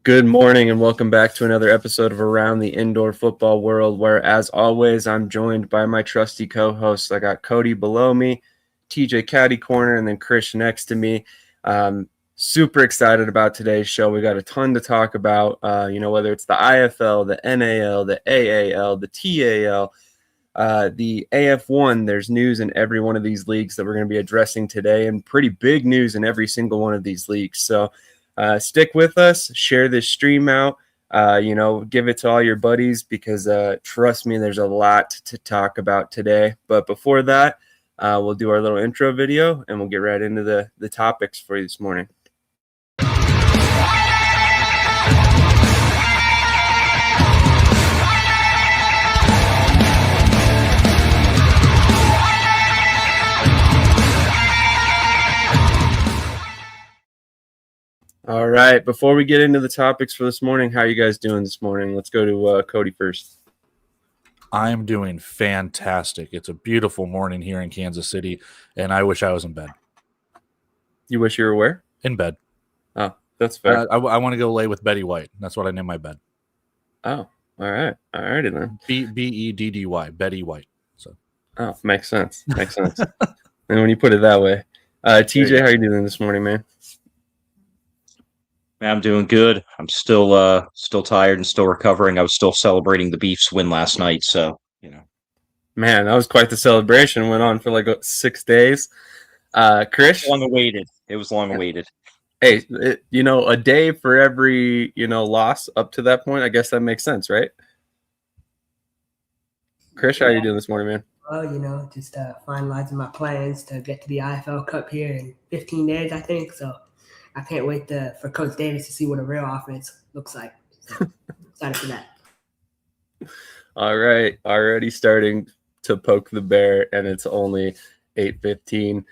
Good morning and welcome back to another episode of Around the Indoor Football World, where, as always, I'm joined by my trusty co-hosts. I got Cody below me, TJ Caddy Corner, and then Krish next to me. Super excited about today's show. We got a ton to talk about, whether it's the IFL, the NAL, the AAL, the TAL, the AF1. There's news in every one of these leagues that we're going to be addressing today, and pretty big news in every single one of these leagues. So stick with us, share this stream out, give it to all your buddies because trust me, there's a lot to talk about today. But before that, we'll do our little intro video and we'll get right into the topics for you this morning. All right, before we get into the topics for this morning, how are you guys doing this morning? Let's go to Cody first. I am doing fantastic. It's a beautiful morning here in Kansas City, and I wish I was in bed. You wish you were where? In bed. Oh, that's fair. I want to go lay with Betty White. That's what I named my bed. Oh, all right. All righty then. Beddy, Betty White. So. Oh, makes sense. Makes sense. And when you put it that way. TJ, how are you doing this morning, man? I'm doing good. I'm still tired and still recovering. I was still celebrating the Beefs win last night, so Man, that was quite the celebration. Went on for like 6 days. Krish, long awaited. It was long awaited. Hey, a day for every loss up to that point. I guess that makes sense, right? Krish, how are you doing this morning, man? Well, just finalizing my plans to get to the IFL Cup here in 15 days, I think. So I can't wait for Coach Davis to see what a real offense looks like. So, excited for that. All right. Already starting to poke the bear, and it's only 8:15.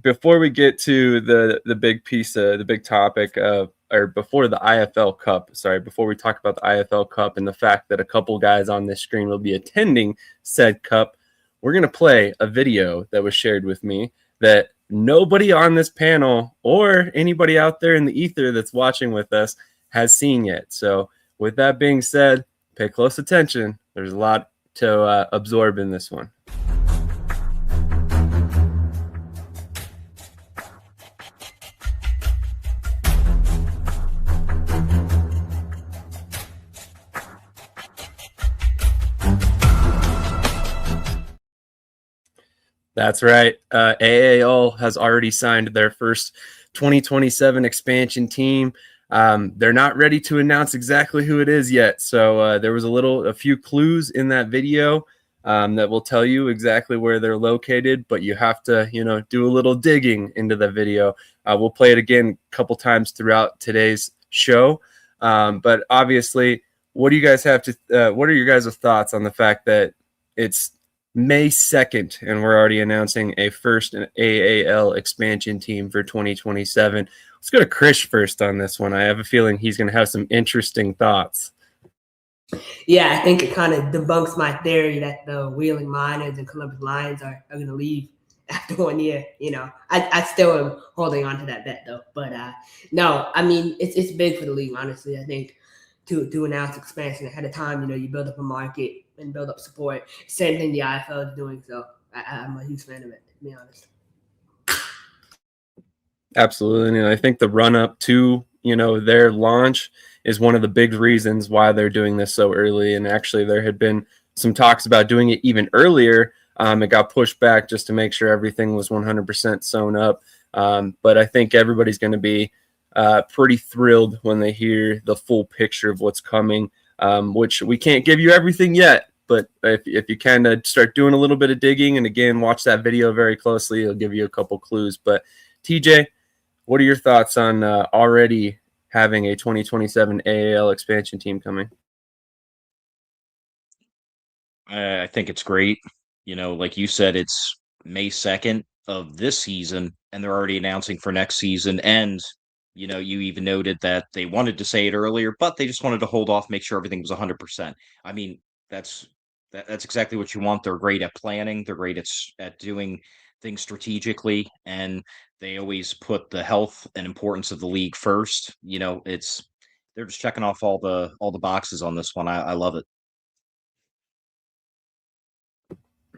Before we get to the big piece, the big topic before the IFL Cup, before we talk about the IFL Cup and the fact that a couple guys on this screen will be attending said cup, we're going to play a video that was shared with me that nobody on this panel or anybody out there in the ether that's watching with us has seen yet. So with that being said, pay close attention. There's a lot to absorb in this one. That's right. AAL has already signed their first 2027 expansion team. They're not ready to announce exactly who it is yet. So there was a few clues in that video that will tell you exactly where they're located, but you have to, do a little digging into the video. We'll play it again a couple times throughout today's show. But obviously, what are your guys' thoughts on the fact that it's May 2nd, and we're already announcing a first AAL expansion team for 2027. Let's go to Krish first on this one. I have a feeling he's going to have some interesting thoughts. Yeah, I think it kind of debunks my theory that the Wheeling Miners and Columbus Lions are going to leave after 1 year. I still am holding on to that bet, though. But, no, I mean, it's big for the league, honestly. I think to announce expansion ahead of time, you build up a market and build up support. Same thing the IFL is doing. So I'm a huge fan of it, to be honest. Absolutely. And I think the run up to, their launch is one of the big reasons why they're doing this so early. And actually there had been some talks about doing it even earlier. It got pushed back just to make sure everything was 100% sewn up. But I think everybody's going to be pretty thrilled when they hear the full picture of what's coming, which we can't give you everything yet. But if you kind of start doing a little bit of digging and, again, watch that video very closely, it'll give you a couple clues. But, TJ, what are your thoughts on already having a 2027 AAL expansion team coming? I think it's great. Like you said, it's May 2nd of this season, and they're already announcing for next season. And, you even noted that they wanted to say it earlier, but they just wanted to hold off, make sure everything was 100%. I mean, that's exactly what you want. They're great at planning. They're great at doing things strategically, and they always put the health and importance of the league first. They're just checking off all the boxes on this one. I love it.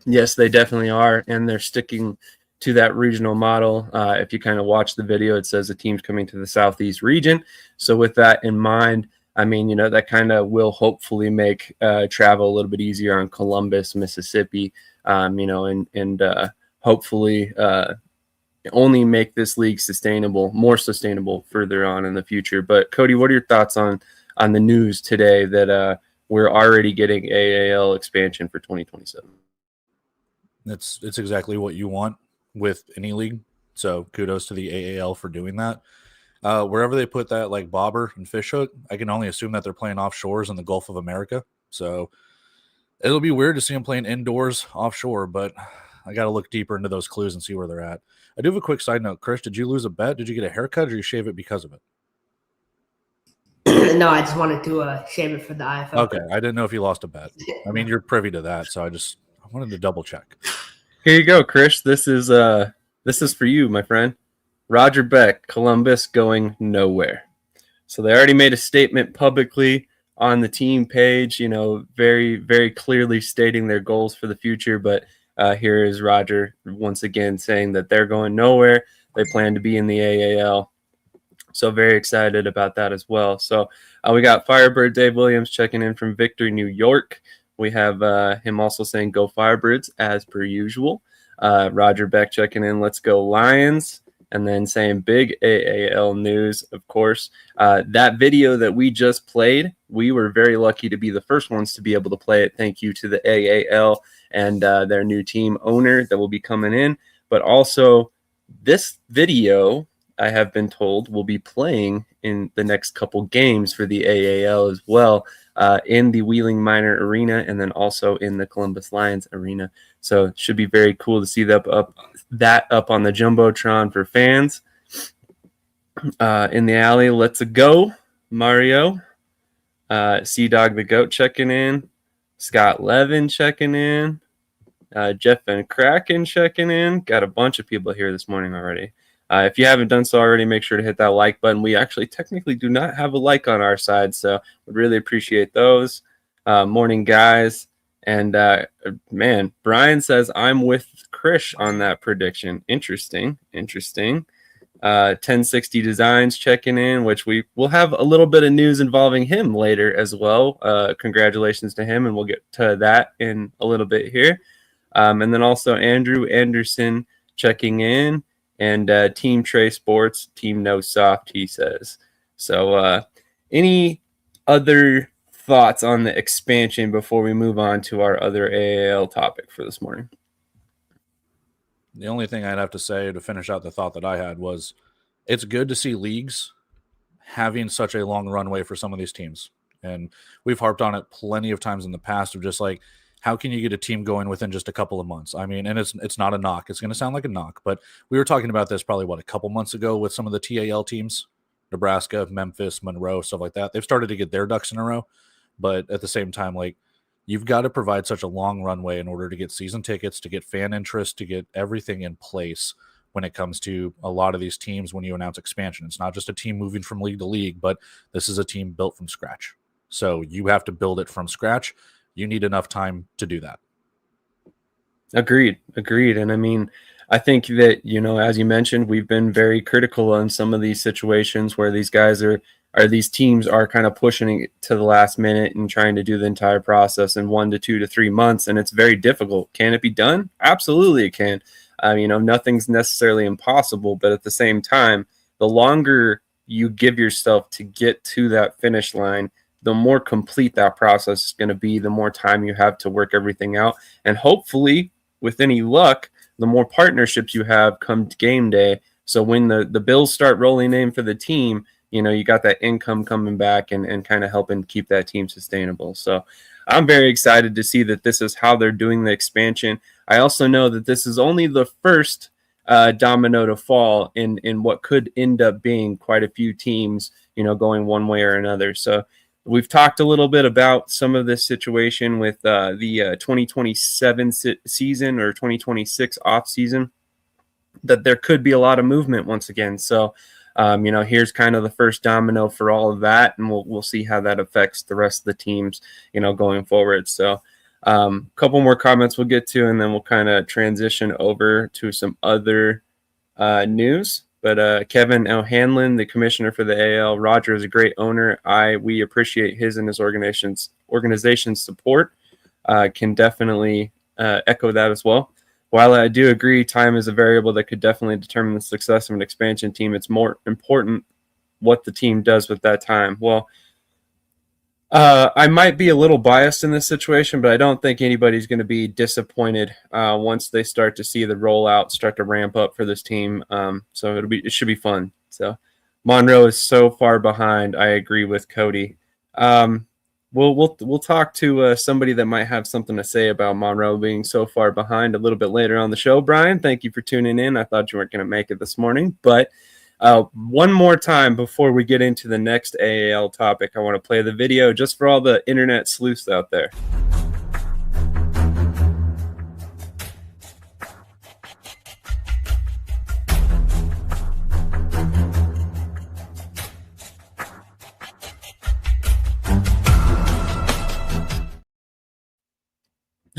Yes, they definitely are, and they're sticking to that regional model. If you kind of watch the video, it says the team's coming to the Southeast region. So with that in mind, I mean, that kind of will hopefully make travel a little bit easier on Columbus, Mississippi, and hopefully only make this league more sustainable further on in the future. But Cody, what are your thoughts on the news today that we're already getting AAL expansion for 2027? It's exactly what you want with any league. So kudos to the AAL for doing that. Wherever they put that, like bobber and fishhook, I can only assume that they're playing offshores in the Gulf of America. So it'll be weird to see them playing indoors offshore, but I got to look deeper into those clues and see where they're at. I do have a quick side note. Krish, did you lose a bet? Did you get a haircut, or did you shave it because of it? No, I just wanted to shave it for the IFL. Okay, I didn't know if you lost a bet. I mean, you're privy to that, so I wanted to double check. Here you go, Krish. This is for you, my friend. Roger Beck, Columbus going nowhere. So they already made a statement publicly on the team page, very, very clearly stating their goals for the future. But here is Roger once again saying that they're going nowhere. They plan to be in the AAL. So very excited about that as well. So we got Firebird Dave Williams checking in from Victory, New York. We have him also saying go Firebirds as per usual. Roger Beck checking in, let's go Lions. And then saying big AAL news, of course. That video that we just played, we were very lucky to be the first ones to be able to play it. Thank you to the AAL and their new team owner that will be coming in. But also this video, I have been told, will be playing in the next couple games for the AAL as well, in the Wheeling Minor Arena and then also in the Columbus Lions Arena. So it should be very cool to see that up on the Jumbotron for fans. In the alley, let's go, Mario. Sea-Dog the Goat checking in. Scott Levin checking in. Jeff Van Kraken checking in. Got a bunch of people here this morning already. If you haven't done so already, make sure to hit that like button. We actually technically do not have a like on our side, so we'd really appreciate those. Morning, guys. And, man, Brian says, I'm with Krish on that prediction. Interesting. 1060 Designs checking in, which we will have a little bit of news involving him later as well. Congratulations to him, and we'll get to that in a little bit here. And then also Andrew Anderson checking in. And Team Trey Sports, Team No Soft, he says. So any other thoughts on the expansion before we move on to our other AAL topic for this morning? The only thing I'd have to say to finish out the thought that I had was it's good to see leagues having such a long runway for some of these teams. And we've harped on it plenty of times in the past of just like, how can you get a team going within just a couple of months? I mean, and it's not a knock. It's going to sound like a knock, but we were talking about this probably, a couple months ago with some of the TAL teams, Nebraska, Memphis, Monroe, stuff like that. They've started to get their ducks in a row, but at the same time, like, you've got to provide such a long runway in order to get season tickets, to get fan interest, to get everything in place when it comes to a lot of these teams when you announce expansion. It's not just a team moving from league to league, but this is a team built from scratch. So you have to build it from scratch. You need enough time to do that. Agreed. And I mean, I think that, as you mentioned, we've been very critical on some of these situations where these guys these teams are kind of pushing it to the last minute and trying to do the entire process in 1 to 2 to 3 months. And it's very difficult. Can it be done? Absolutely it can. Nothing's necessarily impossible, but at the same time, the longer you give yourself to get to that finish line, the more complete that process is going to be, the more time you have to work everything out. And hopefully, with any luck, the more partnerships you have come game day. So when the bills start rolling in for the team, you got that income coming back and kind of helping keep that team sustainable. So I'm very excited to see that this is how they're doing the expansion. I also know that this is only the first domino to fall in what could end up being quite a few teams, going one way or another. So we've talked a little bit about some of this situation with the 2027 season or 2026 off season. that there could be a lot of movement once again. So, here's kind of the first domino for all of that, and we'll see how that affects the rest of the teams, going forward. So, a couple more comments we'll get to, and then we'll kind of transition over to some other news. But Kevin O'Hanlon, the commissioner for the AL, Roger is a great owner. We appreciate his and his organization's support. Can definitely echo that as well. While I do agree time is a variable that could definitely determine the success of an expansion team, it's more important what the team does with that time. Well, I might be a little biased in this situation, but I don't think anybody's going to be disappointed once they start to see the rollout start to ramp up for this team. So it should be fun. So Monroe is so far behind. I agree with Cody. We'll talk to somebody that might have something to say about Monroe being so far behind a little bit later on the show. Brian, thank you for tuning in. I thought you weren't going to make it this morning, but one more time before we get into the next AAL topic, I want to play the video just for all the internet sleuths out there.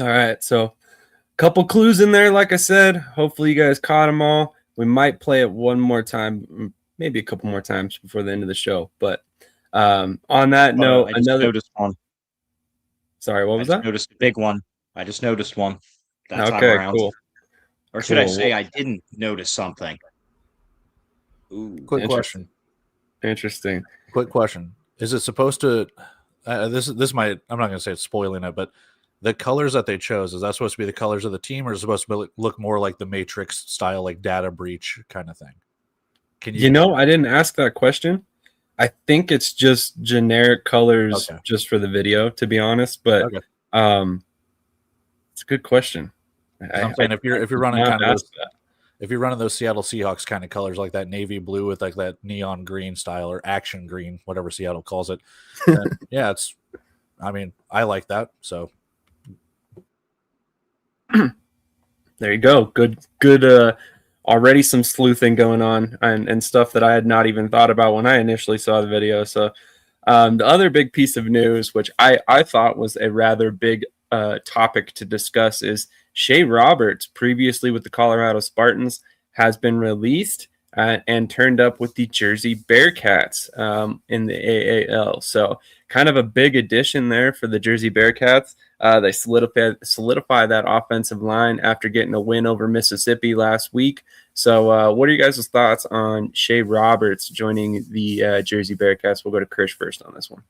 All right, so a couple clues in there, like I said. Hopefully you guys caught them all. We might play it one more time, maybe a couple more times before the end of the show. But on that note, I just noticed one. Sorry, what was that? I noticed a big one. I just noticed one. That time Okay, around. cool. Or should I say I didn't notice something? Ooh, Quick question. Interesting. Quick question. Is it supposed to this might, I'm not going to say it's spoiling it, but the colors that they chose, is that supposed to be the colors of the team, or is it supposed to look more like the Matrix style, like data breach kind of thing? I didn't ask that question. I think it's just generic colors just for the video, to be honest. But it's a good question. I'm saying if you're running kind of if you're running those Seattle Seahawks kind of colors, like that navy blue with like that neon green style or action green, whatever Seattle calls it, then, I like that. So there you go. Good. Already some sleuthing going on and stuff that I had not even thought about when I initially saw the video. So the other big piece of news, which I thought was a rather big topic to discuss, is Shea Roberts, previously with the Colorado Spartans, has been released and turned up with the Jersey Bearcats in the AAL. So kind of a big addition there for the Jersey Bearcats. They solidify that offensive line after getting a win over Mississippi last week. So what are you guys' thoughts on Shea Roberts joining the Jersey Bearcats? We'll go to Krish first on this one.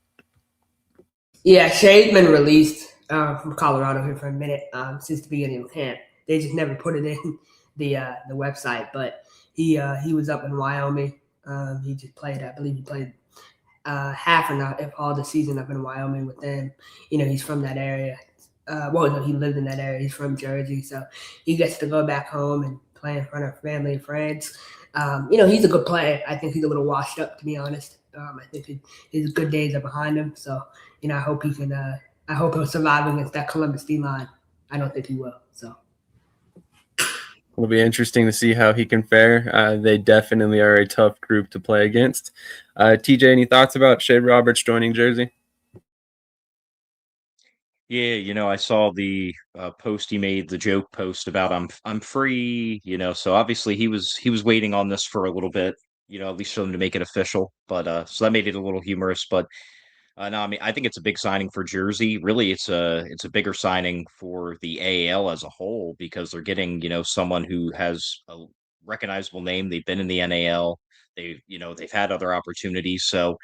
Yeah, Shea's been released from Colorado here for a minute since the beginning of camp. They just never put it in the website, but he was up in Wyoming. He just played, I believe he played half or not, if all the season up in Wyoming with them. He's from that area. He lived in that area. He's from Jersey, so he gets to go back home and play in front of family and friends. He's a good player. I think he's a little washed up, to be honest. I think his good days are behind him. So, I hope he can. I hope he'll survive against that Columbus D line. I don't think he will. So. It'll be interesting to see how he can fare. They definitely are a tough group to play against. TJ, any thoughts about Shea Roberts joining Jersey? Yeah, I saw the post he made, the joke post about I'm free, so obviously he was waiting on this for a little bit, at least for them to make it official. But so that made it a little humorous. But no, I think it's a big signing for Jersey. Really, it's a bigger signing for the AAL as a whole, because they're getting, someone who has a recognizable name. They've been in the NAL. They've had other opportunities. So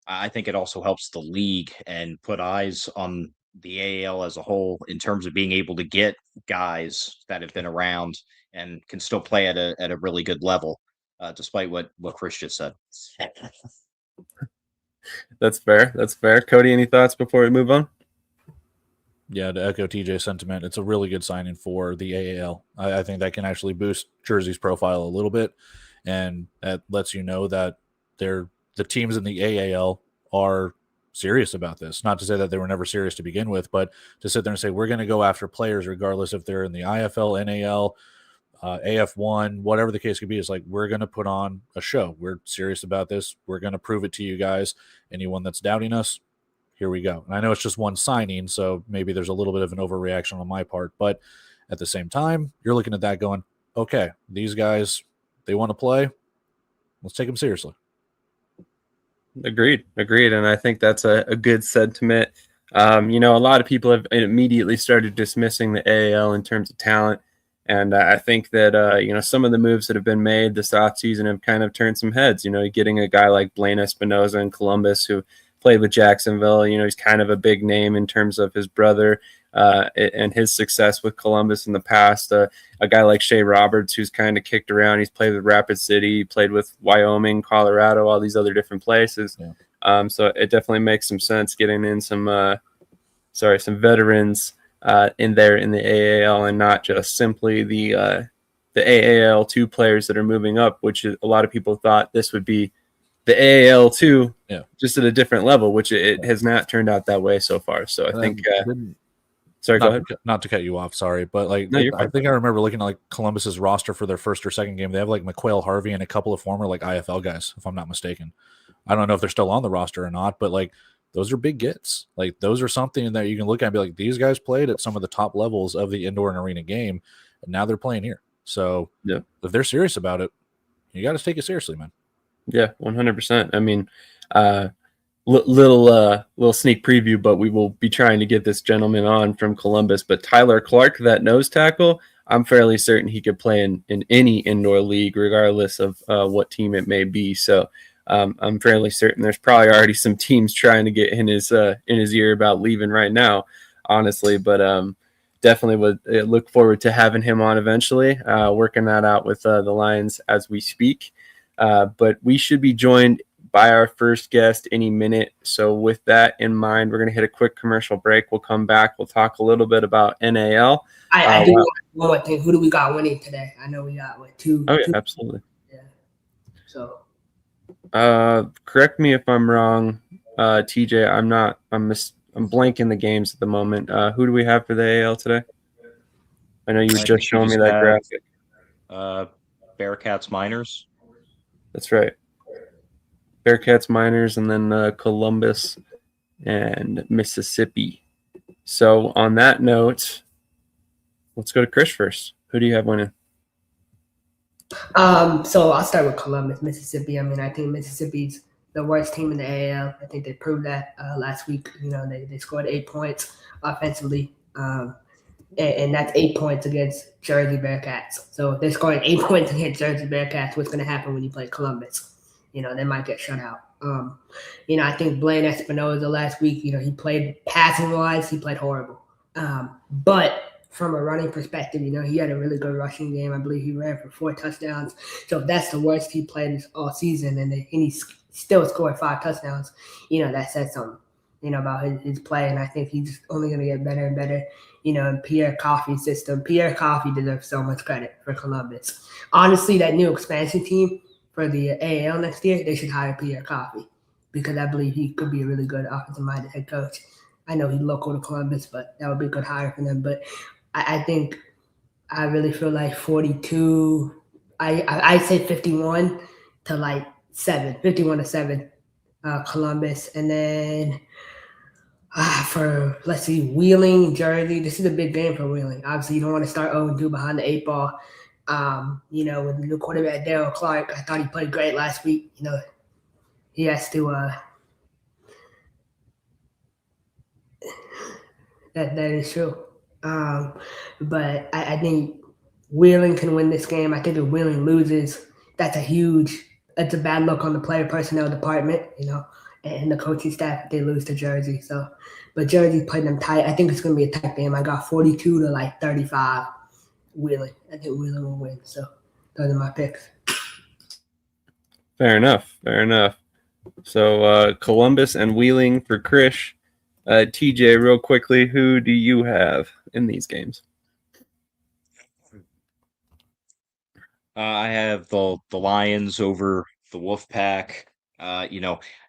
I think it also helps the league and put eyes on the AAL as a whole in terms of being able to get guys that have been around and can still play at a really good level, despite what Krish just said. That's fair. Cody, any thoughts before we move on? Yeah, to echo TJ's sentiment, it's a really good signing for the AAL. I think that can actually boost Jersey's profile a little bit, and that lets you know that the teams in the AAL are serious about this. Not to say that they were never serious to begin with, but to sit there and say, we're going to go after players regardless if they're in the IFL, NAL, AF1, whatever the case could be. Is like, we're going to put on a show. We're serious about this. We're going to prove it to you guys. Anyone that's doubting us, here we go. And I know it's just one signing, so maybe there's a little bit of an overreaction on my part, but at the same time, you're looking at that going, okay, these guys, they want to play. Let's take them seriously. Agreed. And I think that's a good sentiment. A lot of people have immediately started dismissing the AAL in terms of talent. And I think that, some of the moves that have been made this offseason have kind of turned some heads. Getting a guy like Blaine Espinoza in Columbus who played with Jacksonville. He's kind of a big name in terms of his brother and his success with Columbus in the past. A guy like Shea Roberts, who's kind of kicked around. He's played with Rapid City, he played with Wyoming, Colorado, all these other different places. Yeah. So it definitely makes some sense getting in some veterans in there in the AAL and not just simply the AAL2 players that are moving up, which is, a lot of people thought this would be the AAL2, just at a different level, which it has not turned out that way so far. So I think sorry, go ahead. Not to cut you off, sorry, but I think I remember looking at like Columbus's roster for their first or second game. They have like McQuail Harvey and a couple of former like IFL guys, if I'm not mistaken. I don't know if they're still on the roster or not, but like those are big gets. Like those are something that you can look at and be like, these guys played at some of the top levels of the indoor and arena game, and now they're playing here. So if they're serious about it, you got to take it seriously, man. Yeah, 100%. I mean, little sneak preview, but we will be trying to get this gentleman on from Columbus. But Tyler Clark, that nose tackle, I'm fairly certain he could play in any indoor league, regardless of what team it may be. So I'm fairly certain there's probably already some teams trying to get in his ear about leaving right now, honestly. But definitely would look forward to having him on eventually, working that out with the Lions as we speak. But we should be joined by our first guest any minute. So with that in mind, we're going to hit a quick commercial break. We'll come back. We'll talk a little bit about NAL. I do one more thing. Who do we got winning today? I know we got two. Oh, yeah, absolutely. Yeah. So. Correct me if I'm wrong, TJ. I'm blanking the games at the moment. Who do we have for the AL today? I know you were just showing me that graphic. Bearcats Miners. That's right. Bearcats Miners, and then Columbus and Mississippi. So on that note, let's go to Krish first. Who do you have winning? So I'll start with Columbus, Mississippi. I mean, I think Mississippi's the worst team in the AL. I think they proved that last week. They scored 8 points offensively, and that's 8 points against Jersey Bearcats. So if they're scoring 8 points against Jersey Bearcats, what's going to happen when you play Columbus? They might get shut out. I think Blaine Espinoza last week, he played passing-wise, he played horrible. But from a running perspective, he had a really good rushing game. I believe he ran for 4 touchdowns. So if that's the worst he played all season, and he still scored 5 touchdowns, that says something, about his play. And I think he's only going to get better and better, in Pierre Coffey's system. Pierre Coffey deserves so much credit for Columbus. Honestly, that new expansion team for the AAL next year, they should hire Pierre Coffey, because I believe he could be a really good offensive-minded head coach. I know he's local to Columbus, but that would be a good hire for them. But I think I really feel like 42. I say 51 to 7, 51 to 7, Columbus, and then for Wheeling, Jersey. This is a big game for Wheeling. Obviously, you don't want to start 0-2 behind the 8 ball. With the new quarterback Daryl Clark, I thought he played great last week. He has to. That is true. But I think Wheeling can win this game. I think if Wheeling loses, that's a bad look on the player personnel department, and the coaching staff if they lose to Jersey. So, but Jersey played them tight. I think it's going to be a tight game. I got 42 to 35 Wheeling. I think Wheeling will win. So those are my picks. Fair enough. So Columbus and Wheeling for Krish. TJ, real quickly, who do you have in these games? I have the Lions over the Wolfpack.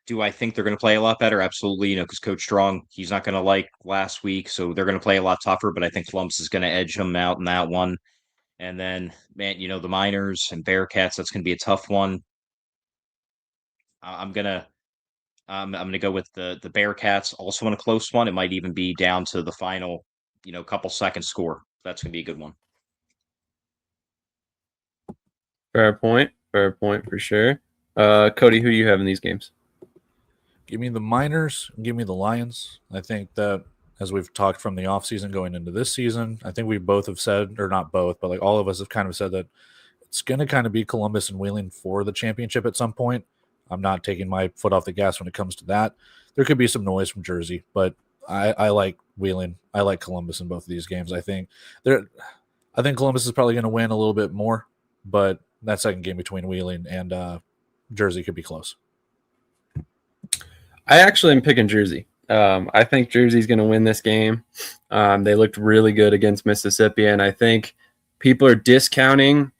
Do I think they're going to play a lot better? Absolutely. Because Coach Strong, he's not going to like last week, so they're going to play a lot tougher. But I think Columbus is going to edge them out in that one. And then, man, the Miners and Bearcats, that's going to be a tough one. I'm gonna go with the Bearcats. Also in a close one, it might even be down to the final, couple seconds score. That's gonna be a good one. Fair point for sure. Cody, who do you have in these games? Give me the Miners, give me the Lions. I think that as we've talked from the offseason going into this season, I think we both have said, or not both, but like all of us have kind of said that it's going to kind of be Columbus and Wheeling for the championship at some point. I'm not taking my foot off the gas when it comes to that. There could be some noise from Jersey, but I like Wheeling. I like Columbus in both of these games. I think Columbus is probably going to win a little bit more, but that second game between Wheeling and Jersey could be close. I actually am picking Jersey. I think Jersey's going to win this game. They looked really good against Mississippi, and I think people are discounting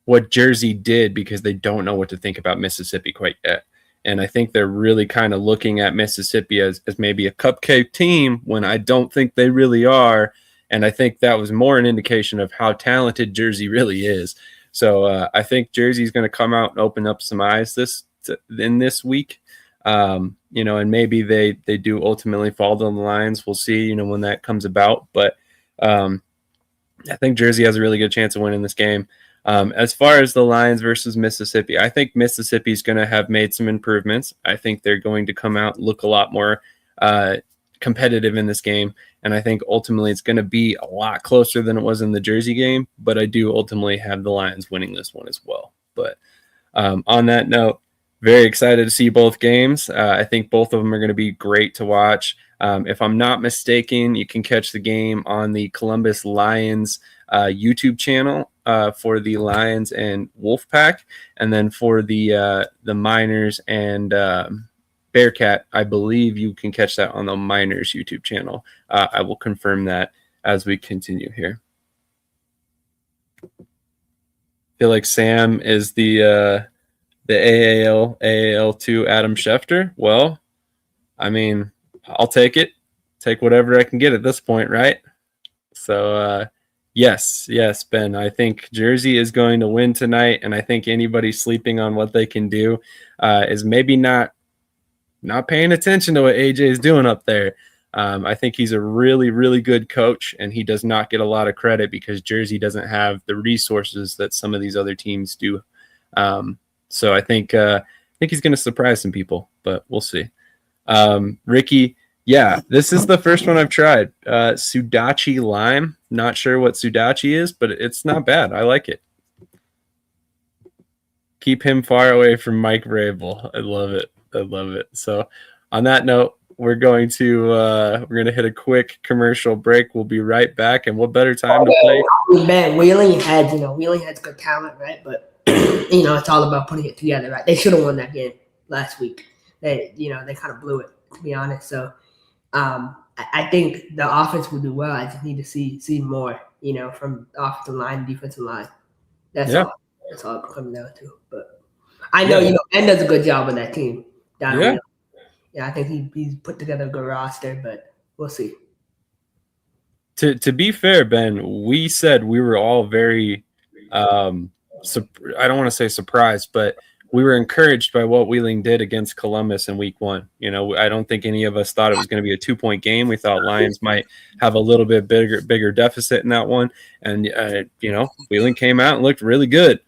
what Jersey did because they don't know what to think about Mississippi quite yet. And I think they're really kind of looking at Mississippi as maybe a cupcake team when I don't think they really are. And I think that was more an indication of how talented Jersey really is. So I think Jersey's going to come out and open up some eyes in this week. And maybe they do ultimately fall to the Lions. We'll see, when that comes about. But I think Jersey has a really good chance of winning this game. As far as the Lions versus Mississippi, I think Mississippi's going to have made some improvements. I think they're going to come out and look a lot more competitive in this game. And I think ultimately it's going to be a lot closer than it was in the Jersey game. But I do ultimately have the Lions winning this one as well. But on that note, very excited to see both games. I think both of them are going to be great to watch. If I'm not mistaken, you can catch the game on the Columbus Lions YouTube channel for the Lions and Wolfpack, and then for the Miners and Bearcat, I believe you can catch that on the Miners YouTube channel. I will confirm that as we continue here. I feel like Sam is the AAL2 Adam Schefter. Well, I mean, I'll take it. Take whatever I can get at this point, right? So, yes, Ben. I think Jersey is going to win tonight, and I think anybody sleeping on what they can do is maybe not paying attention to what AJ is doing up there. I think he's a really, really good coach, and he does not get a lot of credit because Jersey doesn't have the resources that some of these other teams do. So I think he's going to surprise some people, but we'll see. Ricky, yeah, this is the first one I've tried. Sudachi lime. Not sure what Sudachi is, but it's not bad. I like it. Keep him far away from Mike Vrabel. I love it. So on that note, we're going to hit a quick commercial break. We'll be right back. And what better time to play? Man, Wheeling had good talent, right? But it's all about putting it together, right? They should have won that game last week. They kind of blew it, to be honest. So I think the offense will do well. I just need to see more, from offensive line, defensive line. That's all it comes down to. But I know, Ben does a good job with that team. I think he's put together a good roster, but we'll see. To be fair, Ben, we said we were all very I don't want to say surprised, but we were encouraged by what Wheeling did against Columbus in week 1. I don't think any of us thought it was going to be a 2-point game. We thought Lions might have a little bit bigger deficit in that one. And, Wheeling came out and looked really good.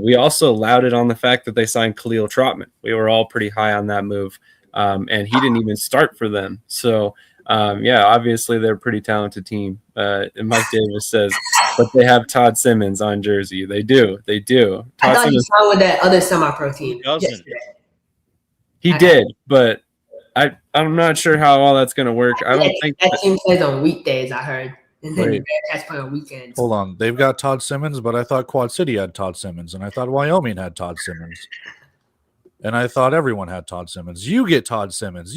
We also lauded on the fact that they signed Khalil Trotman. We were all pretty high on that move. And he didn't even start for them. So, obviously they're a pretty talented team. And Mike Davis says, but they have Todd Simmons on jersey. They do. I thought he signed with that other semi-pro team. He did, but I'm not sure how all that's going to work. I don't think that team plays on weekdays. I heard, and then the Bearcats play on weekends. Hold on, they've got Todd Simmons, but I thought Quad City had Todd Simmons, and I thought Wyoming had Todd Simmons, and I thought everyone had Todd Simmons. You get Todd Simmons.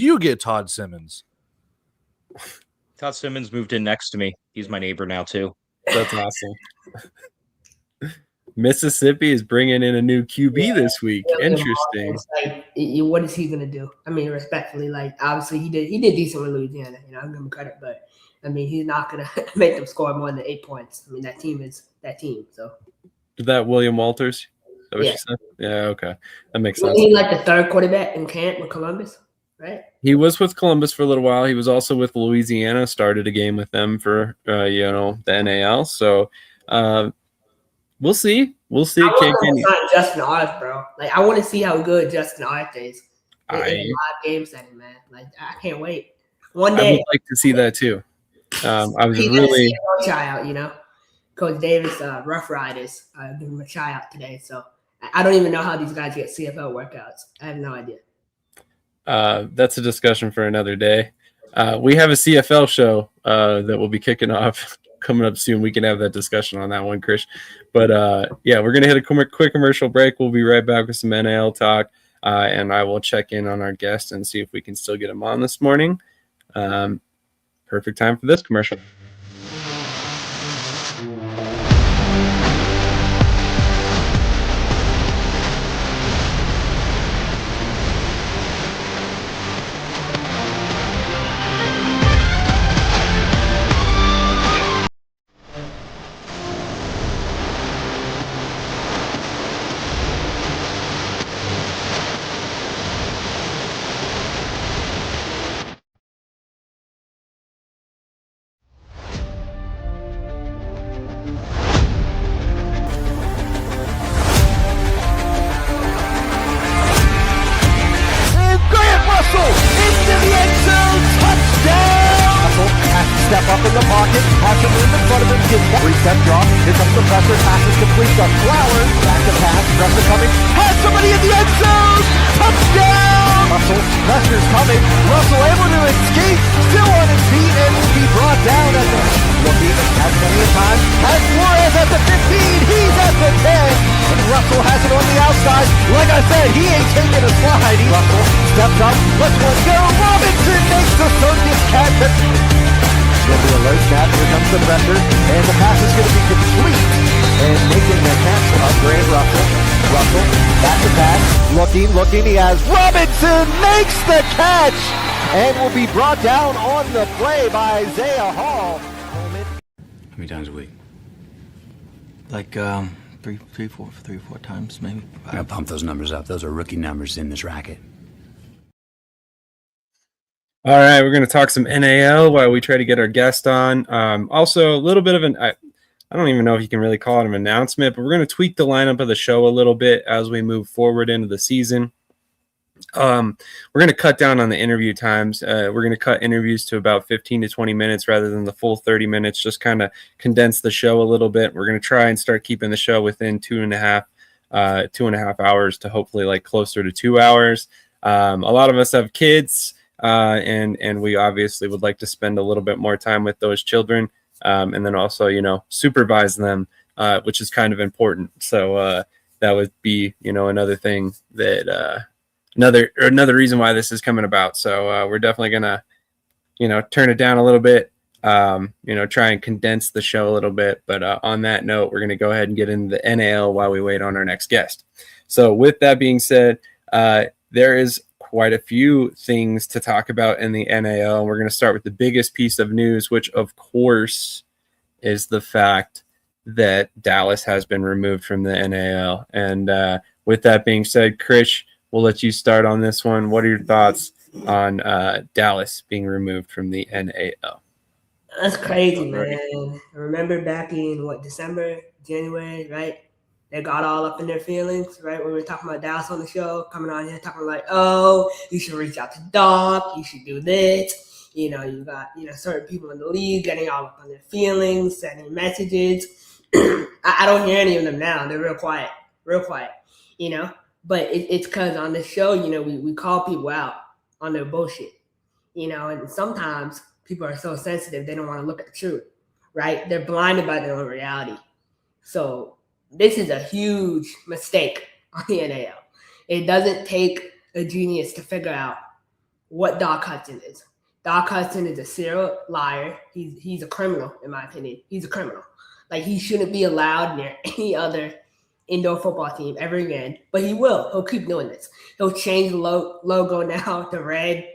Todd Simmons moved in next to me. He's my neighbor now too. That's awesome. Mississippi is bringing in a new QB this week. Interesting. What is he going to do? I mean, respectfully, obviously he did decent with Louisiana. I'm giving him credit, but I mean, he's not going to make them score more than 8 points. I mean, that team is that team. So Is that William Walters? Is that what Yeah. you said? Yeah, okay. That makes wasn't sense. he like the third quarterback in camp with Columbus, right? He was with Columbus for a little while. He was also with Louisiana, started a game with them for, the NAL. So we'll see. We'll see. I want them to sign Justin Arth, bro. Like, I want to see how good Justin Arth is in a live game setting, man. Like, I can't wait. One I day, would like to see that too. I was he's really a tryout, Coach Davis, Rough Riders, giving him a tryout today. So I don't even know how these guys get CFL workouts. I have no idea. that's a discussion for another day. We have a CFL show that will be kicking off coming up soon. We can have that discussion on that one, Krish. But yeah, we're gonna hit a quick commercial break. We'll be right back with some NAL talk, and I will check in on our guest and see if we can still get him on this morning. Perfect time for this commercial. Step up in the pocket, has to move in front of him, gets that three-step drop, here comes the pressure, passes complete to Flowers, back to pass, pressure coming, has somebody in the end zone, touchdown! Pressure's coming, Russell able to escape, still on his feet, and will be brought down at the looking, has plenty of time, has Flores at the 15, he's at the 10, and Russell has it on the outside, like I said, he ain't taking a slide, Russell steps up, lets one go, Robinson makes the circus catch. There'll be a low snap, here comes the pressure, and the pass is going to be complete, and making the catch of Grant Russell. Russell, back to pass, looking, he has Robinson makes the catch, and will be brought down on the play by Isaiah Hall. How many times a week? Like three, four times maybe. I gotta pump those numbers up. Those are rookie numbers in this racket. All right, we're going to talk some NAL while we try to get our guest on. Also, a little bit of I don't even know if you can really call it an announcement, but we're going to tweak the lineup of the show a little bit as we move forward into the season. We're going to cut down on the interview times. We're going to cut interviews to about 15 to 20 minutes rather than the full 30 minutes, just kind of condense the show a little bit. We're going to try and start keeping the show within 2.5 hours to hopefully like closer to 2 hours. A lot of us have kids. And we obviously would like to spend a little bit more time with those children, and then also, supervise them, which is kind of important. So that would be, another thing that another reason why this is coming about. So we're definitely gonna, turn it down a little bit, try and condense the show a little bit. But on that note, we're gonna go ahead and get into the NAL while we wait on our next guest. So with that being said, there is quite a few things to talk about in the NAL. We're going to start with the biggest piece of news, which of course is the fact that Dallas has been removed from the NAL. And with that being said, Krish, we'll let you start on this one. What are your thoughts on Dallas being removed from the NAL? That's crazy, man. Remember back in December, January, right? They got all up in their feelings, right? When we were talking about Dallas on the show, coming on here talking like, oh, you should reach out to Doc, you should do this. You got, certain people in the league getting all up on their feelings, sending messages. I don't hear any of them now. They're real quiet. But it's because on this show, we call people out on their bullshit, and sometimes people are so sensitive, they don't want to look at the truth, right? They're blinded by their own reality. So this is a huge mistake on the NAL. It doesn't take a genius to figure out what Doc Hudson is. Doc Hudson is a serial liar. He's a criminal, in my opinion. He's a criminal. Like, he shouldn't be allowed near any other indoor football team ever again. But he will. He'll keep doing this. He'll change the logo now to red,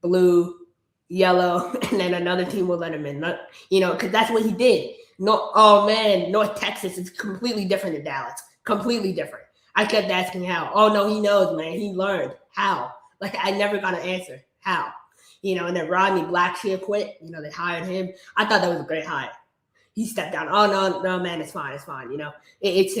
blue, yellow, and then another team will let him in. Because that's what he did. No, oh man, North Texas is completely different than Dallas. Completely different. I kept asking how. Oh no, he knows, man. He learned how. Like I never got an answer. How? And then Rodney Blackshear quit. They hired him. I thought that was a great hire. He stepped down. Oh no, man, it's fine. It's him. It's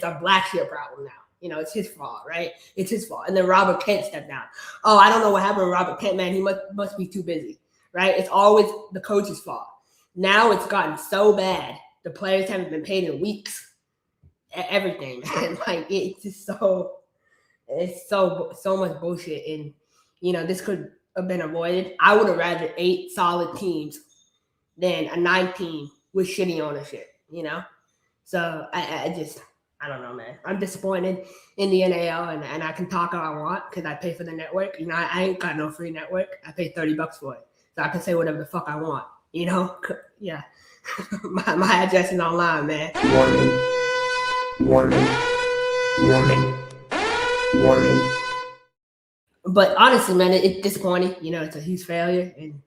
a Blackshear problem now. It's his fault, right? It's his fault. And then Robert Kent stepped down. Oh, I don't know what happened to Robert Kent, man. He must be too busy, right? It's always the coach's fault. Now it's gotten so bad. The players haven't been paid in weeks. Everything, man. Like it's just it's so much bullshit. And this could have been avoided. I would have rather 8 solid teams than a 9 team with shitty ownership. So I don't know, man. I'm disappointed in the NAL, and I can talk all I want because I pay for the network. I ain't got no free network. I pay $30 for it, so I can say whatever the fuck I want. Yeah. my address is online, man. Warning. But honestly, man, it's disappointing. It's a huge failure, and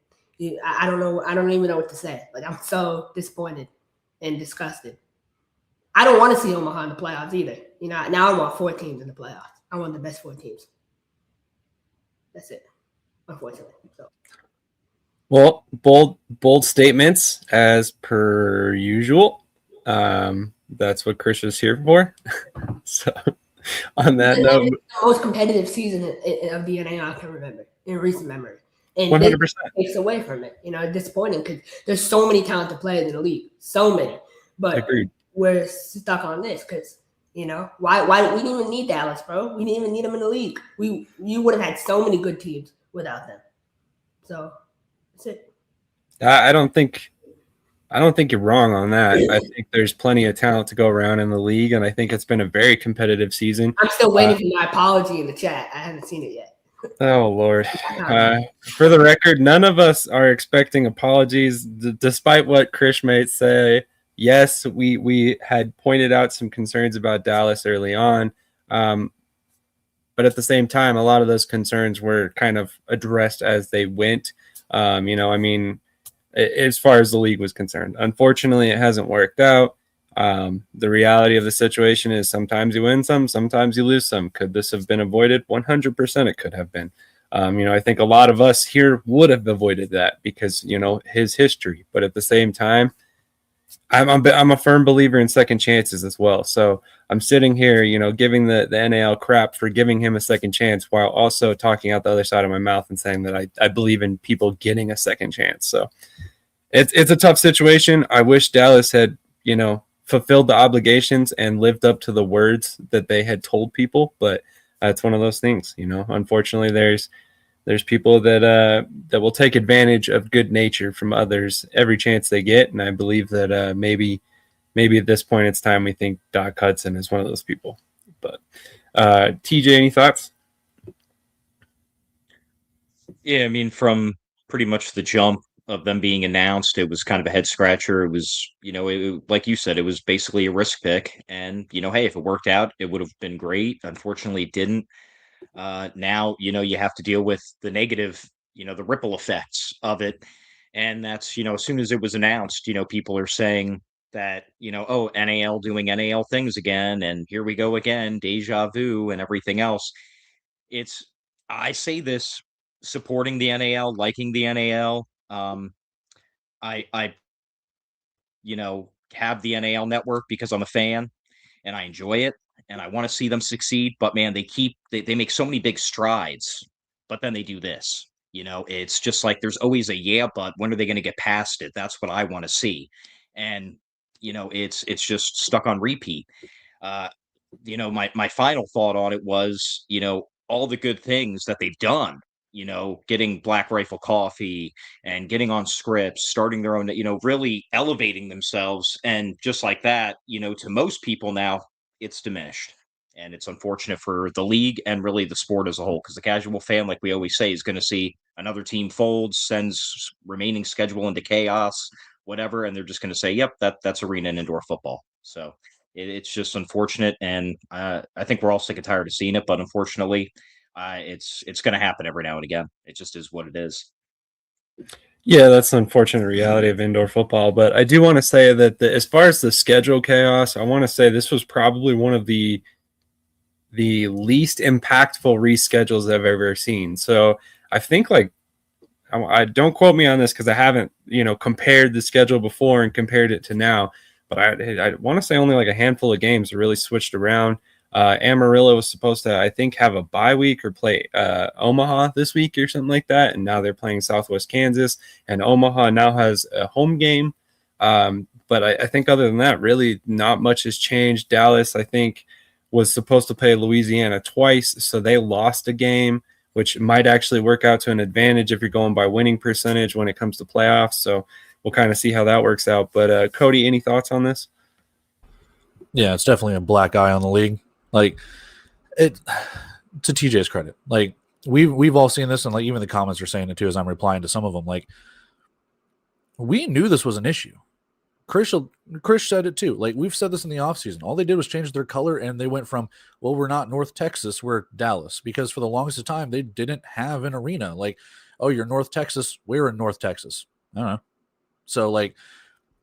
I don't know. I don't even know what to say. Like I'm so disappointed and disgusted. I don't want to see Omaha in the playoffs either. Now I want 4 teams in the playoffs. I want the best 4 teams. That's it, unfortunately. So. Well, bold statements as per usual. That's what Krish is here for. So, on that note, it's the most competitive season of the NAL I can remember in recent memory, and 100% this takes away from it. It's disappointing because there's so many talented players in the league, so many. But agreed. We're stuck on this because why we didn't even need Dallas, bro. We didn't even need them in the league. You would have had so many good teams without them. So. That's it. I don't think you're wrong on that. I think there's plenty of talent to go around in the league, and I think it's been a very competitive season. I'm still waiting for my apology in the chat. I haven't seen it yet. Oh, Lord. For the record, none of us are expecting apologies, despite what Krish might say. Yes, we had pointed out some concerns about Dallas early on, but at the same time, a lot of those concerns were kind of addressed as they went. As far as the league was concerned, unfortunately, it hasn't worked out. The reality of the situation is sometimes you win some, sometimes you lose some. Could this have been avoided? 100% it could have been. I think a lot of us here would have avoided that because, his history. But at the same time, I'm a firm believer in second chances as well. So I'm sitting here, giving the NAL crap for giving him a second chance while also talking out the other side of my mouth and saying that I believe in people getting a second chance. So it's a tough situation. I wish Dallas had, fulfilled the obligations and lived up to the words that they had told people. But it's one of those things, unfortunately, there's people that will take advantage of good nature from others every chance they get. And I believe that maybe at this point it's time we think Doc Hudson is one of those people. But TJ, any thoughts? Yeah, from pretty much the jump of them being announced, it was kind of a head scratcher. It was, like you said, it was basically a risk pick. And, hey, if it worked out, it would have been great. Unfortunately, it didn't. Now, you have to deal with the negative, the ripple effects of it. And that's, as soon as it was announced, people are saying that, oh, NAL doing NAL things again. And here we go again, deja vu and everything else. I say this supporting the NAL, liking the NAL. I have the NAL network because I'm a fan and I enjoy it and I want to see them succeed. But man, they make so many big strides, but then they do this. It's just like there's always a but when are they going to get past it? That's what I want to see. And it's just stuck on repeat. My final thought on it was, all the good things that they've done, getting Black Rifle Coffee and getting on scripts, starting their own, really elevating themselves. And just like that, to most people now, it's diminished. And it's unfortunate for the league and really the sport as a whole, because the casual fan, like we always say, is going to see another team folds, sends remaining schedule into chaos, whatever. And they're just going to say, yep, that's arena and indoor football. So it's just unfortunate. And I think we're all sick and tired of seeing it. But unfortunately, it's going to happen every now and again. It just is what it is. Yeah, that's the unfortunate reality of indoor football. But I do want to say that as far as the schedule chaos, I want to say this was probably one of the least impactful reschedules I've ever seen. So I think like I don't quote me on this because I haven't compared the schedule before and compared it to now, but I want to say only like a handful of games really switched around. Amarillo was supposed to, I think, have a bye week or play Omaha this week or something like that, and now they're playing Southwest Kansas, and Omaha now has a home game. But I think other than that, really not much has changed. Dallas, I think, was supposed to play Louisiana twice, so they lost a game, which might actually work out to an advantage if you're going by winning percentage when it comes to playoffs. So we'll kind of see how that works out. But Cody, any thoughts on this? Yeah, it's definitely a black eye on the league. Like, it, to TJ's credit, like we've all seen this, and like even the comments are saying it too as I'm replying to some of them. Like, we knew this was an issue. Krish said it too. Like, we've said this in the offseason. All they did was change their color, and they went from, well, we're not North Texas, we're Dallas. Because for the longest time, they didn't have an arena. Like, oh, you're North Texas, we're in North Texas. I don't know. So, like,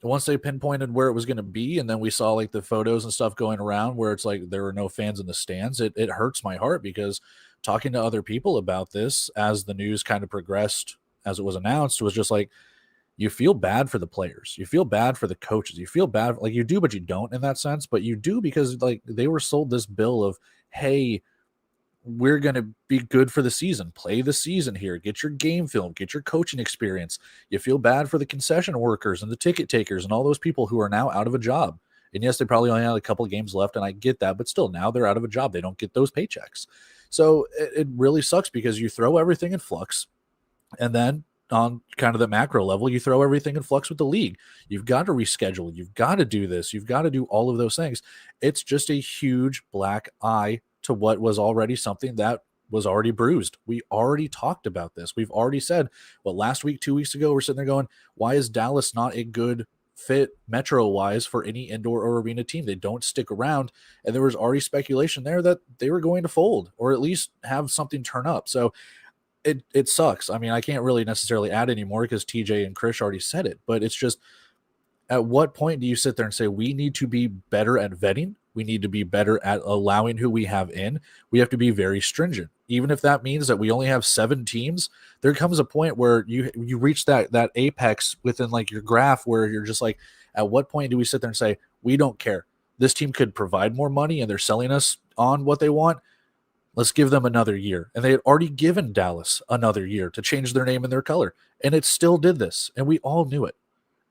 once they pinpointed where it was going to be, and then we saw, like, the photos and stuff going around where it's like there were no fans in the stands, it hurts my heart because talking to other people about this as the news kind of progressed, as it was announced, was just like, you feel bad for the players. You feel bad for the coaches. You feel bad, like you do, but you don't in that sense. But you do because like they were sold this bill of, hey, we're going to be good for the season. Play the season here. Get your game film. Get your coaching experience. You feel bad for the concession workers and the ticket takers and all those people who are now out of a job. And yes, they probably only had a couple of games left, and I get that. But still, now they're out of a job. They don't get those paychecks. So it really sucks because you throw everything in flux, and then on kind of the macro level, you throw everything in flux with the league. You've got to reschedule. You've got to do this. You've got to do all of those things. It's just a huge black eye to what was already something that was already bruised. We already talked about this. We've already said, well, last week, 2 weeks ago, we're sitting there going, why is Dallas not a good fit metro-wise for any indoor or arena team? They don't stick around. And there was already speculation there that they were going to fold or at least have something turn up. So it sucks. I mean, I can't really necessarily add any more because TJ and Krish already said it, but it's just, at what point do you sit there and say, we need to be better at vetting? We need to be better at allowing who we have in. We have to be very stringent. Even if that means that we only have 7 teams, there comes a point where you reach that apex within like your graph where you're just like, at what point do we sit there and say, we don't care? This team could provide more money and they're selling us on what they want. Let's give them another year. And they had already given Dallas another year to change their name and their color. And it still did this. And we all knew it.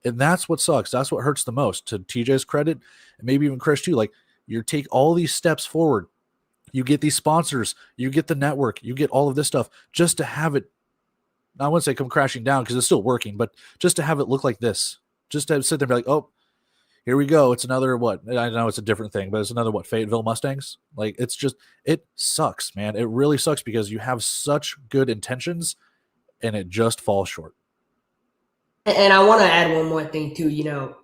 And that's what sucks. That's what hurts the most. To TJ's credit, and maybe even Krish too, like, you take all these steps forward. You get these sponsors. You get the network. You get all of this stuff just to have it, I wouldn't say come crashing down because it's still working, but just to have it look like this. Just to sit there and be like, oh, here we go. It's another what? I know it's a different thing, but it's another what? Fayetteville Mustangs? Like, it's just, it sucks, man. It really sucks because you have such good intentions and it just falls short. And I want to add one more thing too.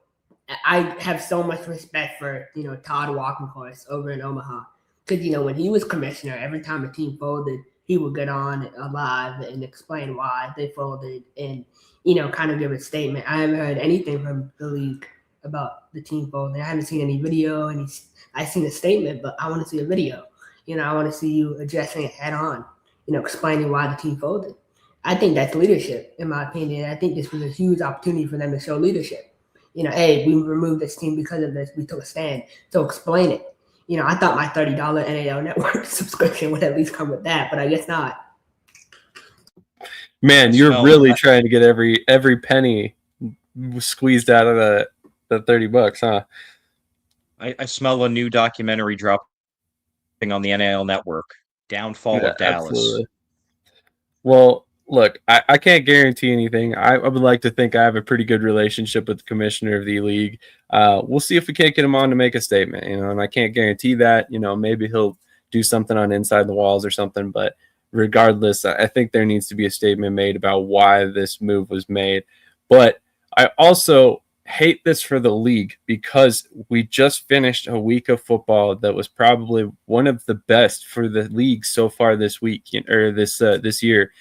I have so much respect for, Todd Walkenhorst over in Omaha. Because, when he was commissioner, every time a team folded, he would get on live and explain why they folded and, kind of give a statement. I haven't heard anything from the league about the team folding. I haven't seen any video, I've seen a statement, but I want to see a video. I want to see you addressing it head on, explaining why the team folded. I think that's leadership, in my opinion. I think this was a huge opportunity for them to show leadership. Hey, we removed this team because of this. We took a stand. So explain it. I thought my $30 NAL network subscription would at least come with that, but I guess not. Man, you're really trying to get every penny squeezed out of the $30, huh? I smell a new documentary dropping on the NAL network. Downfall of Dallas. Absolutely. Well, look, I can't guarantee anything. I would like to think I have a pretty good relationship with the commissioner of the league. We'll see if we can't get him on to make a statement, and I can't guarantee that. Maybe he'll do something on Inside the Walls or something, but regardless, I think there needs to be a statement made about why this move was made. But I also hate this for the league because we just finished a week of football that was probably one of the best for the league so far this week or this year.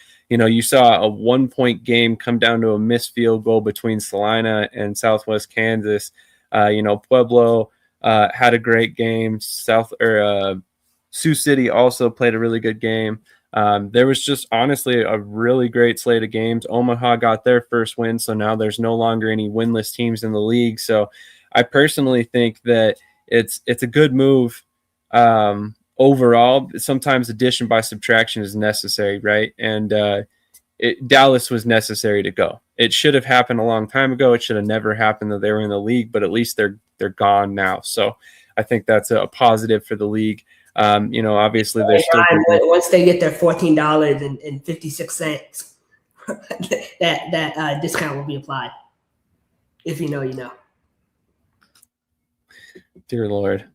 you saw a 1-point game come down to a missed field goal between Salina and Southwest Kansas. Pueblo had a great game. Sioux City also played a really good game. There was just honestly a really great slate of games. Omaha got their first win, so now there's no longer any winless teams in the league. So I personally think that it's a good move overall. Sometimes addition by subtraction is necessary, right? And Dallas was necessary to go. It should have happened a long time ago. It should have never happened that they were in the league, but at least they're gone now. So I think that's a positive for the league. Obviously there's still once they get their $14.56, that discount will be applied. If you know, you know. Dear Lord.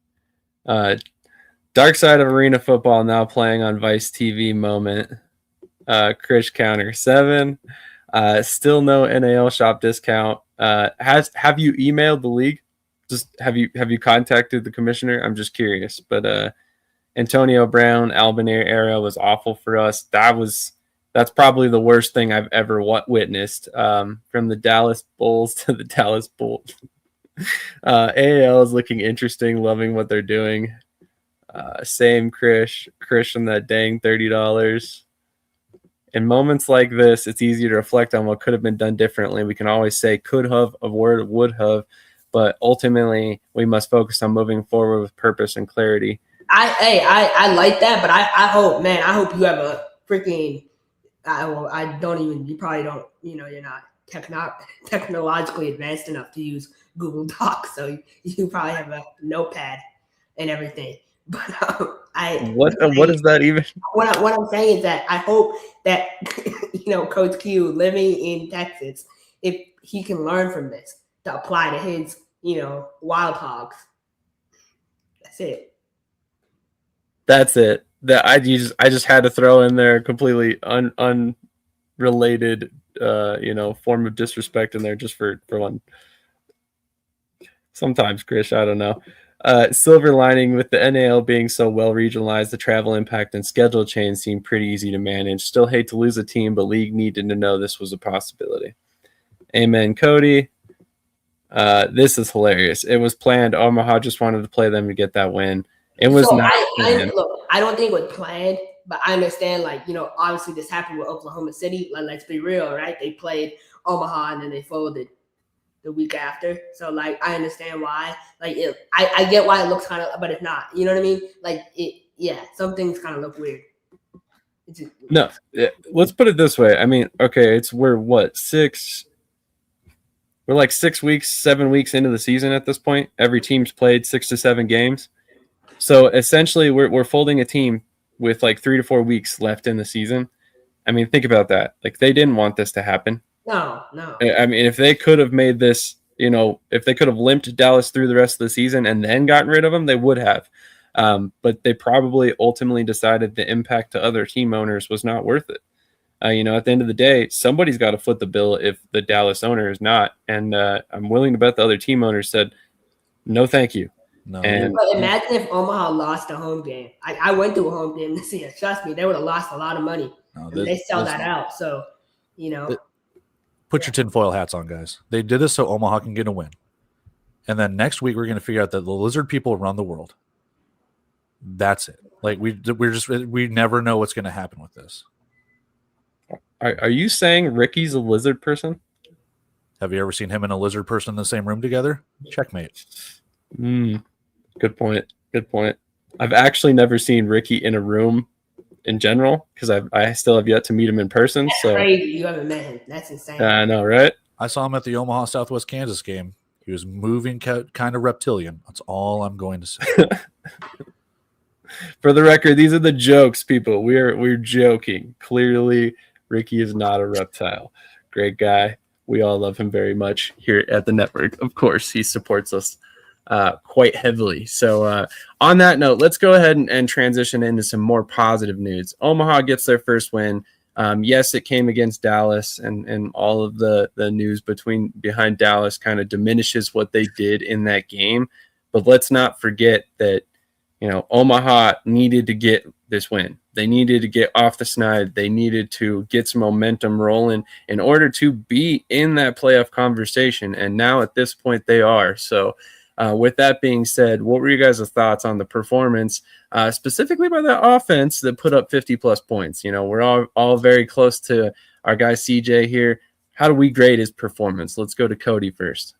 Dark Side of Arena Football now playing on Vice TV moment. Krish counter 7. Still no NAL shop discount. Have you emailed the league? Just have you contacted the commissioner? I'm just curious. But Antonio Brown, Albanese era was awful for us. That's probably the worst thing I've ever witnessed. From the Dallas Bulls to the Dallas Bulls. AAL is looking interesting. Loving what they're doing. Same Krish on that dang $30. In moments like this, it's easy to reflect on what could have been done differently. We can always say could have, avoid would have, but ultimately we must focus on moving forward with purpose and clarity. I like that, but I hope you have a freaking. You probably don't. You're not technologically advanced enough to use Google Docs, so you probably have a notepad and everything. But what is that even? What I'm saying is that I hope that Coach Q living in Texas, if he can learn from this to apply to his Wild Hogs. That's it. That I just had to throw in there completely unrelated form of disrespect in there just for one. Sometimes, Krish, I don't know. Silver lining with the NAL being so well regionalized, the travel impact and schedule change seemed pretty easy to manage. Still hate to lose a team, but league needed to know this was a possibility. Amen, Cody. This is hilarious. It was planned. Omaha just wanted to play them to get that win. It was not planned. I don't think it was planned, but I understand, obviously this happened with Oklahoma City. Let's be real, right? They played Omaha and then they folded the week after. So, I understand why. I get why it looks kind of, but it's not. You know what I mean? Some things kind of look weird. No, let's put it this way. I mean, okay, we're like 6 weeks, 7 weeks into the season at this point. Every team's played 6 to 7 games. So essentially we're folding a team with 3 to 4 weeks left in the season. I mean, think about that. They didn't want this to happen. No. I mean, if they could have made this, if they could have limped Dallas through the rest of the season and then gotten rid of them, they would have. But they probably ultimately decided the impact to other team owners was not worth it. At the end of the day, somebody's got to foot the bill if the Dallas owner is not. And I'm willing to bet the other team owners said, no, thank you. No. But imagine if Omaha lost a home game. I went to a home game this year. Trust me, they would have lost a lot of money. They sell that out. So, Put your tinfoil hats on, guys. They did this so Omaha can get a win. And then next week, we're going to figure out that the lizard people run the world. That's it. We never know what's going to happen with this. Are you saying Ricky's a lizard person? Have you ever seen him and a lizard person in the same room together? Checkmate. Good point. I've actually never seen Ricky in a room in general because I still have yet to meet him in person. That's so crazy. You haven't met him. That's insane. I know, right? I saw him at the Omaha Southwest Kansas game. He was moving kind of reptilian. That's all I'm going to say. For the record, these are the jokes, people. We're joking. Clearly, Ricky is not a reptile. Great guy. We all love him very much here at the network. Of course, he supports us quite heavily. So on that note, let's go ahead and transition into some more positive news. Omaha gets their first win. Yes, it came against Dallas, and all of the news behind Dallas kind of diminishes what they did in that game. But let's not forget that Omaha needed to get this win. They needed to get off the schneid. They needed to get some momentum rolling in order to be in that playoff conversation. And now at this point they are. So with that being said, what were you guys' thoughts on the performance, specifically by the offense that put up 50-plus points? You know, we're all very close to our guy CJ here. How do we grade his performance? Let's go to Cody first.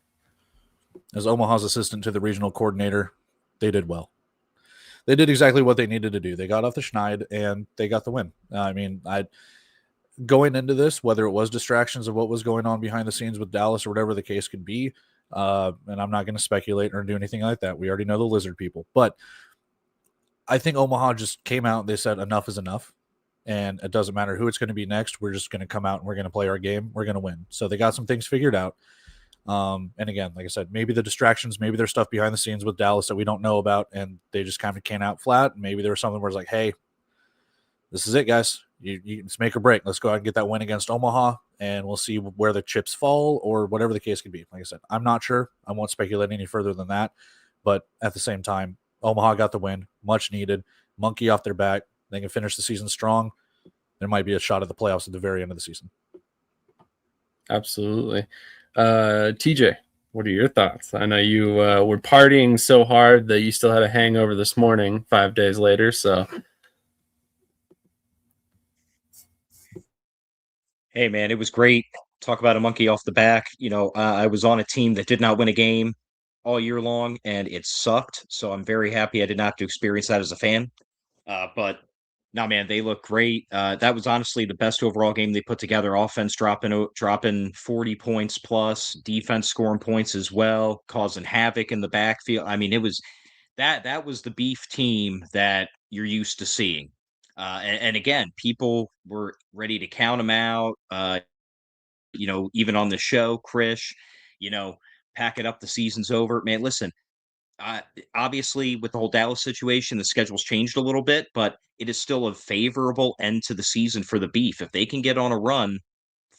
As Omaha's assistant to the regional coordinator, they did well. They did exactly what they needed to do. They got off the schneid, and they got the win. I mean, going into this, whether it was distractions of what was going on behind the scenes with Dallas or whatever the case could be, and I'm not going to speculate or do anything like that. We already know the lizard people. But I think Omaha just came out and they said enough is enough. And it doesn't matter who it's going to be next. We're just going to come out and we're going to play our game. We're going to win. So they got some things figured out. And again, like I said, maybe the distractions, maybe there's stuff behind the scenes with Dallas that we don't know about, and they just kind of came out flat. Maybe there was something where it's like, hey, this is it, guys. You it's make or break. Let's go out and get that win against Omaha, and we'll see where the chips fall or whatever the case could be. Like I said, I'm not sure. I won't speculate any further than that. But at the same time, Omaha got the win, much needed. Monkey off their back. They can finish the season strong. There might be a shot at the playoffs at the very end of the season. Absolutely. TJ, what are your thoughts? I know you were partying so hard that you still had a hangover this morning, 5 days later. So, hey, man, it was great. Talk about a monkey off the back. You know, I was on a team that did not win a game all year long, and it sucked. So I'm very happy I did not have to experience that as a fan. But no, man, they look great. That was honestly the best overall game they put together. Offense dropping 40 points plus, defense scoring points as well, causing havoc in the backfield. I mean, it was that was the beef team that you're used to seeing. And again, people were ready to count them out. You know, even on the show, Krish, you know, pack it up. The season's over, man. Listen. Obviously, with the whole Dallas situation, the schedule's changed a little bit, but it is still a favorable end to the season for the Beef. If they can get on a run,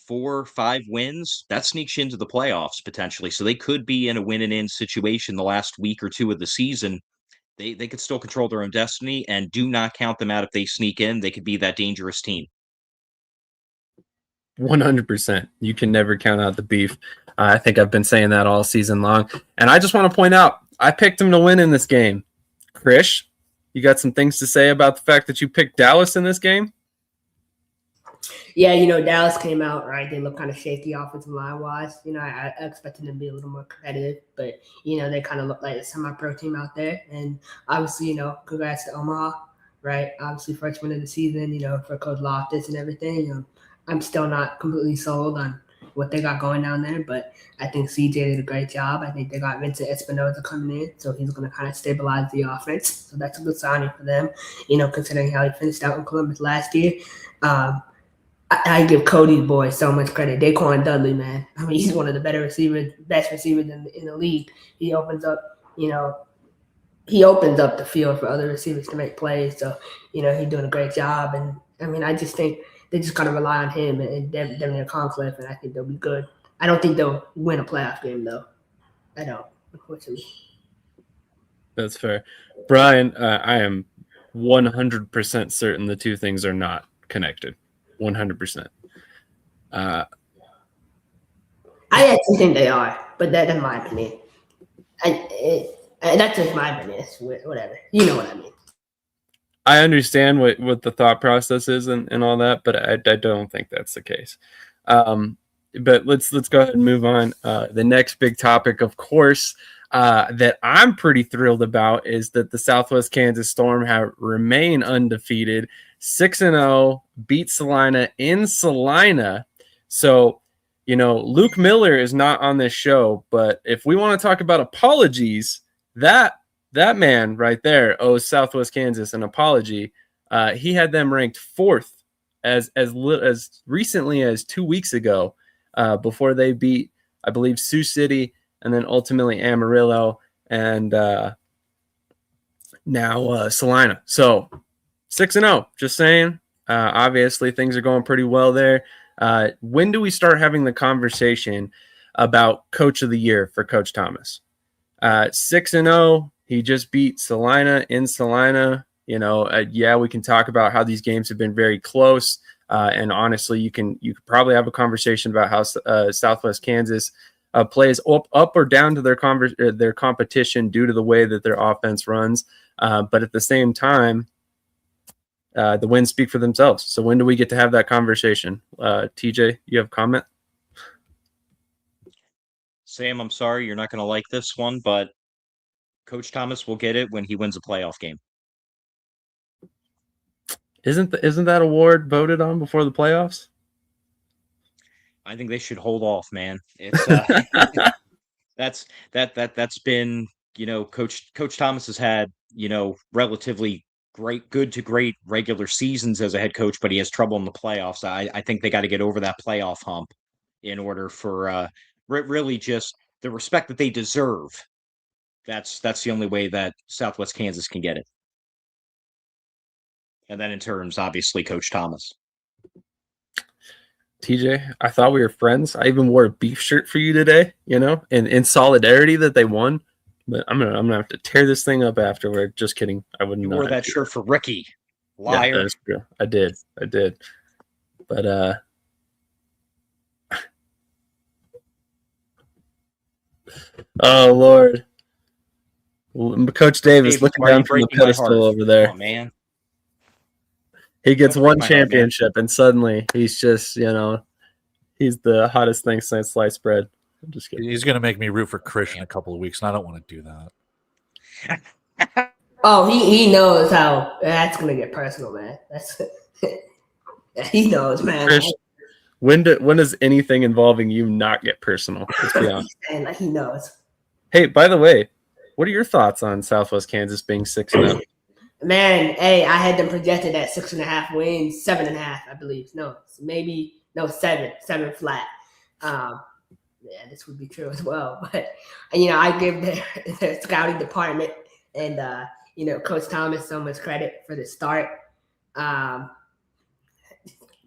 4 or 5 wins, that sneaks you into the playoffs potentially. So they could be in a win and in situation the last week or two of the season. They could still control their own destiny, and do not count them out if they sneak in. They could be that dangerous team. 100%. You can never count out the Beef. I think I've been saying that all season long. And I just want to point out, I picked him to win in this game. Krish, you got some things to say about the fact that you picked Dallas in this game? Yeah, you know, Dallas came out, right? They look kind of shaky offensive line-wise. You know, I expected them to be a little more competitive, but, you know, they kind of look like a semi-pro team out there. And obviously, you know, congrats to Omaha, right? Obviously, first win of the season, you know, for Coach Loftus and everything. You know, I'm still not completely sold on what they got going down there, but I think CJ did a great job. I think they got Vincent Espinoza coming in, so he's going to kind of stabilize the offense. So that's a good signing for them, you know, considering how he finished out in Columbus last year. I give Cody's boy so much credit. Daquan Dudley, man. I mean, he's one of the best receivers in the league. He opens up, you know, the field for other receivers to make plays. So, you know, he's doing a great job. And, I mean, I just think they just kind of rely on him and Devin Conklin, and I think they'll be good. I don't think they'll win a playoff game, though. I don't, unfortunately. That's fair. Brian, I am 100% certain the two things are not connected. 100%. I actually think they are, but that's my opinion. That's just my opinion. It's whatever. You know what I mean. I understand what the thought process is and all that, but I don't think that's the case. But let's go ahead and move on. The next big topic, of course, that I'm pretty thrilled about is that the Southwest Kansas Storm have remained undefeated, 6-0, beat Salina in Salina. So, you know, Luke Miller is not on this show, but if we want to talk about apologies, that man right there owes Southwest Kansas an apology. He had them ranked 4th as recently as 2 weeks ago, before they beat, I believe, Sioux City and then ultimately Amarillo and now Salina. So 6-0, just saying. Obviously, things are going pretty well there. When do we start having the conversation about Coach of the Year for Coach Thomas? 6-0. He just beat Salina in Salina. Yeah, we can talk about how these games have been very close. And honestly, you could probably have a conversation about how Southwest Kansas plays up or down to their competition due to the way that their offense runs. But at the same time, the wins speak for themselves. So when do we get to have that conversation? TJ, you have a comment? Sam, I'm sorry, you're not going to like this one, but Coach Thomas will get it when he wins a playoff game. Isn't that award voted on before the playoffs? I think they should hold off, man. It's that's been, Coach Thomas has had, relatively good to great regular seasons as a head coach, but he has trouble in the playoffs. I think they got to get over that playoff hump in order for really just the respect that they deserve. That's the only way that Southwest Kansas can get it. And then in terms, obviously, Coach Thomas. TJ, I thought we were friends. I even wore a beef shirt for you today, in solidarity that they won. But I'm gonna have to tear this thing up afterward. Just kidding. I wouldn't. You wore that shirt for Ricky. Liar. Yeah, that's true. I did. But oh Lord. Coach Davis looking down from the pedestal over there. Oh, man. He gets one championship, and suddenly he's just, he's the hottest thing since sliced bread. I'm just kidding. He's going to make me root for Krish in a couple of weeks, and I don't want to do that. Oh, he knows how that's going to get personal, man. He knows, man. Krish, when does anything involving you not get personal? Let's be honest. And he knows. Hey, by the way, what are your thoughts on Southwest Kansas being 6-0? Man, hey, I had them projected at 6.5 wins, 7.5, I believe. No, 7 flat. Yeah, this would be true as well. But I give their scouting department and Coach Thomas so much credit for the start.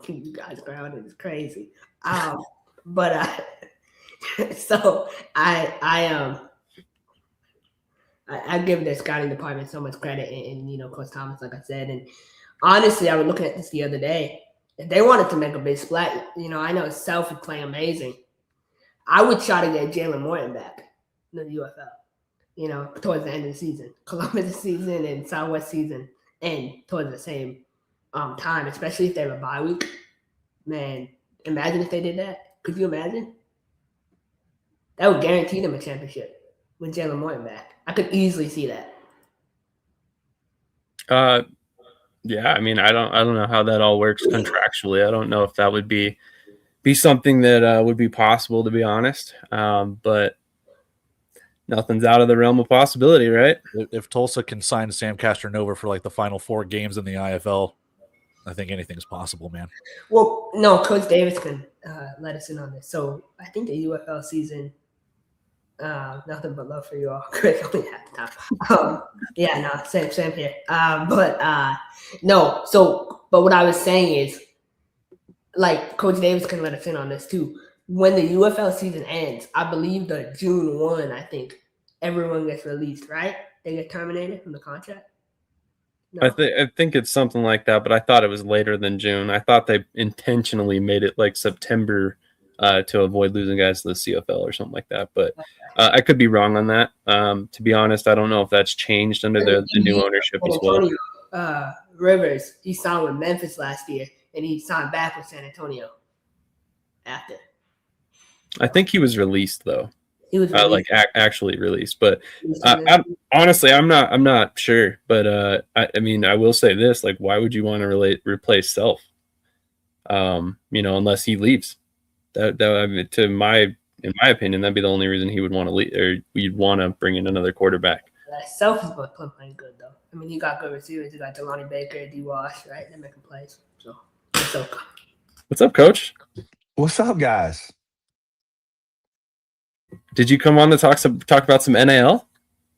You guys grounded is crazy. But so I give their scouting department so much credit and Coach Thomas, like I said. And honestly, I was looking at this the other day. If they wanted to make a big splat, I know Self is playing amazing. I would try to get Jalen Morton back in the UFL, towards the end of the season. Columbus season and Southwest season end towards the same time, especially if they have a bye week. Man, imagine if they did that. Could you imagine? That would guarantee them a championship with Jalen Morton back. I could easily see that. Yeah, I mean, I don't know how that all works contractually. I don't know if that would be something that would be possible, to be honest. But nothing's out of the realm of possibility, right? If Tulsa can sign Sam Castronova for like the final 4 games in the IFL, I think anything's possible, man. Well, no, Coach Davis can let us in on this. So I think the UFL season, nothing but love for you all. Chris, only half the time. Yeah, no, same here. But what I was saying is, like, Coach Davis can let us in on this too. When the UFL season ends, I believe the June 1, I think everyone gets released, right? They get terminated from the contract. No. I think it's something like that, but I thought it was later than June. I thought they intentionally made it like September to avoid losing guys to the CFL or something like that. But I could be wrong on that. To be honest, I don't know if that's changed under the new ownership as well. Rivers, he signed with Memphis last year, and he signed back with San Antonio after. I think he was released though. He was released. Actually released, but honestly, I'm not sure. But I mean, I will say this: like, why would you want to replace Self? Unless he leaves. That I mean, in my opinion, that'd be the only reason he would want to leave, or you'd want to bring in another quarterback. Self is playing good though. I mean, you got good receivers. You got Jelani Baker, D. Wash, right? They're making plays. So what's up, Coach? What's up, guys? Did you come on to talk about some NAL?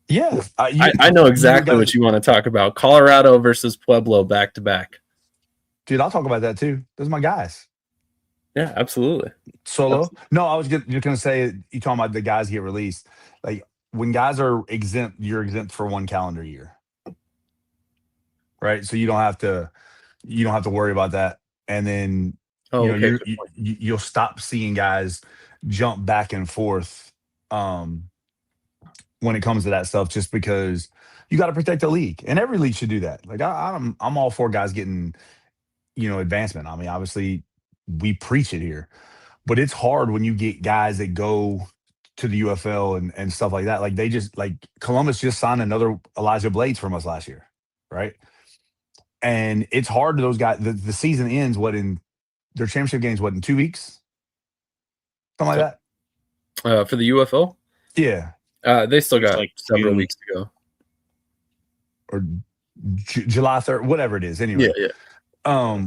Yeah, I know exactly what you want to talk about. Colorado versus Pueblo back to back. Dude, I'll talk about that too. Those are my guys. Yeah, absolutely. Solo? No, I was just going to say, you talking about the guys get released. Like, when guys are exempt, you're exempt for 1 calendar year. right? So you don't have to worry about that. And then Okay. you'll stop seeing guys jump back and forth when it comes to that stuff, just because you got to protect the league, and every league should do that. Like I'm all for guys getting advancement. I mean, obviously we preach it here, but it's hard when you get guys that go to the UFL and stuff like that. Like Columbus just signed another Elijah Blades from us last year, right? And it's hard to those guys. The season ends in their championship games, in 2 weeks, something like that. For the UFL, yeah, they still got like several weeks to go, or July 3rd, whatever it is. Anyway, yeah.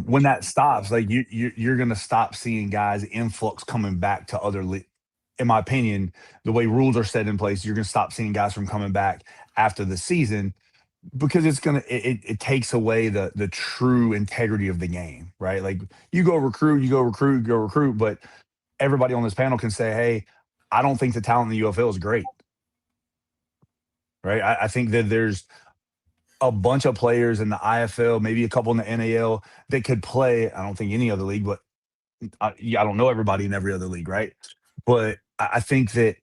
When that stops, like you're gonna stop seeing guys influx coming back to other leagues. In my opinion, the way rules are set in place, you're gonna stop seeing guys from coming back after the season, because it takes away the true integrity of the game, right? Like you go recruit, but everybody on this panel can say, hey, I don't think the talent in the UFL is great, right? I think that there's a bunch of players in the IFL, maybe a couple in the NAL that could play. I don't think any other league, but I don't know everybody in every other league, right? But I think that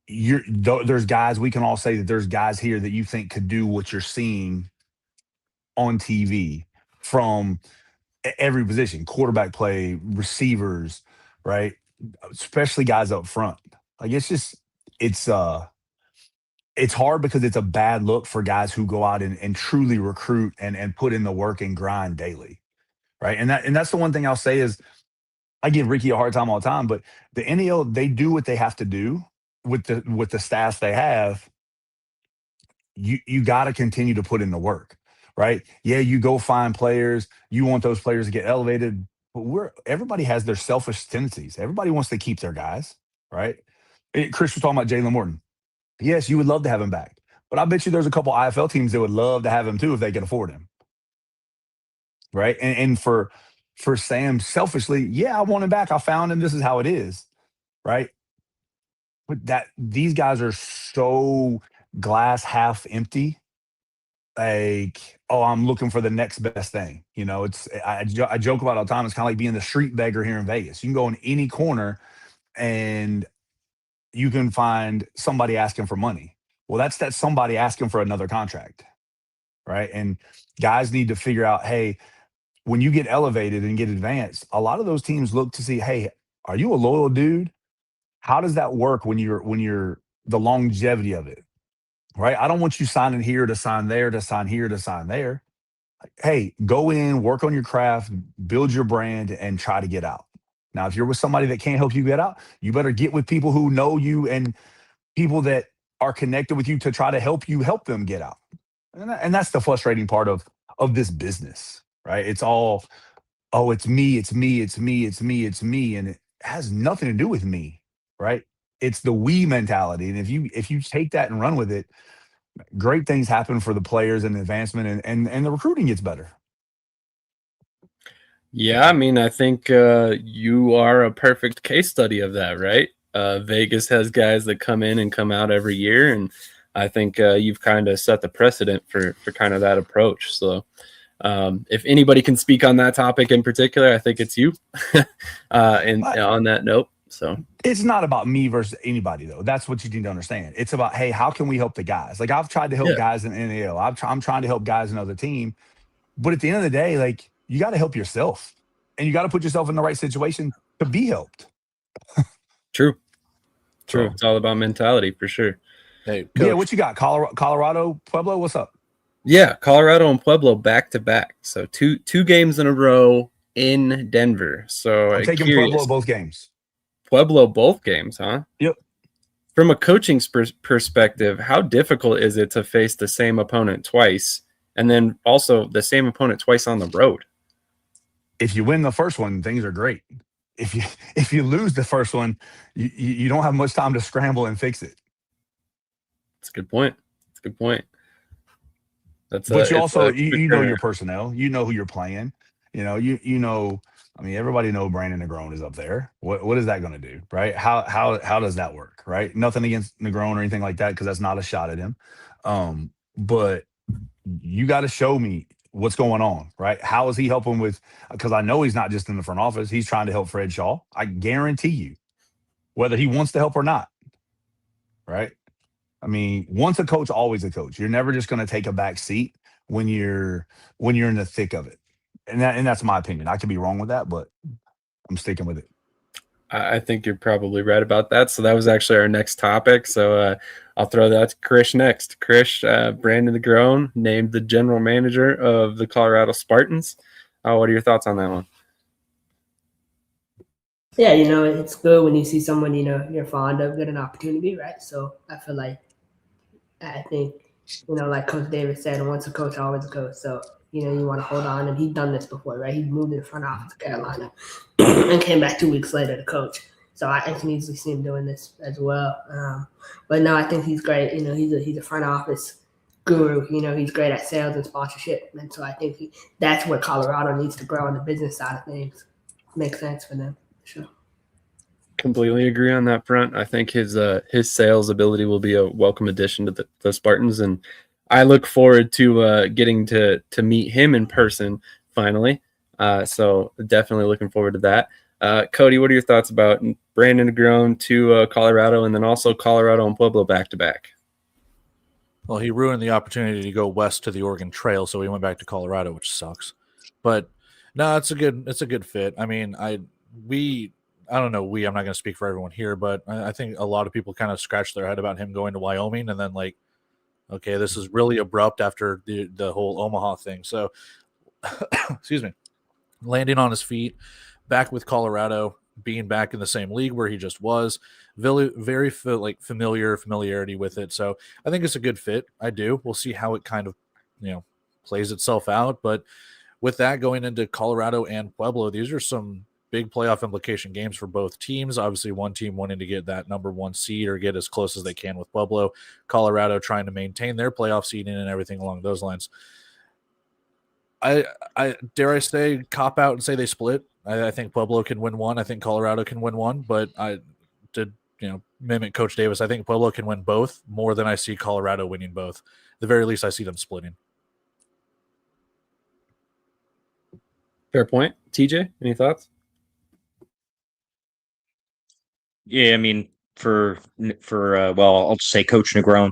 there's guys, we can all say that there's guys here that you think could do what you're seeing on TV from every position, quarterback play, receivers, right? Especially guys up front. Like it's hard because it's a bad look for guys who go out and truly recruit and put in the work and grind daily, right? And that's the one thing I'll say is, I give Ricky a hard time all the time, but the NAL, they do what they have to do with the staff they have. You got to continue to put in the work, right? Yeah, you go find players. You want those players to get elevated, but everybody has their selfish tendencies. Everybody wants to keep their guys, right? Krish was talking about Jalen Morton. Yes, you would love to have him back, but I bet you there's a couple IFL teams that would love to have him too if they could afford him, right? And for Sam, selfishly, yeah, I want him back. I found him. This is how it is, right? But these guys are so glass half empty. Like, oh, I'm looking for the next best thing. I joke about it all the time. It's kind of like being the street beggar here in Vegas. You can go in any corner and you can find somebody asking for money. Well, that's somebody asking for another contract, right? And guys need to figure out, hey, when you get elevated and get advanced, a lot of those teams look to see, hey, are you a loyal dude? How does that work when you're the longevity of it, right? I don't want you signing here to sign there, to sign here, to sign there. Hey, go in, work on your craft, build your brand, and try to get out. Now, if you're with somebody that can't help you get out, you better get with people who know you and people that are connected with you to try to help them get out. And that's the frustrating part of this business, right? It's all, oh, it's me. And it has nothing to do with me, right? It's the we mentality. And if you take that and run with it, great things happen for the players and advancement, and the recruiting gets better. Yeah, I mean, I think you are a perfect case study of that, right? Vegas has guys that come in and come out every year, and I think you've kind of set the precedent for kind of that approach. So if anybody can speak on that topic in particular, I think it's you. And on that note, so it's not about me versus anybody, though. That's what you need to understand. It's about, hey, how can we help the guys? Like, I've tried to help guys in NAL. I'm trying to help guys in other team. But at the end of the day, like, you got to help yourself, and you got to put yourself in the right situation to be helped. True. It's all about mentality for sure. Hey, Coach. Yeah, what you got? Colorado, Pueblo, what's up? Yeah, Colorado and Pueblo back to back. So two games in a row in Denver. So I'm taking Pueblo both games. Pueblo both games, huh? Yep. From a coaching perspective, how difficult is it to face the same opponent twice, and then also the same opponent twice on the road? If you win the first one, things are great. If you lose the first one, you don't have much time to scramble and fix it. That's a good point. But you also you know your personnel. You know who you're playing. You know. I mean, everybody know Brandon Negron is up there. What is that going to do, right? How does that work, right? Nothing against Negron or anything like that, because that's not a shot at him. But you got to show me. What's going on, right? How is he helping with? Because I know he's not just in the front office. He's trying to help Fred Shaw. I guarantee you, whether he wants to help or not, right? I mean, once a coach, always a coach. You're never just going to take a back seat when you're in the thick of it. And that's my opinion. I could be wrong with that, but I'm sticking with it. I think you're probably right about that. So that was actually our next topic. So I'll throw that to Krish next. Krish, Brandon DeGrone named the general manager of the Colorado Spartans. What are your thoughts on that one? Yeah, it's good when you see someone, you're fond of get an opportunity, right? So I think, like Coach David said, once a coach, always a coach. So, you want to hold on. And he's done this before, right? He moved in the front office of Carolina and came back 2 weeks later to coach. So I can easily see him doing this as well. But no, I think he's great. He's a front office guru. He's great at sales and sponsorship. And so I think that's where Colorado needs to grow on the business side of things. Makes sense for them. Sure. Completely agree on that front. I think his sales ability will be a welcome addition to the Spartans, and I look forward to getting to meet him in person finally. So definitely looking forward to that. Cody, what are your thoughts about Brandon DeGrone to Colorado, and then also Colorado and Pueblo back to back? Well, he ruined the opportunity to go west to the Oregon Trail, so he went back to Colorado, which sucks. But no, it's a good fit. I mean, I'm not going to speak for everyone here, but I think a lot of people kind of scratched their head about him going to Wyoming, and then okay, this is really abrupt after the whole Omaha thing. So, excuse me, landing on his feet, back with Colorado, being back in the same league where he just was, very familiarity with it. So I think it's a good fit. I do. We'll see how it kind of, plays itself out. But with that going into Colorado and Pueblo, these are some big playoff implication games for both teams. Obviously, one team wanting to get that number 1 seed or get as close as they can with Pueblo. Colorado trying to maintain their playoff seeding and everything along those lines. I dare I say cop out and say they split. I think Pueblo can win one. I think Colorado can win one. But I did mimic Coach Davis. I think Pueblo can win both more than I see Colorado winning both. At the very least, I see them splitting. Fair point. TJ, any thoughts? Yeah, I mean, I'll just say Coach Negron,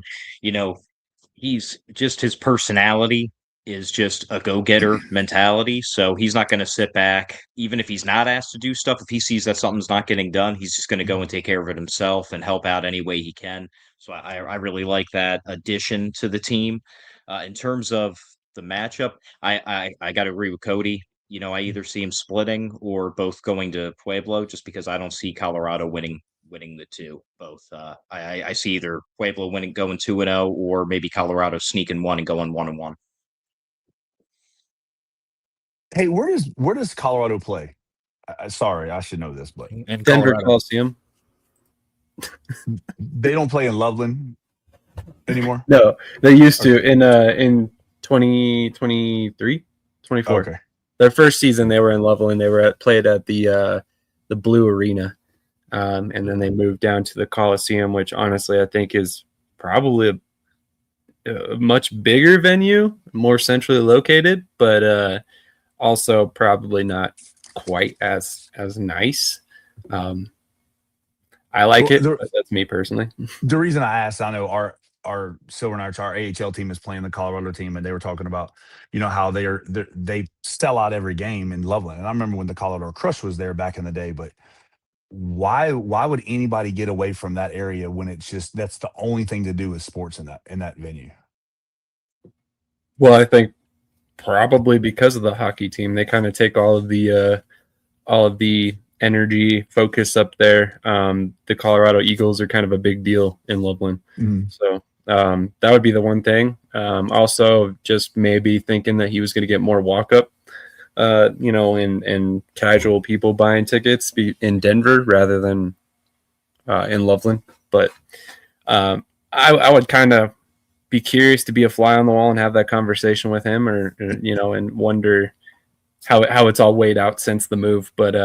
he's just his personality is just a go-getter mentality. So he's not going to sit back, even if he's not asked to do stuff. If he sees that something's not getting done, he's just going to go and take care of it himself and help out any way he can. So I really like that addition to the team. In terms of the matchup, I got to agree with Cody. I either see him splitting or both going to Pueblo, just because I don't see Colorado winning the two. Both. I see either Pueblo going 2-0, or maybe Colorado sneaking 1 and going 1-1. Hey, where does Colorado play? Sorry, I should know this, but in Denver Colorado. Coliseum. They don't play in Loveland anymore? No, they used to in 2023, 24. Okay. Their first season they were in Loveland. They played at the Blue Arena, and then they moved down to the Coliseum, which honestly I think is probably a much bigger venue, more centrally located, but also probably not quite as nice. I like it, but that's me personally. The reason I asked, I know our Silver Knights, our AHL team is playing the Colorado team, and they were talking about, how they sell out every game in Loveland. And I remember when the Colorado Crush was there back in the day, but why would anybody get away from that area when it's just that's the only thing to do is sports in that venue? Well, I think probably because of the hockey team, they kind of take all of the energy focus up there. The Colorado Eagles are kind of a big deal in Loveland. Mm-hmm. So that would be the one thing. Also, just maybe thinking that he was going to get more walk-up, and casual people buying tickets in Denver rather than in Loveland. But I would kind of be curious to be a fly on the wall and have that conversation with him, or and wonder how it's all weighed out since the move. But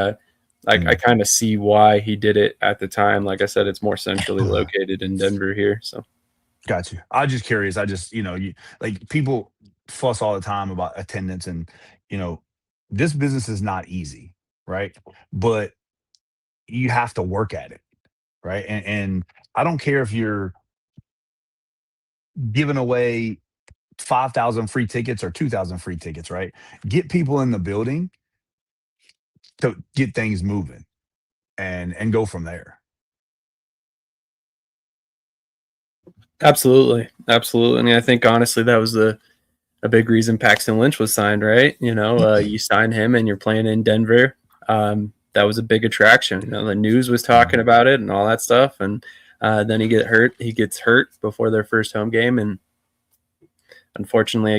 I kind of see why he did it at the time. Like I said, it's more centrally located in Denver here. So got you. I'm just curious. I just, people fuss all the time about attendance, and this business is not easy, right? But you have to work at it, right? And I don't care if you're giving away 5,000 free tickets or 2,000 free tickets, right? Get people in the building to get things moving and go from there. Absolutely. And I think honestly that was a big reason Paxton Lynch was signed, right? You sign him and you're playing in Denver. That was a big attraction. The news was talking about it and all that stuff. And then he gets hurt before their first home game. And unfortunately,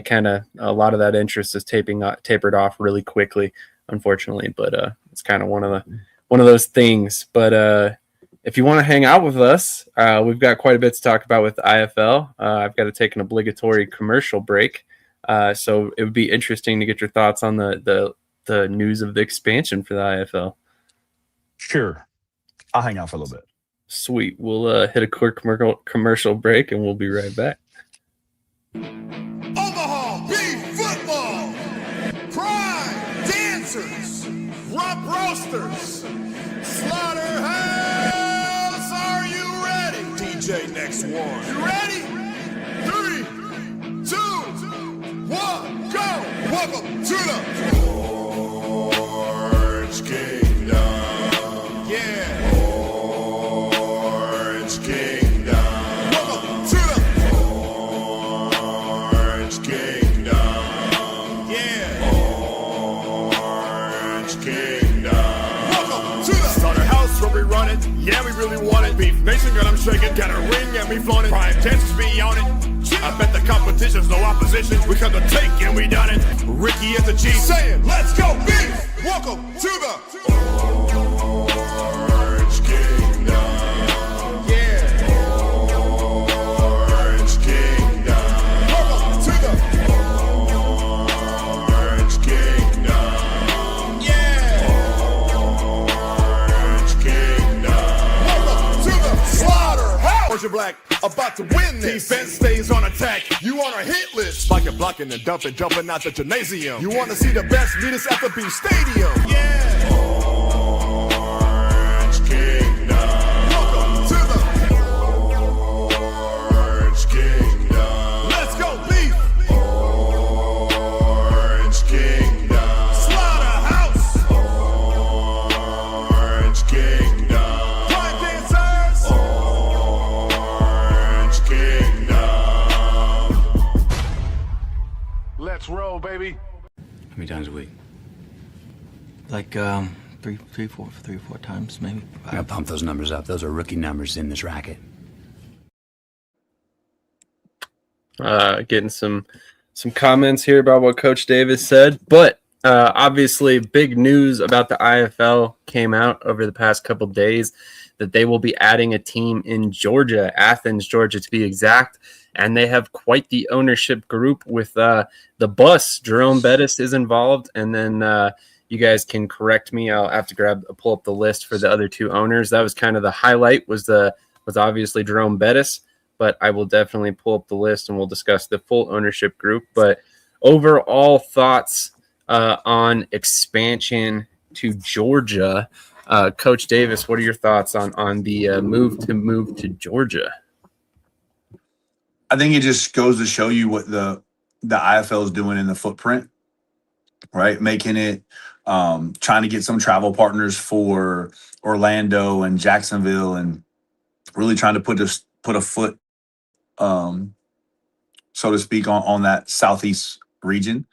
a lot of that interest is tapered off really quickly, unfortunately. But it's kind of one of those things. But if you want to hang out with us, we've got quite a bit to talk about with the IFL. I've got to take an obligatory commercial break. So it would be interesting to get your thoughts on the news of the expansion for the IFL. Sure. I'll hang out for a little bit. Sweet. We'll hit a quick commercial break and we'll be right back. Omaha Beef Football. Prime Dancers. Rump Roasters. Slaughterhouse. Are you ready? DJ next one. You ready? 3, 2, 1, go. Welcome to the Orange Kingdom. Yeah. Orange Kingdom. Welcome to the Orange Kingdom. Yeah. Orange Kingdom. Welcome to the Slaughterhouse where we run it. Yeah, we really want it. Beef Nation, girl, I'm shaking. Got a ring and we flown it. Prime chances be on it. I bet the competition's no opposition. We come to take and we done it. Ricky is the chief saying, let's go beef. Welcome to the Orange Kingdom. Yeah. Orange Kingdom. Welcome to the Orange Kingdom. Yeah. Orange Kingdom. Welcome to the Slaughterhouse. Orange and Black about to win this. Defense stays on attack. You on our hit list. Spiking, blocking, and dumping, jumping out the gymnasium. You want to see the best? Meet us at the Beef Stadium. Yeah. Orange Kingdom. Welcome to the Orange Kingdom. Let's go, Beef. Orange Kingdom. Slaughterhouse. Orange Kingdom. Prime Dancers. Orange Kingdom. Let's roll, baby. How many times a week? Like three, four times maybe. I gotta pump those numbers up. Those are rookie numbers in this racket. Getting some comments here about what Coach Davis said, but obviously big news about the IFL came out over the past couple days that they will be adding a team in Georgia, Athens, Georgia to be exact, and they have quite the ownership group with the bus. Jerome Bettis is involved, and then you guys can correct me. I'll have to pull up the list for the other two owners. That was kind of the highlight was obviously Jerome Bettis, but I will definitely pull up the list and we'll discuss the full ownership group. But overall thoughts on expansion to Georgia. Coach Davis, what are your thoughts on the move to Georgia? I think it just goes to show you what the IFL is doing in the footprint, right? Making it, trying to get some travel partners for Orlando and Jacksonville, and really trying to put a foot, so to speak, on that southeast region.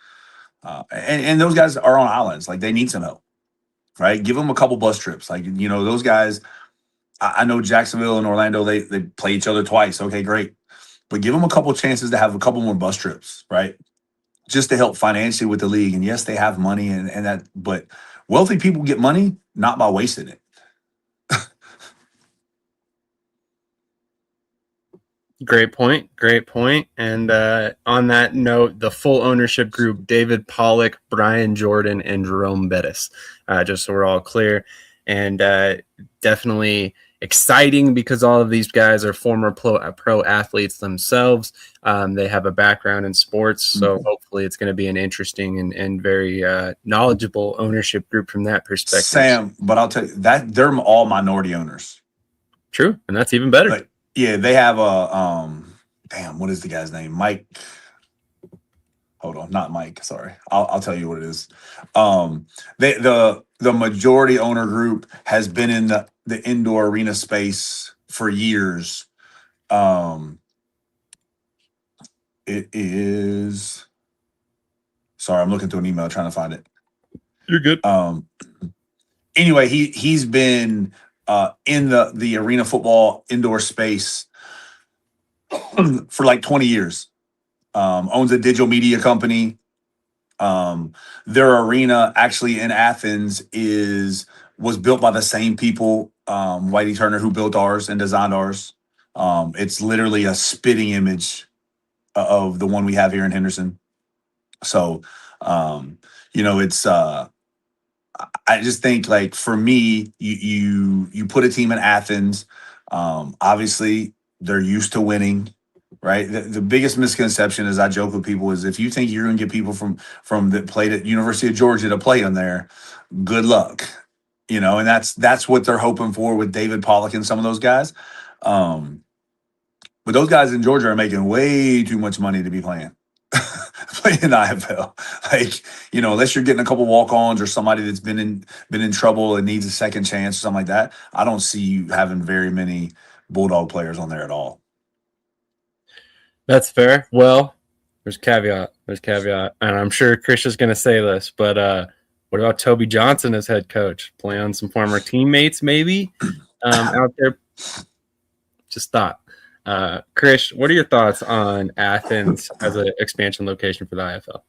And those guys are on islands, like they need some help, right? Give them a couple bus trips, like those guys. I know Jacksonville and Orlando, they play each other twice. Okay, great. But give them a couple chances to have a couple more bus trips, right? Just to help financially with the league. And yes, they have money and that, but wealthy people get money not by wasting it. Great point. And on that note, the full ownership group, David Pollock, Brian Jordan, and Jerome Bettis, just so we're all clear. and definitely exciting because all of these guys are former pro athletes themselves. They have a background in sports, so hopefully it's going to be an interesting and very knowledgeable ownership group from that perspective. Sam, but I'll tell you that they're all minority owners. True, and that's even better. But yeah, they have a what is the guy's name? Mike. Hold on, not Mike. Sorry, I'll tell you what it is. The majority owner group has been in the indoor arena space for years. It is. Sorry, I'm looking through an email trying to find it. You're good. Anyway, he's been in the arena football indoor space for like 20 years. Owns a digital media company. Their arena actually in Athens was built by the same people, Whitey Turner, who built ours and designed ours. It's literally a spitting image of the one we have here in Henderson. So, it's I just think, like, for me, you put a team in Athens. Obviously, they're used to winning, right? The biggest misconception, as I joke with people, is if you think you're going to get people from that played at University of Georgia to play in there, good luck. And that's what they're hoping for with David Pollock and some of those guys. But those guys in Georgia are making way too much money to be playing in the IFL. Like, unless you're getting a couple walk-ons or somebody that's been in trouble and needs a second chance or something like that, I don't see you having very many Bulldog players on there at all. That's fair. Well, there's caveat, and I'm sure Krish is going to say this, but what about Toby Johnson as head coach? Play on some former teammates, maybe out there. Just thought. Krish, what are your thoughts on Athens as an expansion location for the IFL?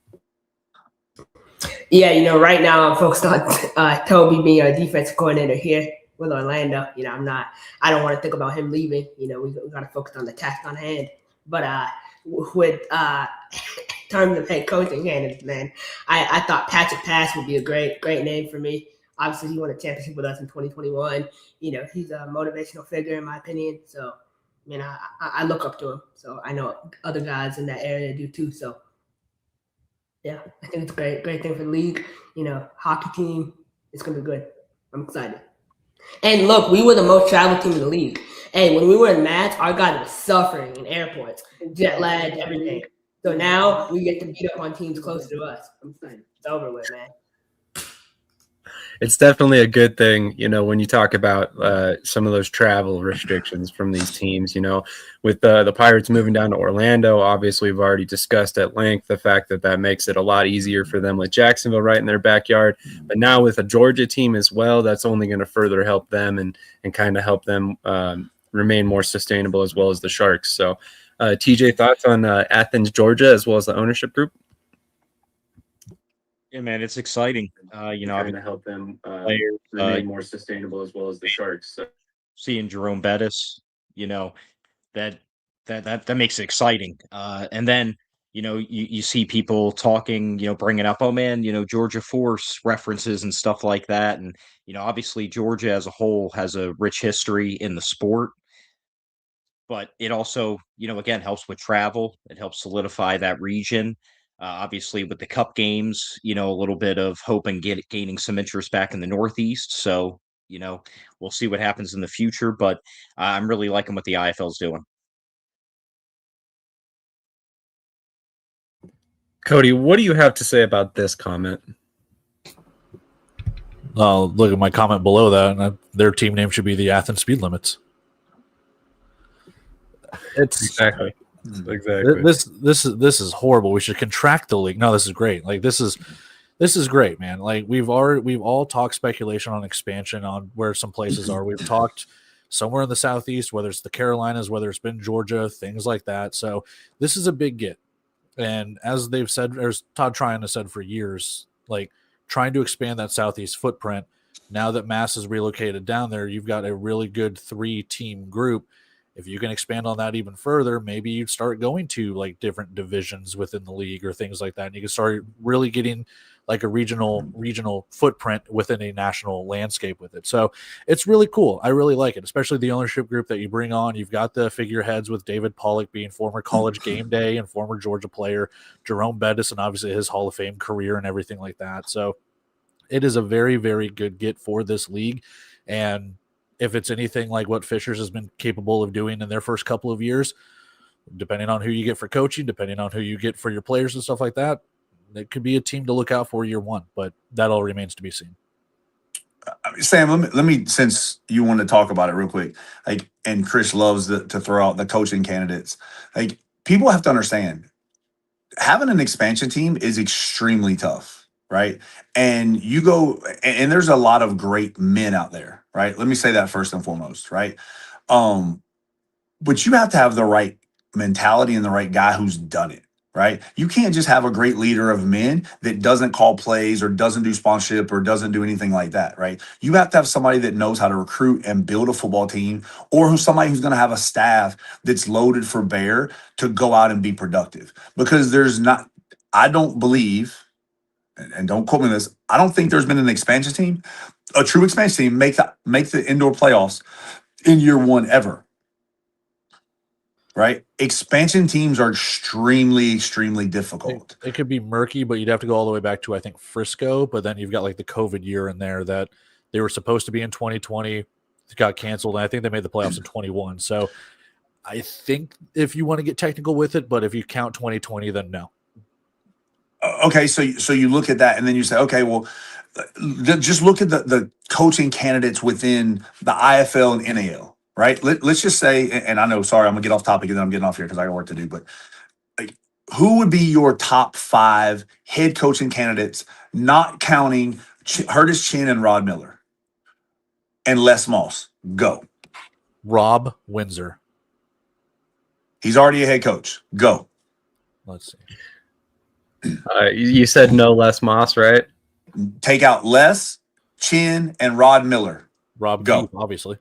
Yeah, right now I'm focused on Toby being a defensive coordinator here with Orlando. I don't want to think about him leaving. We got to focus on the task on hand. But with terms of head coaching candidates, man, I thought Patrick Pass would be a great name for me. Obviously, he won a championship with us in 2021. He's a motivational figure in my opinion. So, I look up to him. So I know other guys in that area do too. So, yeah, I think it's a great thing for the league. Hockey team, it's gonna be good. I'm excited. And look, we were the most traveled team in the league. Hey, when we were in Mats, our guys were suffering in airports, jet lag, everything. So now we get to beat up on teams closer to us. I'm excited. It's over with, man. It's definitely a good thing, when you talk about some of those travel restrictions from these teams, with the Pirates moving down to Orlando. Obviously, we've already discussed at length the fact that makes it a lot easier for them with Jacksonville right in their backyard. But now with a Georgia team as well, that's only going to further help them and kind of help them remain more sustainable, as well as the Sharks. So, TJ, thoughts on Athens, Georgia, as well as the ownership group? Yeah, man, it's exciting. Going to help them remain more sustainable, as well as the Sharks. So. Seeing Jerome Bettis, that makes it exciting. And then, you see people talking, bringing up, oh man, Georgia Force references and stuff like that. And, obviously Georgia as a whole has a rich history in the sport. But it also, again, helps with travel. It helps solidify that region. Obviously, with the Cup games, a little bit of hope and gaining some interest back in the Northeast. So, we'll see what happens in the future. But I'm really liking what the IFL is doing. Cody, what do you have to say about this comment? Look at my comment below that. Their team name should be the Athens Speed Limits. It's exactly. This is horrible. We should contract the league. No, this is great. Like this is great, man. Like we've all talked speculation on expansion on where some places are. We've talked somewhere in the Southeast, whether it's the Carolinas, whether it's been Georgia, things like that. So this is a big get. And as they've said, as Todd Tryon has said for years, like trying to expand that Southeast footprint. Now that Mass is relocated down there, you've got a really good 3-team group. If you can expand on that even further, maybe you'd start going to like different divisions within the league or things like that. And you can start really getting like a regional footprint within a national landscape with it. So it's really cool. I really like it, especially the ownership group that you bring on. You've got the figureheads with David Pollock being former College Game Day and former Georgia player, Jerome Bettis, and obviously his Hall of Fame career and everything like that. So it is a very, very good get for this league. And if it's anything like what Fishers has been capable of doing in their first couple of years, depending on who you get for coaching, depending on who you get for your players and stuff like that, it could be a team to look out for year one, but that all remains to be seen. Sam, let me since you want to talk about it real quick, like, and Krish loves to throw out the coaching candidates. Like, people have to understand, having an expansion team is extremely tough, right? And you go, and there's a lot of great men out there, right? Let me say that first and foremost, right? But you have to have the right mentality and the right guy who's done it. Right? You can't just have a great leader of men that doesn't call plays or doesn't do sponsorship or doesn't do anything like that, right? You have to have somebody that knows how to recruit and build a football team, or somebody who's going to have a staff that's loaded for bear to go out and be productive. Because I don't believe, and don't quote me on this, I don't think there's been an expansion team, a true expansion team, make the indoor playoffs in year one ever. Right? Expansion teams are extremely, extremely difficult. It could be murky, but you'd have to go all the way back to, I think, Frisco. But then you've got like the COVID year in there that they were supposed to be in 2020. It got canceled. And I think they made the playoffs in 21. So I think if you want to get technical with it, but if you count 2020, then no. Okay. So you look at that and then you say, okay, well, just look at the coaching candidates within the IFL and NAL. Right. Let's just say, and I know, sorry, I'm gonna get off topic and then I'm getting off here because I got work to do. But like, who would be your top 5 head coaching candidates, not counting Curtis Chin and Rod Miller and Les Moss? Go. Rob Windsor. He's already a head coach. Go. Let's see. You said no Les Moss, right? Take out Les, Chin, and Rod Miller. Rob, go. Keith, obviously.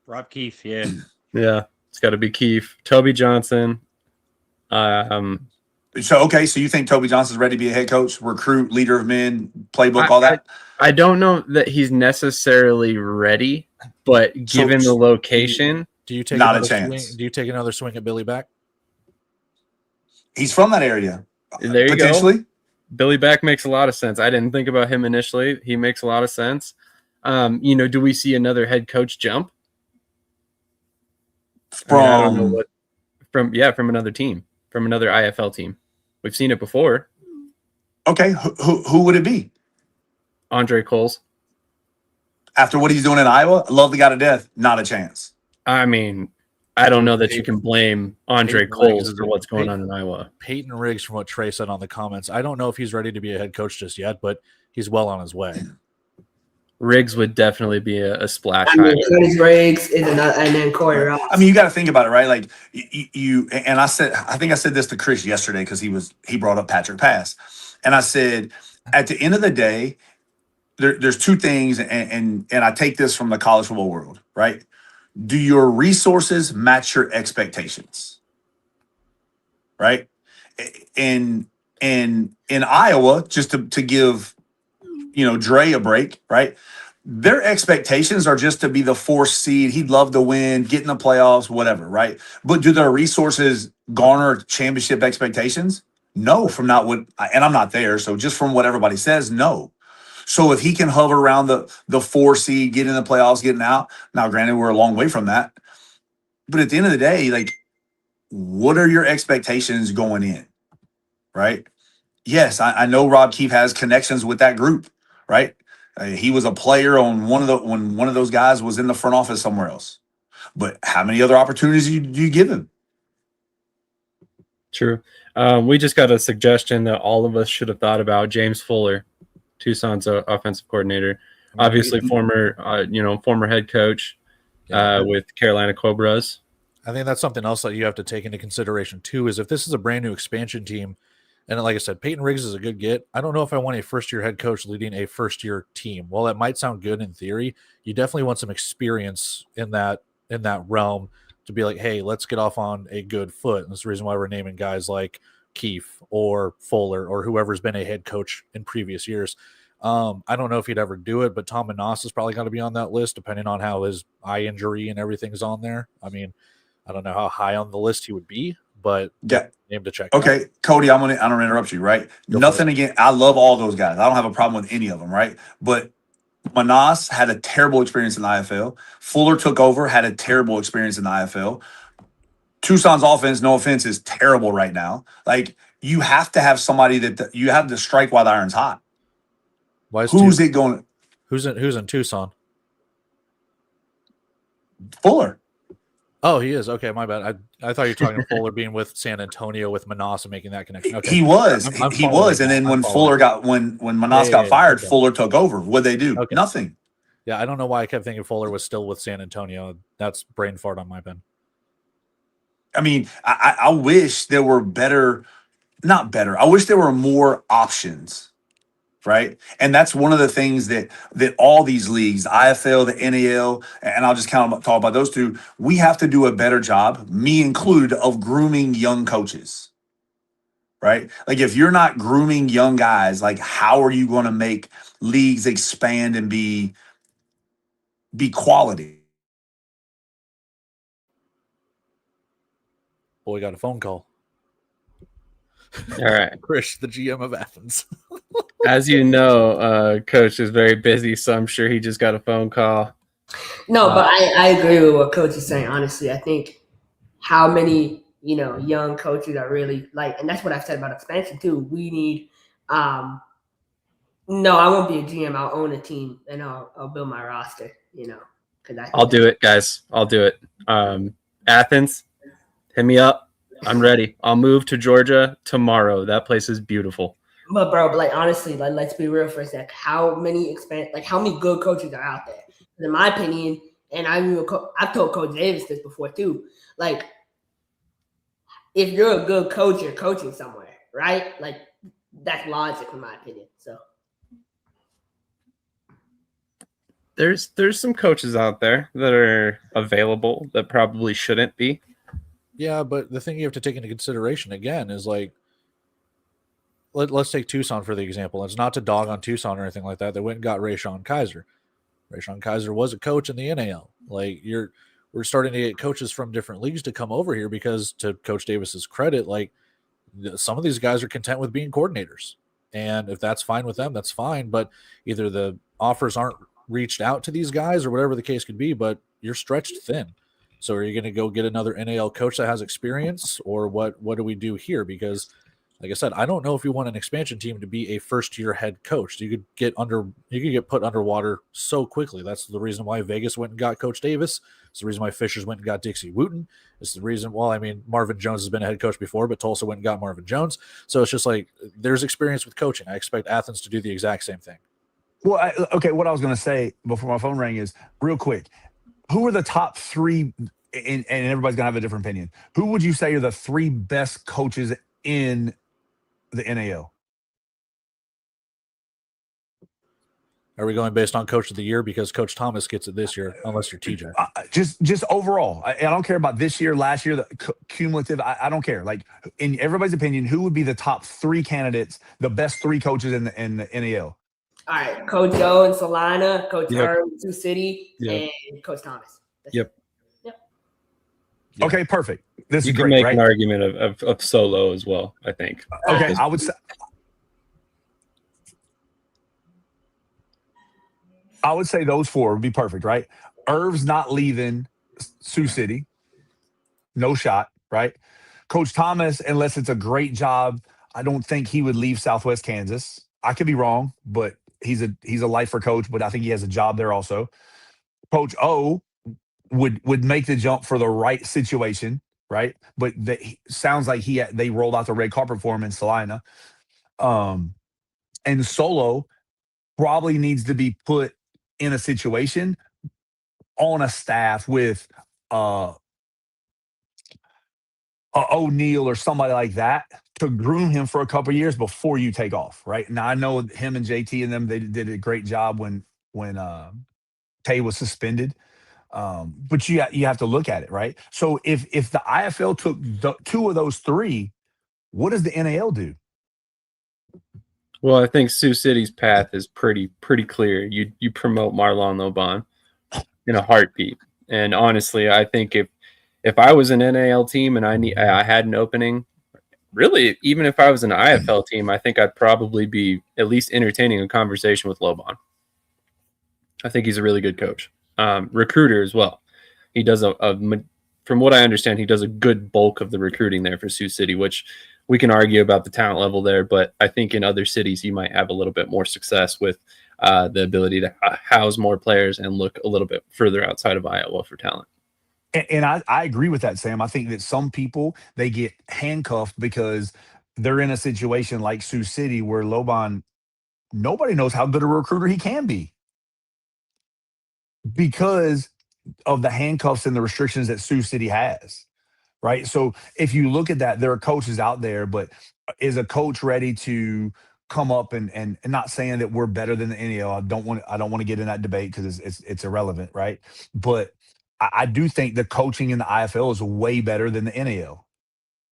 Rob Keefe, yeah. Yeah, it's got to be Keefe. Toby Johnson. So you think Toby Johnson's ready to be a head coach, recruit, leader of men, playbook, all that? I don't know that he's necessarily ready, but given the location, do you take not a chance? Do you take another swing at Billy Back? He's from that area. There you potentially. Go. Billy Back makes a lot of sense. I didn't think about him initially. He makes a lot of sense. Do we see another head coach jump? I don't know what from another team, from another IFL team. We've seen it before. Okay, who would it be? Andre Coles. After what he's doing in Iowa, love the guy to death. Not a chance. I mean, I don't know that you can blame Andre Coles for what's going on in Iowa. Peyton Riggs, from what Trey said on the comments, I don't know if he's ready to be a head coach just yet, but he's well on his way. Riggs would definitely be a splash. Curtis Riggs is another, and then Corey Ross. I mean, you got to think about it, right? Like you and I think I said this to Krish yesterday because he brought up Patrick Pass, and I said at the end of the day, there's two things, and I take this from the college football world, right? Do your resources match your expectations, right? In Iowa, just to give Dre a break, right? Their expectations are just to be the 4th seed. He'd love to win, get in the playoffs, whatever, right? But do their resources garner championship expectations? No, from not what, and I'm not there, so just from what everybody says, no. So if he can hover around the 4 seed, get in the playoffs, getting out, now granted we're a long way from that, but at the end of the day, like, what are your expectations going in, right? Yes, I know Rob Keefe has connections with that group, right? He was a player on when one of those guys was in the front office somewhere else. But how many other opportunities do you give him? True. We just got a suggestion that all of us should have thought about. James Fuller, Tucson's offensive coordinator, obviously former head coach with Carolina Cobras. I think that's something else that you have to take into consideration too. Is if this is a brand new expansion team. And like I said, Peyton Riggs is a good get. I don't know if I want a first-year head coach leading a first-year team. While that might sound good in theory, you definitely want some experience in that realm to be like, hey, let's get off on a good foot. And that's the reason why we're naming guys like Keefe or Fuller or whoever's been a head coach in previous years. I don't know if he'd ever do it, but Tom Menas is probably going to be on that list, depending on how his eye injury and everything's on there. I mean, I don't know how high on the list he would be, but name to check. Okay, Cody, I don't want to interrupt you, right? Nothing again. I love all those guys. I don't have a problem with any of them, right? But Menas had a terrible experience in the IFL. Fuller took over, had a terrible experience in the IFL. Tucson's offense, no offense, is terrible right now. Like, you have to have somebody that you have to strike while the iron's hot. Who's it going? Who's in Tucson? Fuller. Oh, he is. Okay, my bad. I thought you were talking Fuller being with San Antonio with Menas and making that connection. Okay. He was. He was. And then when Fuller got when Menas got fired, Fuller took over. What'd they do? Okay. Nothing. Yeah, I don't know why I kept thinking Fuller was still with San Antonio. That's brain fart on my pen. I mean, I wish there were not better. I wish there were more options. Right. And that's one of the things that all these leagues, the IFL, the NAL, and I'll just talk about those two, we have to do a better job, me included, of grooming young coaches. Right. Like, if you're not grooming young guys, like, how are you going to make leagues expand and be quality? Boy, got a phone call. All right. Krish, the GM of Athens. As you know, Coach is very busy, so I'm sure he just got a phone call. No, but I agree with what Coach is saying, honestly. I think how many, young coaches are really like, and that's what I've said about expansion too. We need, no, I won't be a GM. I'll own a team and I'll build my roster, because I'll do it, guys. I'll do it. Athens, hit me up. I'm ready. I'll move to Georgia tomorrow. That place is beautiful. But bro, honestly, let's be real for a sec. How many good coaches are out there? In my opinion, and I've told Coach Davis this before too. Like, if you're a good coach, you're coaching somewhere, right? Like, that's logic in my opinion. So there's some coaches out there that are available that probably shouldn't be. Yeah, but the thing you have to take into consideration again is like, let's take Tucson for the example. It's not to dog on Tucson or anything like that. They went and got Rayshon Kaiser. Rayshon Kaiser was a coach in the NAL. Like, we're starting to get coaches from different leagues to come over here because, to Coach Davis's credit, like, some of these guys are content with being coordinators. And if that's fine with them, that's fine. But either the offers aren't reached out to these guys or whatever the case could be, but you're stretched thin. So are you going to go get another NAL coach that has experience, or what do we do here? Because, like I said, I don't know if you want an expansion team to be a first-year head coach. You could get put underwater so quickly. That's the reason why Vegas went and got Coach Davis. It's the reason why Fishers went and got Dixie Wooten. It's the reason, Marvin Jones has been a head coach before, but Tulsa went and got Marvin Jones. So it's just like, there's experience with coaching. I expect Athens to do the exact same thing. Well, what I was going to say before my phone rang is, real quick, who are the top three, and everybody's going to have a different opinion. Who would you say are the three best coaches in the NAL? Are we going based on Coach of the Year? Because Coach Thomas gets it this year, unless you're TJ. Just overall. I don't care about this year, last year, the cumulative. I don't care. Like, in everybody's opinion, who would be the top three candidates, the best three coaches in the NAL? All right, Coach Joe in Salina, Coach Herb in Sioux City, and Coach Thomas. Yep. Okay, perfect. This you is can great, make right? an argument of Solo as well, I think. Okay, I would say those four would be perfect, right? Irv's not leaving Sioux City. No shot, right? Coach Thomas, unless it's a great job, I don't think he would leave Southwest Kansas. I could be wrong, but he's a lifer coach, but I think he has a job there also. Coach O would make the jump for the right situation, right? But sounds like they rolled out the red carpet for him in Salina. And Solo probably needs to be put in a situation on a staff with O'Neal or somebody like that to groom him for a couple of years before you take off, right? Now, I know him and JT and them, they did a great job when Tay was suspended. But you have to look at it, right? So if the IFL took two of those three, what does the NAL do? Well, I think Sioux City's path is pretty clear. You promote Marlon Lobon in a heartbeat. And honestly, I think if I was an NAL team and I had an opening, really, even if I was an IFL team, I think I'd probably be at least entertaining a conversation with Lobon. I think he's a really good coach, recruiter as well. He does from what I understand, he does a good bulk of the recruiting there for Sioux City, which we can argue about the talent level there, but I think in other cities he might have a little bit more success with the ability to house more players and look a little bit further outside of Iowa for talent. And I agree with that, Sam. I think that some people, they get handcuffed because they're in a situation like Sioux City where Lobon, nobody knows how good a recruiter he can be because of the handcuffs and the restrictions that Sioux City has, right? So if you look at that, there are coaches out there, but is a coach ready to come up and not saying that we're better than the NAL? I don't want to get in that debate because it's irrelevant, right? But I do think the coaching in the IFL is way better than the NAL,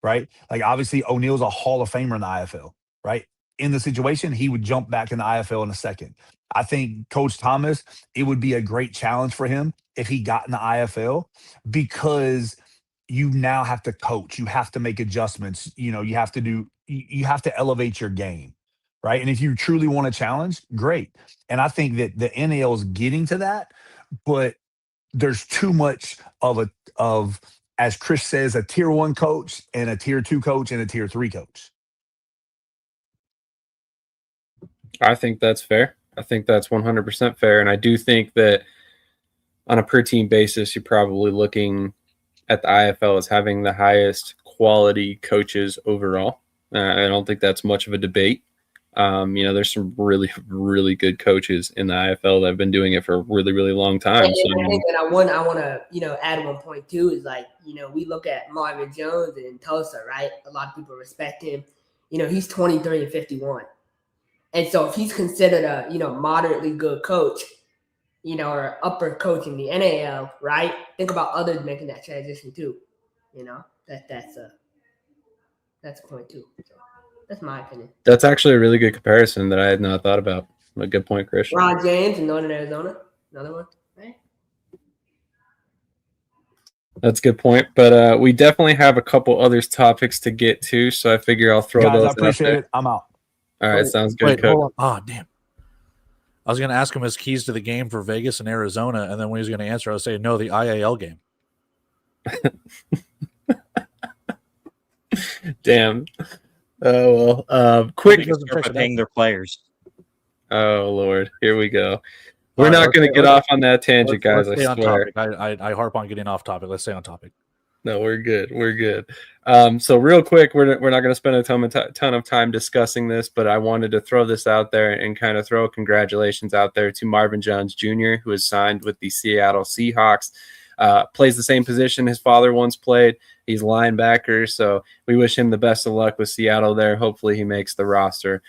right? Like obviously O'Neill's a Hall of Famer in the IFL, right? In the situation, he would jump back in the IFL in a second. I think Coach Thomas, it would be a great challenge for him if he got in the IFL because you now have to coach, you have to make adjustments, you have to elevate your game, right? And if you truly want a challenge, great. And I think that the NAL is getting to that, but there's too much of as Krish says, a tier 1 coach and a tier 2 coach and a tier 3 coach. I think that's fair. I think that's 100% fair. And I do think that on a per team basis, you're probably looking at the IFL as having the highest quality coaches overall. I don't think that's much of a debate. There's some really, really good coaches in the IFL that have been doing it for a really, really long time. I want to, add one point too is we look at Marvin Jones in Tulsa, right? A lot of people respect him. He's 23 and 51. And so if he's considered a, moderately good coach, or upper coach in the NAL, right? Think about others making that transition too. That's a point too. So that's my opinion. That's actually a really good comparison that I had not thought about. A good point, Krish. Ron James in Northern Arizona, another one, right? That's a good point. But we definitely have a couple other topics to get to, so I figure I'll throw those I appreciate out it. I'm out. All right, sounds good. Wait, hold on. Oh, damn. I was going to ask him his keys to the game for Vegas and Arizona, and then when he was going to answer, I was saying, no, the IAL game. Damn. Oh, well. Quick. Start paying their players. Oh, Lord. Here we go. We're not going to get off on that tangent, guys. I swear. I harp on getting off topic. Let's stay on topic. No, we're good. We're good. So real quick, we're not going to spend a ton of time discussing this, but I wanted to throw this out there and kind of throw congratulations out there to Marvin Jones Jr., who is signed with the Seattle Seahawks. Plays the same position his father once played. He's linebacker, so we wish him the best of luck with Seattle there. Hopefully he makes the roster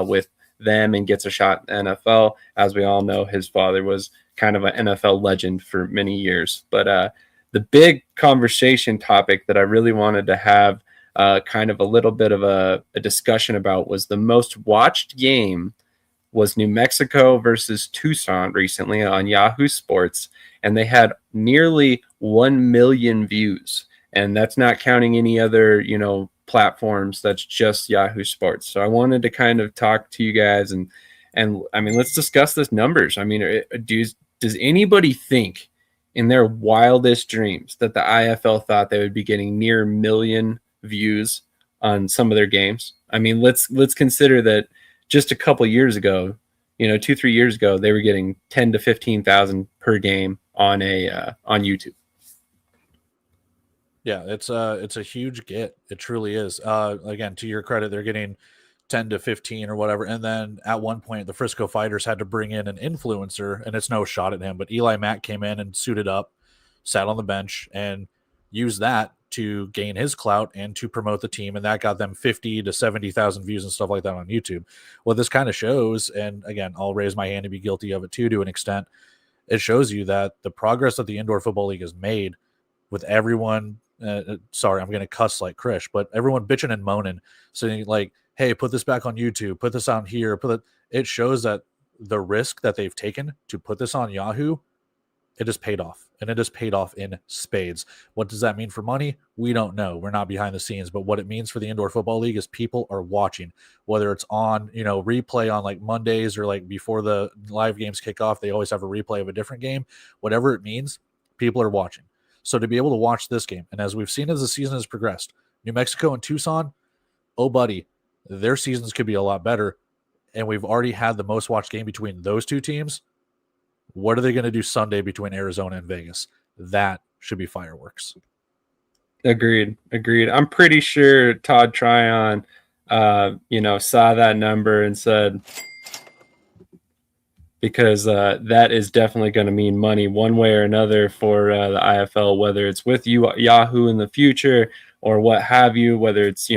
with them and gets a shot in the NFL. As we all know, his father was kind of an NFL legend for many years. But the big conversation topic that I really wanted to have kind of a little bit of a discussion about was the most watched game was New Mexico versus Tucson recently on Yahoo Sports, and they had nearly 1 million views. And that's not counting any other, platforms. That's just Yahoo Sports. So I wanted to kind of talk to you guys and I mean, let's discuss this numbers. I mean, does anybody think in their wildest dreams that the IFL thought they would be getting near 1 million views on some of their games? I mean, let's consider that just a couple years ago, 2-3 years ago, they were getting 10 to 15,000 per game on YouTube. Yeah, it's a huge get. It truly is. Again, to your credit, they're getting 10 to 15 or whatever. And then at one point, the Frisco Fighters had to bring in an influencer, and it's no shot at him, but Eli Mack came in and suited up, sat on the bench, and used that to gain his clout and to promote the team. And that got them 50 to 70,000 views and stuff like that on YouTube. What this kind of shows, and again, I'll raise my hand and be guilty of it too, to an extent, it shows you that the progress that the Indoor Football League has made with everyone, sorry, I'm going to cuss like Krish, but everyone bitching and moaning, saying like, hey, put this back on YouTube, put this on here, it shows that the risk that they've taken to put this on Yahoo, it has paid off, and it has paid off in spades. What does that mean for money? We don't know. We're not behind the scenes, but what it means for the Indoor Football League is people are watching, whether it's on, replay on like Mondays or like before the live games kick off, they always have a replay of a different game. Whatever it means, people are watching. So to be able to watch this game, and as we've seen as the season has progressed, New Mexico and Tucson, oh buddy, their seasons could be a lot better, and we've already had the most watched game between those two teams. What are they going to do Sunday between Arizona and Vegas? That should be fireworks. Agreed. I'm pretty sure Todd Tryon, saw that number and said, because that is definitely going to mean money one way or another for the IFL, whether it's with Yahoo in the future or what have you, whether it's,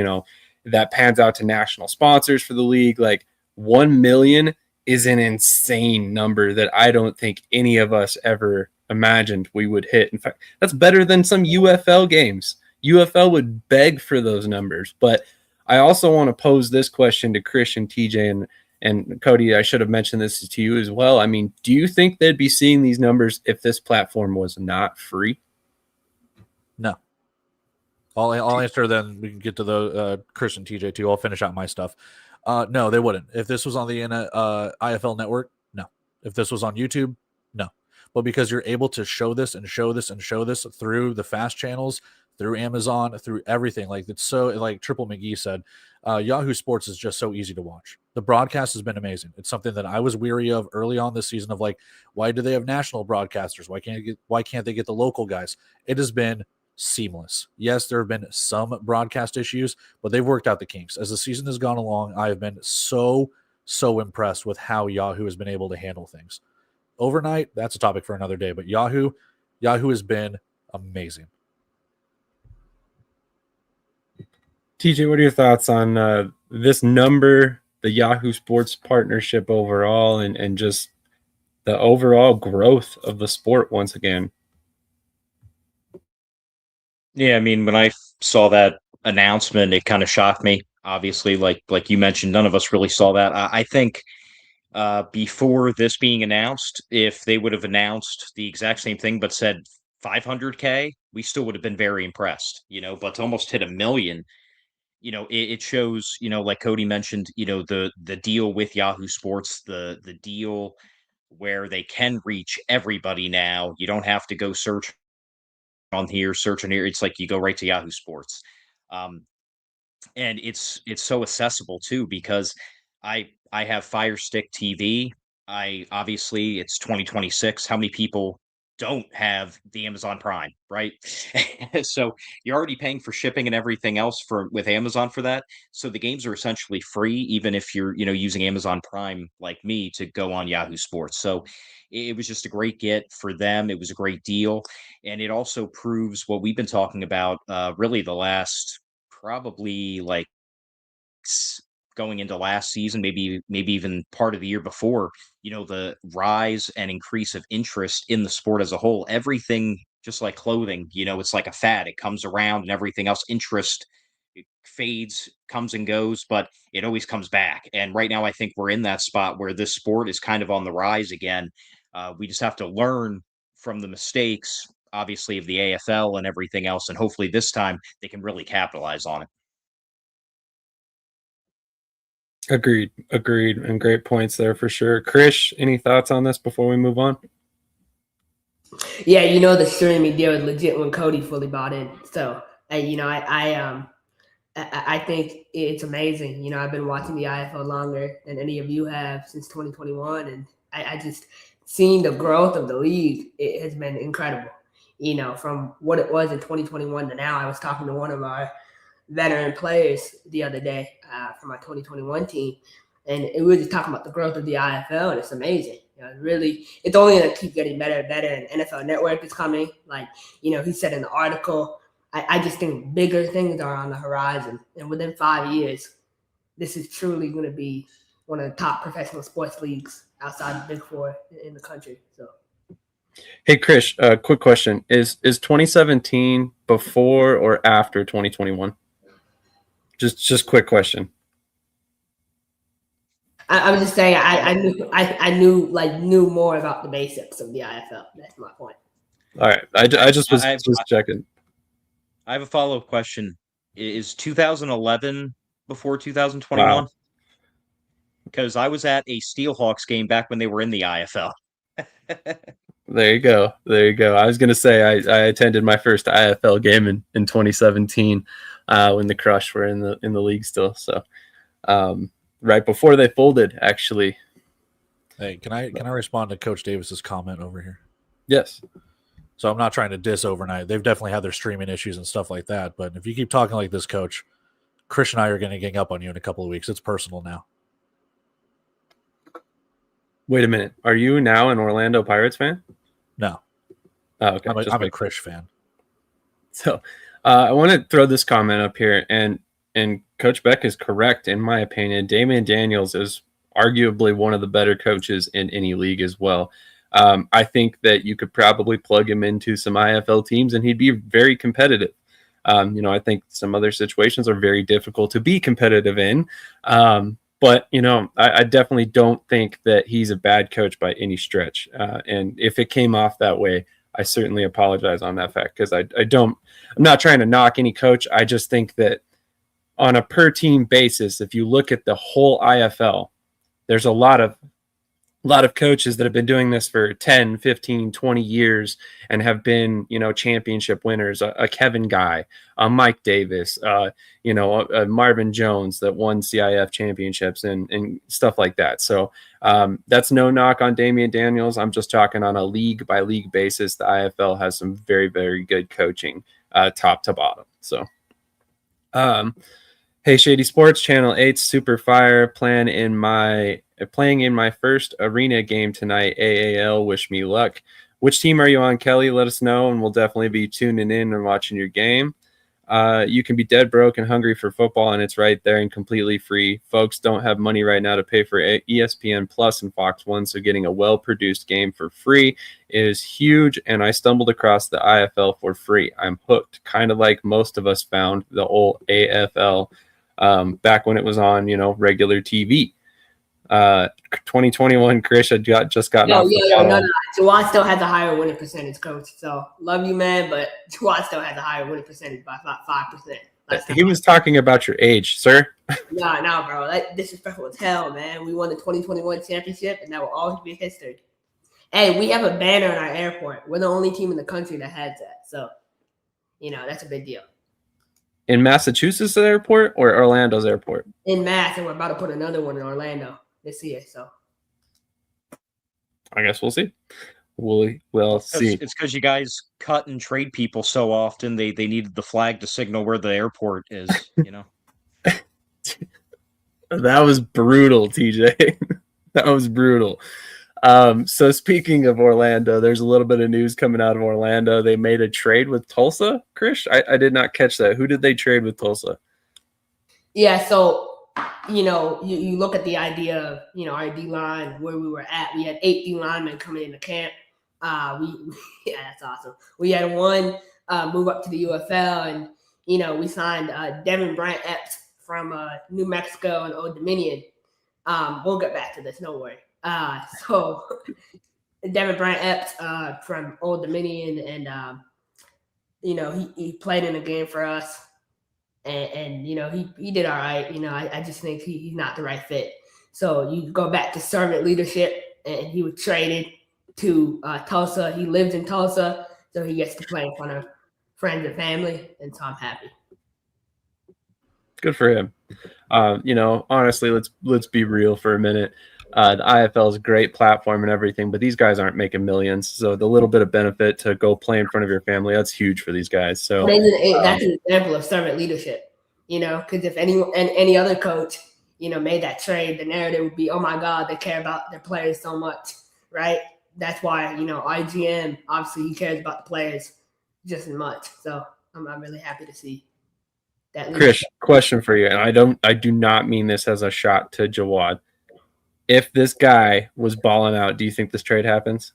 that pans out to national sponsors for the league. Like 1 million is an insane number that I don't think any of us ever imagined we would hit. In fact, that's better than some UFL games. UFL would beg for those numbers. But I also want to pose this question to Krish and TJ and Cody. I should have mentioned this to you as well. I mean, do you think they'd be seeing these numbers if this platform was not free? No. I'll answer, then we can get to the Krish and TJ too. I'll finish out my stuff. No, they wouldn't. If this was on the IFL network, no. If this was on YouTube, no. But because you're able to show this and show this and show this through the fast channels, through Amazon, through everything, like it's so, like Triple McGee said, Yahoo Sports is just so easy to watch. The broadcast has been amazing. It's something that I was weary of early on this season of like, why do they have national broadcasters? Why can't they get the local guys? It has been seamless. Yes, there have been some broadcast issues, but they've worked out the kinks. As the season has gone along, I have been so impressed with how Yahoo has been able to handle things. Overnight, that's a topic for another day, but Yahoo has been amazing. TJ, what are your thoughts on this number, the Yahoo Sports partnership overall, and just the overall growth of the sport once again? Yeah, I mean, when I saw that announcement, it kind of shocked me. Obviously, like you mentioned, none of us really saw that. I think before this being announced, if they would have announced the exact same thing but said 500K, we still would have been very impressed, but to almost hit 1 million, it shows, like Cody mentioned, the deal with Yahoo Sports, the deal where they can reach everybody now. You don't have to go search on here, it's like you go right to Yahoo Sports. And it's so accessible too, because I have Fire Stick TV. Obviously it's 2026. How many people don't have the Amazon Prime, right? So you're already paying for shipping and everything else with Amazon for that. So the games are essentially free, even if you're, using Amazon Prime like me to go on Yahoo Sports. So it was just a great get for them. It was a great deal. And it also proves what we've been talking about really the last probably like going into last season, maybe even part of the year before, the rise and increase of interest in the sport as a whole. Everything, just like clothing, it's like a fad. It comes around and everything else. Interest, it fades, comes and goes, but it always comes back. And right now, I think we're in that spot where this sport is kind of on the rise again. We just have to learn from the mistakes, obviously, of the AFL and everything else. And hopefully this time they can really capitalize on it. Agreed. And great points there for sure. Krish, any thoughts on this before we move on? Yeah, the streaming deal is legit when Cody fully bought in. So, I think it's amazing. I've been watching the IFL longer than any of you have since 2021, and I just seeing the growth of the league. It has been incredible. From what it was in 2021 to now. I was talking to one of our veteran players the other day from my 2021 team, and we were just talking about the growth of the IFL, and it's amazing. It's only going to keep getting better and better, and NFL Network is coming. Like, he said in the article, I just think bigger things are on the horizon, and within 5 years, this is truly going to be one of the top professional sports leagues outside the Big Four in the country. So, Hey, Krish, quick question. Is 2017 before or after 2021? Just quick question. I was just saying I knew more about the basics of the IFL. That's my point. All right. I just was checking. I have a follow-up question. Is 2011 before 2021? Wow. Because I was at a Steelhawks game back when they were in the IFL. There you go. I was going to say I attended my first IFL game in 2017 when the Crush were in the league still. So right before they folded, actually. Hey, can I respond to Coach Davis's comment over here? Yes. So I'm not trying to diss overnight. They've definitely had their streaming issues and stuff like that. But if you keep talking like this, Coach, Krish and I are going to gang up on you in a couple of weeks. It's personal now. Wait a minute. Are you now an Orlando Pirates fan? No. Oh, okay. I'm a Krish fan. So I want to throw this comment up here, and Coach Beck is correct in my opinion. Damian Daniels is arguably one of the better coaches in any league as well. I think that you could probably plug him into some IFL teams, and he'd be very competitive. I think some other situations are very difficult to be competitive in. But, I definitely don't think that he's a bad coach by any stretch. And if it came off that way, I certainly apologize on that fact because I'm not trying to knock any coach. I just think that on a per team basis, if you look at the whole IFL, there's a lot of coaches that have been doing this for 10, 15, 20 years and have been, championship winners, a Kevin Guy, a Mike Davis, a Marvin Jones that won CIF championships and stuff like that. So that's no knock on Damian Daniels. I'm just talking on a league by league basis. The IFL has some very, very good coaching top to bottom. So, hey, Shady Sports, Channel 8, Super Fire, playing in my first arena game tonight, AAL. Wish me luck. Which team are you on, Kelly? Let us know, and we'll definitely be tuning in and watching your game. You can be dead broke and hungry for football, and it's right there and completely free. Folks don't have money right now to pay for ESPN Plus and Fox 1, so getting a well-produced game for free is huge, and I stumbled across the IFL for free. I'm hooked, kind of like most of us found the old AFL back when it was on, regular TV. 2021, Krish had just gotten off the bottle. No. Jawad still has a higher winning percentage, Coach. So love you, man, but Jawad still has a higher winning percentage by about 5%. He was talking about your age, sir. No, bro. That disrespectful as hell, man. We won the 2021 championship, and that will always be history. Hey, we have a banner in our airport. We're the only team in the country that has that. So, that's a big deal. In Massachusetts airport or Orlando's airport? In Mass, and we're about to put another one in Orlando this year. So I guess we'll see. We'll see. It's because you guys cut and trade people so often. They needed the flag to signal where the airport is. That was brutal, TJ. That was brutal. So speaking of Orlando, there's a little bit of news coming out of Orlando. They made a trade with Tulsa. Krish, I did not catch that. Who did they trade with Tulsa? Yeah, so you look at the idea of our D line where we were at. We had 8 D linemen coming into camp. That's awesome. We had one move up to the UFL, and we signed Devin Bryant Epps from New Mexico and Old Dominion. We'll get back to this. No worry. So Devin Bryant Epps from Old Dominion, and he played in a game for us, and he did all right. I just think he's not the right fit. So you go back to servant leadership, and he was traded to Tulsa. He lives in Tulsa, so he gets to play in front of friends and family, and so I'm happy. Good for him. Honestly, let's be real for a minute. The IFL is a great platform and everything, but these guys aren't making millions. So the little bit of benefit to go play in front of your family, that's huge for these guys. So that's an example of servant leadership, because if any other coach, made that trade, the narrative would be, oh my God, they care about their players so much, right? That's why, IGM, obviously he cares about the players just as much. So I'm really happy to see that. Krish, question for you. And I do not mean this as a shot to Jawad. If this guy was balling out, do you think this trade happens?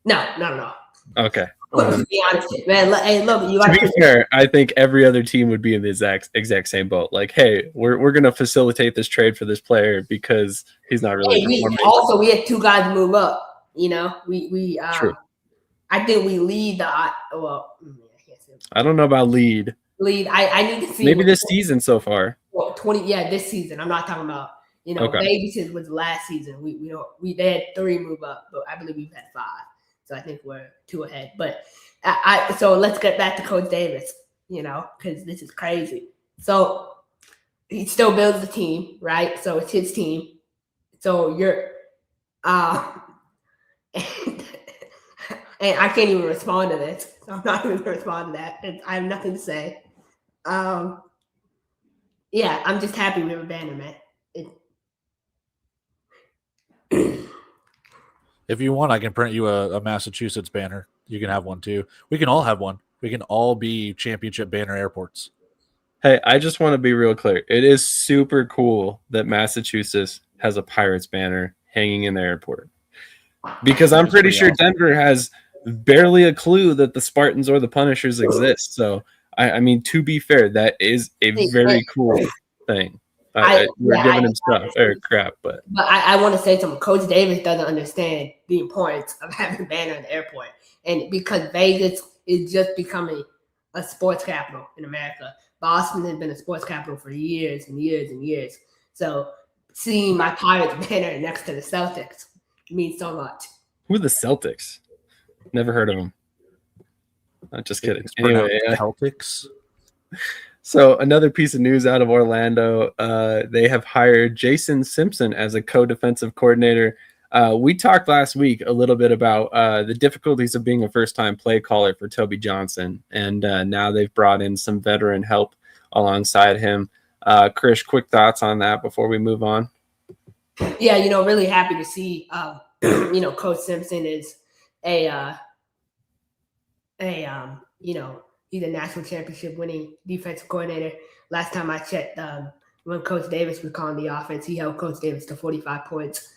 No. Okay. To be honest, man. Hey, look, you To got be fair, I think every other team would be in the exact same boat. Like, hey, we're gonna facilitate this trade for this player because he's not really performing. We had 2 guys move up. We True. I think we lead the well. I can't say I don't know about lead. I need to see Maybe this season so far. 20. Yeah, this season. I'm not talking about. Okay. Baby was last season. They had 3 move up, but I believe we've had 5. So I think we're 2 ahead. But so let's get back to Coach Davis, because this is crazy. So he still builds the team, right? So it's his team. So you're and I can't even respond to this. So I'm not even going to respond to that. I have nothing to say. Yeah, I'm just happy we have a banner, man. If you want, I can print you a Massachusetts banner. You can have one too. We can all have one. We can all be championship banner airports. Hey, I just want to be real clear. It is super cool that Massachusetts has a Pirates banner hanging in the airport. Because I'm pretty sure Denver has barely a clue that the Spartans or the Punishers exist. So, I mean, to be fair, that is a very cool thing. We're giving him stuff or crap, but I want to say something. Coach Davis doesn't understand the importance of having a banner in the airport, and because Vegas is just becoming a sports capital in America. Boston has been a sports capital for years and years and years. So seeing my Pirates banner next to the Celtics means so much. Who are the Celtics? Never heard of them. I'm just kidding. Anyway, Celtics. So another piece of news out of Orlando, they have hired Jason Simpson as a co-defensive coordinator. We talked last week a little bit about the difficulties of being a first-time play caller for Toby Johnson, and now they've brought in some veteran help alongside him. Krish, quick thoughts on that before we move on? Yeah, really happy to see, Coach Simpson is he's a national championship winning defensive coordinator. Last time I checked, when Coach Davis was calling the offense, he held Coach Davis to 45 points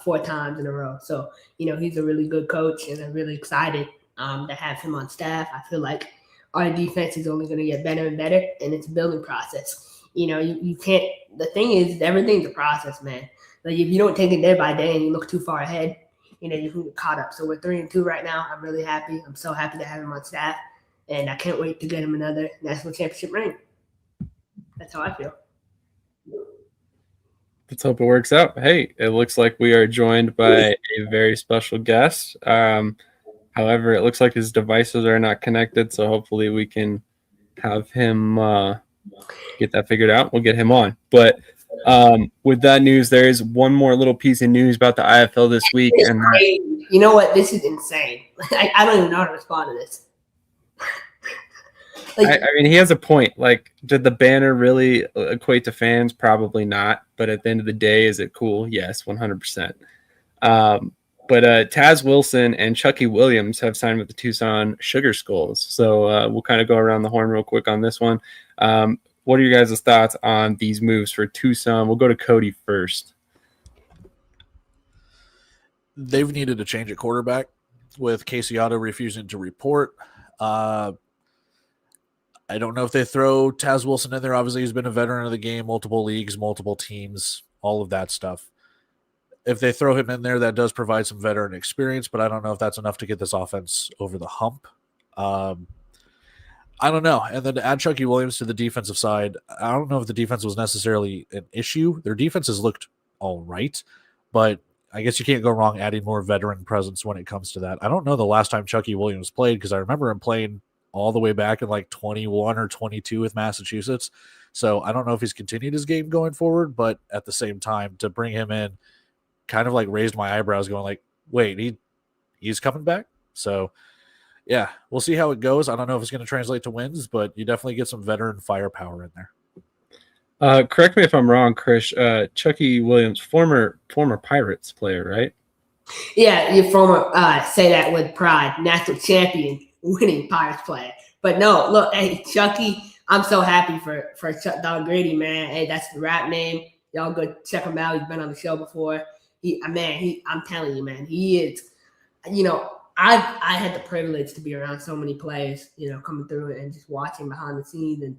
4 times in a row. So, he's a really good coach, and I'm really excited to have him on staff. I feel like our defense is only going to get better and better, and it's a building process. You can't – the thing is, everything's a process, man. Like, if you don't take it day by day and you look too far ahead, you can get caught up. So we're 3-2 right now. I'm really happy. I'm so happy to have him on staff. And I can't wait to get him another national championship ring. That's how I feel. Let's hope it works out. Hey, it looks like we are joined by a very special guest. However, it looks like his devices are not connected, so hopefully we can have him get that figured out. We'll get him on. But with that news, there is one more little piece of news about the IFL this week. And you know what? This is insane. I don't even know how to respond to this. I mean, he has a point. Like, did the banner really equate to fans? Probably not. But at the end of the day, is it cool? Yes, 100%. But Taz Wilson and Chucky Williams have signed with the Tucson Sugar Skulls. So we'll kind of go around the horn real quick on this one. What are your guys' thoughts on these moves for Tucson? We'll go to Cody first. They've needed to change at quarterback with Casey Otto refusing to report. I don't know if they throw Taz Wilson in there. Obviously, he's been a veteran of the game, multiple leagues, multiple teams, all of that stuff. If they throw him in there, that does provide some veteran experience, but I don't know if that's enough to get this offense over the hump. I don't know. And then to add Chucky Williams to the defensive side, I don't know if the defense was necessarily an issue. Their defense has looked all right, but I guess you can't go wrong adding more veteran presence when it comes to that. I don't know the last time Chucky Williams played because I remember him playing all the way back in like 21 or 22 with Massachusetts. So I don't know if he's continued his game going forward, but at the same time, to bring him in kind of like raised my eyebrows going like, wait, he's coming back? So yeah, we'll see how it goes. I don't know if it's going to translate to wins, but you definitely get some veteran firepower in there. Correct me if I'm wrong, Krish. Chucky Williams, former Pirates player, right? Yeah, your former, say that with pride, national champion, winning Pirates player. But no, look, hey, Chucky, I'm so happy for Chuck Dog Grady, man. Hey, that's the rap name. Y'all go check him out. He's been on the show before. I'm telling you, man, he is, I had the privilege to be around so many players, coming through and just watching behind the scenes. And,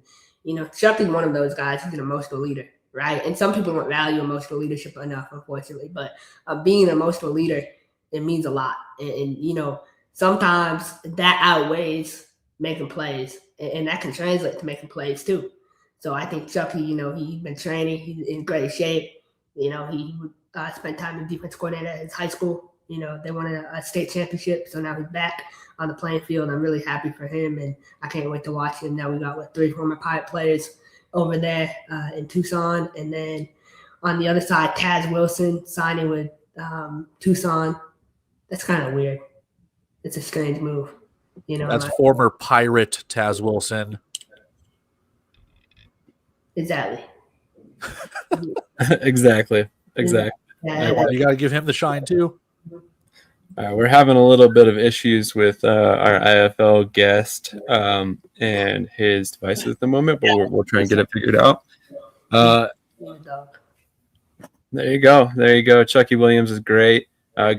Chucky's one of those guys who's an emotional leader, right? And some people don't value emotional leadership enough, unfortunately. But being an emotional leader, it means a lot. And sometimes that outweighs making plays. And that can translate to making plays too. So I think Chucky, he's been training. He's in great shape. He would spend time in defense coordinator at his high school. They won a state championship, so now he's back on the playing field. I'm really happy for him, and I can't wait to watch him. Now we got 3 former Pirate players over there in Tucson, and then on the other side, Taz Wilson signing with Tucson. That's kind of weird. It's a strange move. That's former Pirate Taz Wilson. Exactly. Exactly. Yeah, you got to give him the shine too. We're having a little bit of issues with our IFL guest and his devices at the moment, but we'll try and get it figured out. There you go. Chucky Williams is great.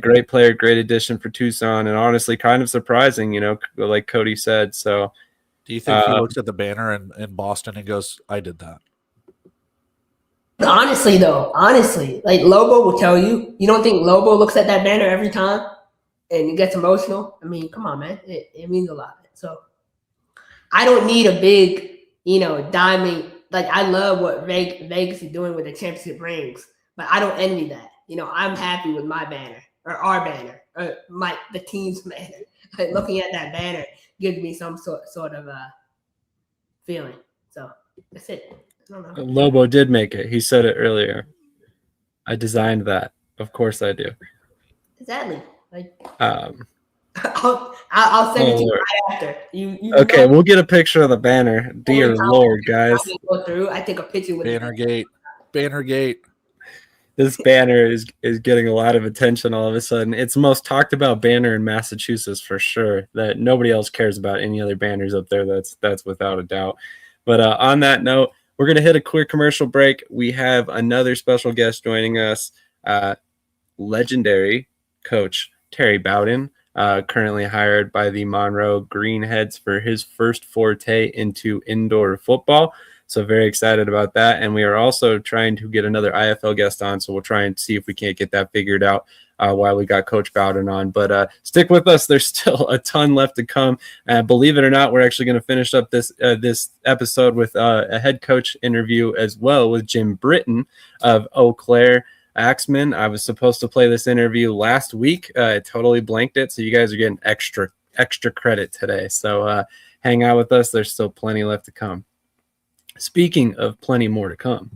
Great player, great addition for Tucson, and honestly kind of surprising, like Cody said. So do you think he looks at the banner in Boston and goes, I did that? Honestly, like Lobo will tell you. You don't think Lobo looks at that banner every time and he gets emotional? I mean, come on, man. It means a lot. So I don't need a big, diamond. Like, I love what Vegas is doing with the championship rings, but I don't envy that. I'm happy with my banner or our banner or the team's banner. Like, looking at that banner gives me some sort of feeling. So that's it. I don't know. Lobo did make it. He said it earlier. I designed that. Of course I do. Exactly. Like, I'll send it to you right after. You okay, we'll get a picture of the banner. Dear Lord, guys. Go through. I take a picture with Bannergate. This banner is getting a lot of attention all of a sudden. It's the most talked about banner in Massachusetts for sure. That nobody else cares about any other banners up there. That's without a doubt. But on that note, we're going to hit a quick commercial break. We have another special guest joining us, legendary coach Terry Bowden, currently hired by the Monroe Greenheads for his first forte into indoor football. So very excited about that. And we are also trying to get another IFL guest on. So we'll try and see if we can't get that figured out while we got Coach Bowden on. But stick with us. There's still a ton left to come. Believe it or not, we're actually going to finish up this episode with a head coach interview as well with Jim Britton of Eau Claire Axemen. I was supposed to play this interview last week. I totally blanked it. So you guys are getting extra credit today. So hang out with us. There's still plenty left to come. Speaking of plenty more to come.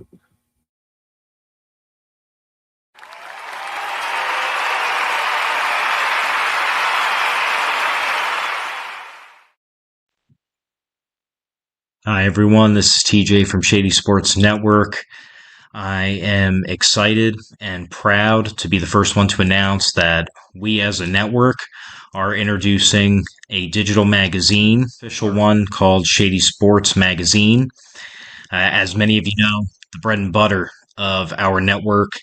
Hi, everyone. This is TJ from Shady Sports Network. I am excited and proud to be the first one to announce that we as a network are introducing a digital magazine, official one called Shady Sports Magazine. As many of you know, the bread and butter of our network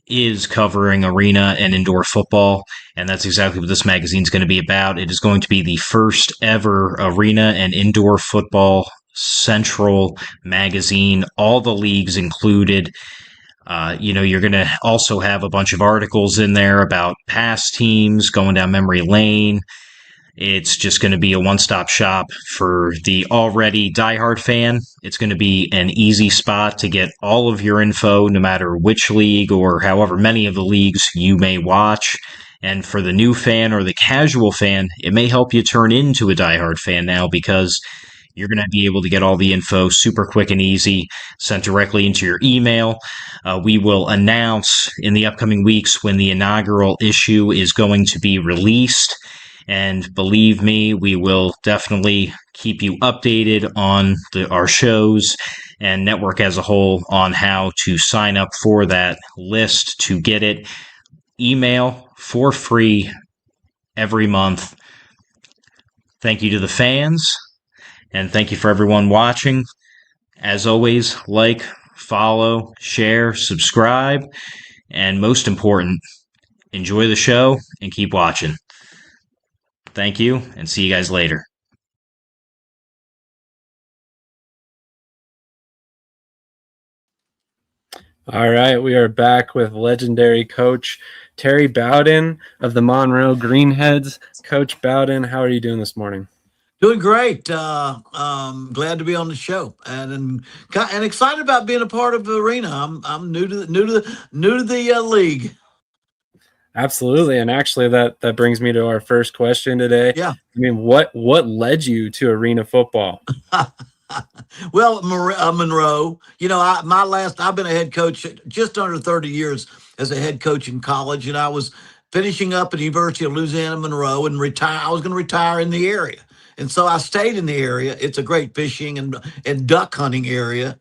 is covering arena and indoor football, and that's exactly what this magazine is going to be about. It is going to be the first ever arena and indoor football central magazine, all the leagues included. You're going to also have a bunch of articles in there about past teams, going down memory lane. It's just going to be a one-stop shop for the already diehard fan. It's going to be an easy spot to get all of your info, no matter which league or however many of the leagues you may watch. And for the new fan or the casual fan, it may help you turn into a diehard fan now, because you're going to be able to get all the info super quick and easy, sent directly into your email. We will announce in the upcoming weeks when the inaugural issue is going to be released. And believe me, we will definitely keep you updated on our shows and network as a whole on how to sign up for that list to get it. Email for free every month. Thank you to the fans, and thank you for everyone watching. As always, like, follow, share, subscribe, and most important, enjoy the show and keep watching. Thank you, and see you guys later. All right, we are back with legendary coach Terry Bowden of the Monroe Greenheads. Coach Bowden, how are you doing this morning? Doing great. Glad to be on the show, and excited about being a part of the arena. I'm new to the league. Absolutely, and actually, that brings me to our first question today. Yeah. I mean, what led you to arena football? Well, Monroe, I've been a head coach just under 30 years as a head coach in college, and I was finishing up at the University of Louisiana, Monroe, and I was going to retire in the area. And so I stayed in the area. It's a great fishing and duck hunting area,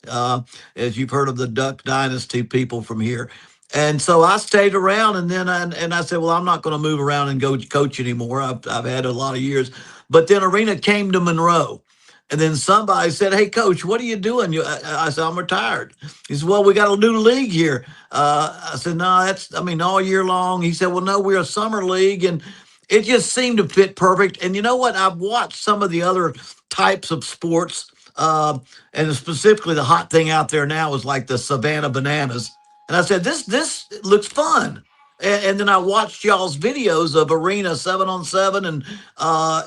as you've heard of the Duck Dynasty people from here. And so I stayed around, and then I said, well, I'm not going to move around and go coach anymore. I've had a lot of years. But then arena came to Monroe. And then somebody said, hey, Coach, what are you doing? I said, I'm retired. He said, well, we got a new league here. I said, no, all year long. He said, well, no, we're a summer league. And it just seemed to fit perfect. And you know what? I've watched some of the other types of sports, and specifically the hot thing out there now is like the Savannah Bananas. And I said, this looks fun. And then I watched y'all's videos of Arena 7-on-7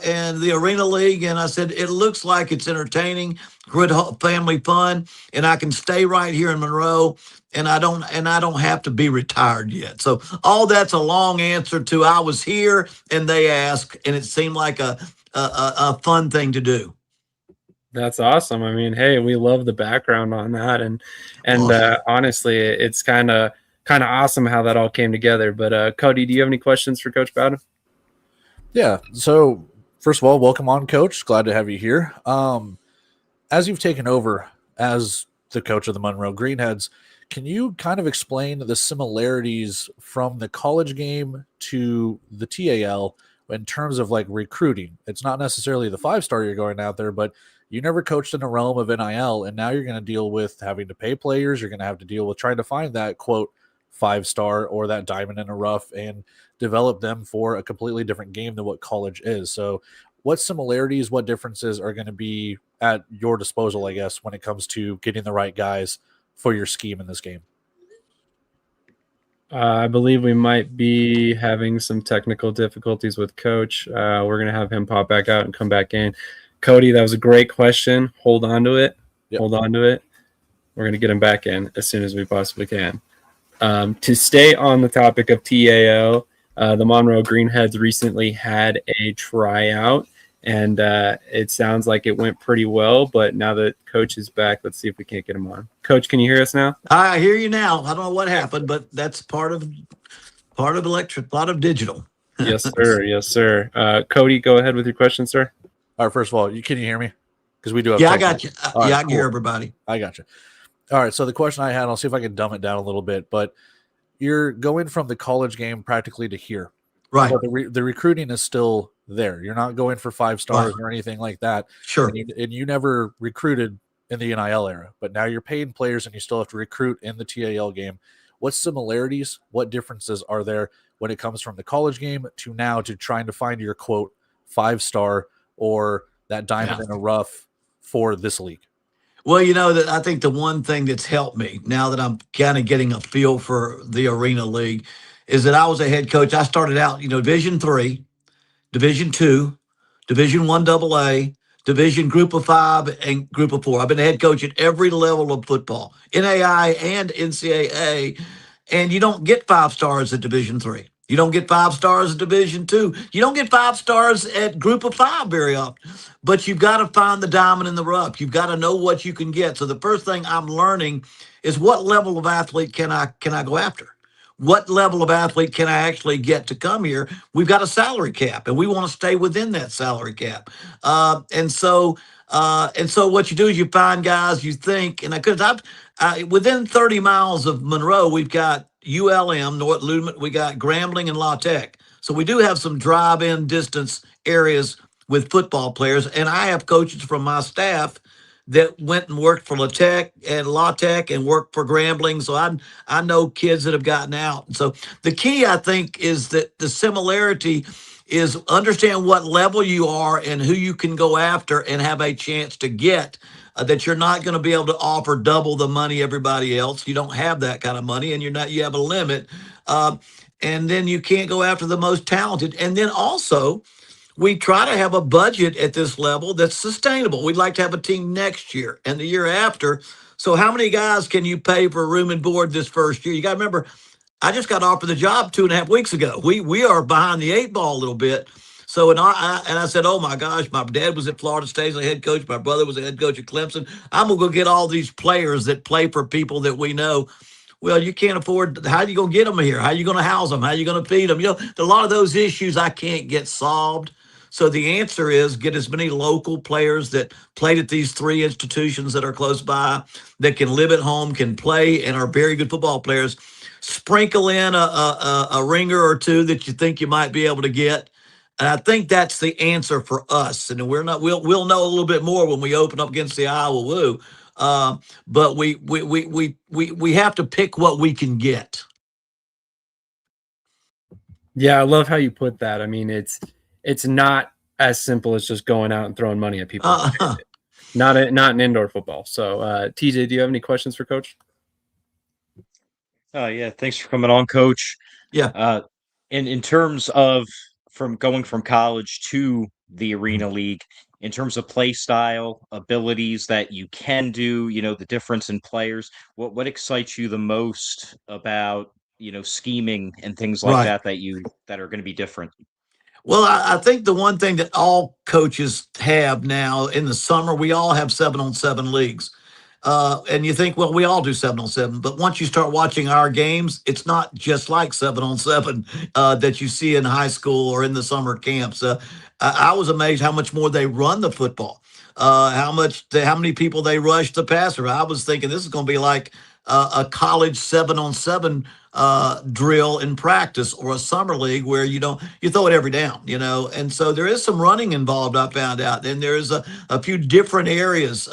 and the Arena League, and I said it looks like it's entertaining, good family fun, and I can stay right here in Monroe, and I don't have to be retired yet. So all that's a long answer to I was here and they asked, and it seemed like a fun thing to do. That's awesome. I mean, hey, we love the background on that, and awesome. Honestly, it's kind of awesome how that all came together. But Cody, do you have any questions for Coach Bowden? Yeah. So first of all, welcome on, Coach. Glad to have you here. As you've taken over as the coach of the Monroe Greenheads, can you kind of explain the similarities from the college game to the TAL in terms of like recruiting? It's not necessarily the 5-star you're going out there, but you never coached in a realm of NIL, and now you're going to deal with having to pay players. You're going to have to deal with trying to find that, quote, 5-star or that diamond in the rough and develop them for a completely different game than what college is. So what similarities, what differences are going to be at your disposal, I guess, when it comes to getting the right guys for your scheme in this game? I believe we might be having some technical difficulties with Coach. We're going to have him pop back out and come back in. Cody, that was a great question. Hold on to it. Yep. Hold on to it. We're going to get him back in as soon as we possibly can. To stay on the topic of TAO, the Monroe Greenheads recently had a tryout, and it sounds like it went pretty well. But now that Coach is back, let's see if we can't get him on. Coach, can you hear us now? I hear you now. I don't know what happened, but that's part of electric, part of digital. Yes, sir. Yes, sir. Cody, go ahead with your question, sir. All right. First of all, can you hear me? Because we do have. Yeah, I got you. Right, I can hear everybody. I got you. All right, so the question I had, I'll see if I can dumb it down a little bit, but you're going from the college game practically to here. Right. But the recruiting is still there. You're not going for 5 stars or anything like that. Sure. And you never recruited in the NIL era, but now you're paying players and you still have to recruit in the TAL game. What similarities, what differences are there when it comes from the college game to now to trying to find your, quote, 5-star or that diamond in a rough for this league? Well, I think the one thing that's helped me now that I'm kind of getting a feel for the Arena League is that I was a head coach. I started out, Division III, Division II, Division I AA, Division Group of 5, and Group of 4. I've been a head coach at every level of football, NAI and NCAA, and you don't get 5 stars at Division III. You don't get 5 stars at Division II. You don't get 5 stars at Group of 5 very often. But you've got to find the diamond in the rough. You've got to know what you can get. So the first thing I'm learning is what level of athlete can I go after? What level of athlete can I actually get to come here? We've got a salary cap, and we want to stay within that salary cap. And so what you do is you find guys you think, and because within 30 miles of Monroe, we've got ULM, North Ludman, we got Grambling and La Tech. So we do have some drive-in distance areas with football players, and I have coaches from my staff that went and worked for La Tech and worked for Grambling. So I know kids that have gotten out. And so the key, I think, is that the similarity is understand what level you are and who you can go after and have a chance to get. That you're not going to be able to offer double the money everybody else. You don't have that kind of money, and you have a limit. And then you can't go after the most talented. And then also, we try to have a budget at this level that's sustainable. We'd like to have a team next year and the year after. So how many guys can you pay for room and board this first year? You got to remember, I just got offered the job 2.5 weeks ago. We are behind the 8 ball a little bit. So I said, oh my gosh, my dad was at Florida State as a head coach. My brother was a head coach at Clemson. I'm gonna go get all these players that play for people that we know. Well, you can't afford. How are you gonna get them here? How are you gonna house them? How are you gonna feed them? A lot of those issues I can't get solved. So the answer is get as many local players that played at these 3 institutions that are close by, that can live at home, can play, and are very good football players. Sprinkle in a ringer or 2 that you think you might be able to get. And I think that's the answer for us. And we'll know a little bit more when we open up against the Iowa Woo. But we have to pick what we can get. Yeah, I love how you put that. I mean, it's not as simple as just going out and throwing money at people. Not an indoor football. So, TJ, do you have any questions for Coach? Yeah, thanks for coming on, Coach. Yeah. In terms of going from college to the Arena League, in terms of play style, abilities that you can do, the difference in players, what excites you the most about, scheming and things like Right. that are going to be different? Well, I think the one thing that all coaches have now in the summer, we all have 7-on-7 leagues. And you think, well, we all do 7-on-7, but once you start watching our games, it's not just like 7-on-7 that you see in high school or in the summer camps. I was amazed how much more they run the football, how many people they rush the passer. I was thinking this is going to be like a college 7-on-7 drill in practice, or a summer league where you throw it every down, and so there is some running involved, I found out. And there's a few different areas.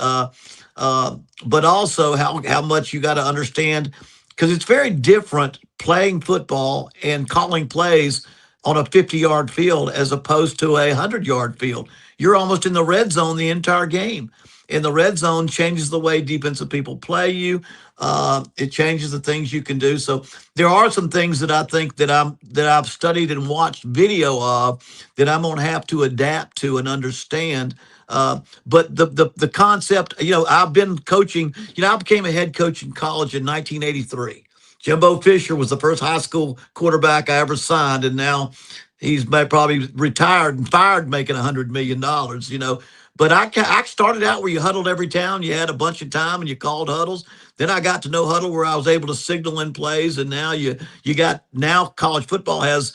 But also how much you got to understand, because it's very different playing football and calling plays on a 50-yard field as opposed to a 100-yard field. You're almost in the red zone the entire game. And the red zone changes the way defensive people play you. It changes the things you can do. So there are some things that I think that I've studied and watched video of that I'm going to have to adapt to and understand. But the concept, I've been coaching, I became a head coach in college in 1983. Jimbo Fisher was the first high school quarterback I ever signed, and now he's probably retired and fired making $100 million, But I started out where you huddled every town. You had a bunch of time and you called huddles. Then I got to know huddle where I was able to signal in plays. And now now college football has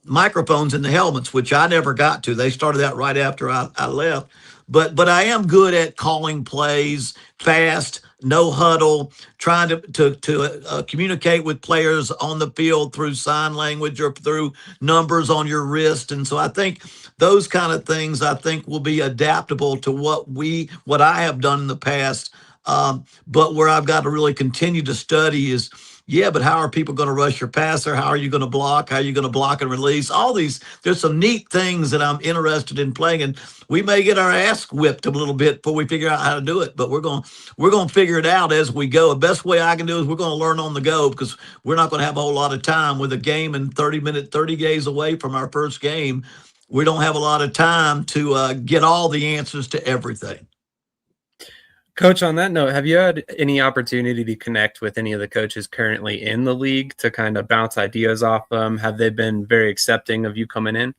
microphones in the helmets, which I never got to. They started that right after I left. But I am good at calling plays fast, no huddle, trying to communicate with players on the field through sign language or through numbers on your wrist. And so I think those kind of things will be adaptable to what I have done in the past. But where I've got to really continue to study is, but how are people going to rush your passer? How are you going to block? How are you going to block and release? All these, there's some neat things that I'm interested in playing, and we may get our ass whipped a little bit before we figure out how to do it, but we're going to figure it out as we go. The best way I can do is we're going to learn on the go, because we're not going to have a whole lot of time with a game in 30 days away from our first game. We don't have a lot of time to get all the answers to everything. Coach, on that note, have you had any opportunity to connect with any of the coaches currently in the league to kind of bounce ideas off them? Have they been very accepting of you coming in?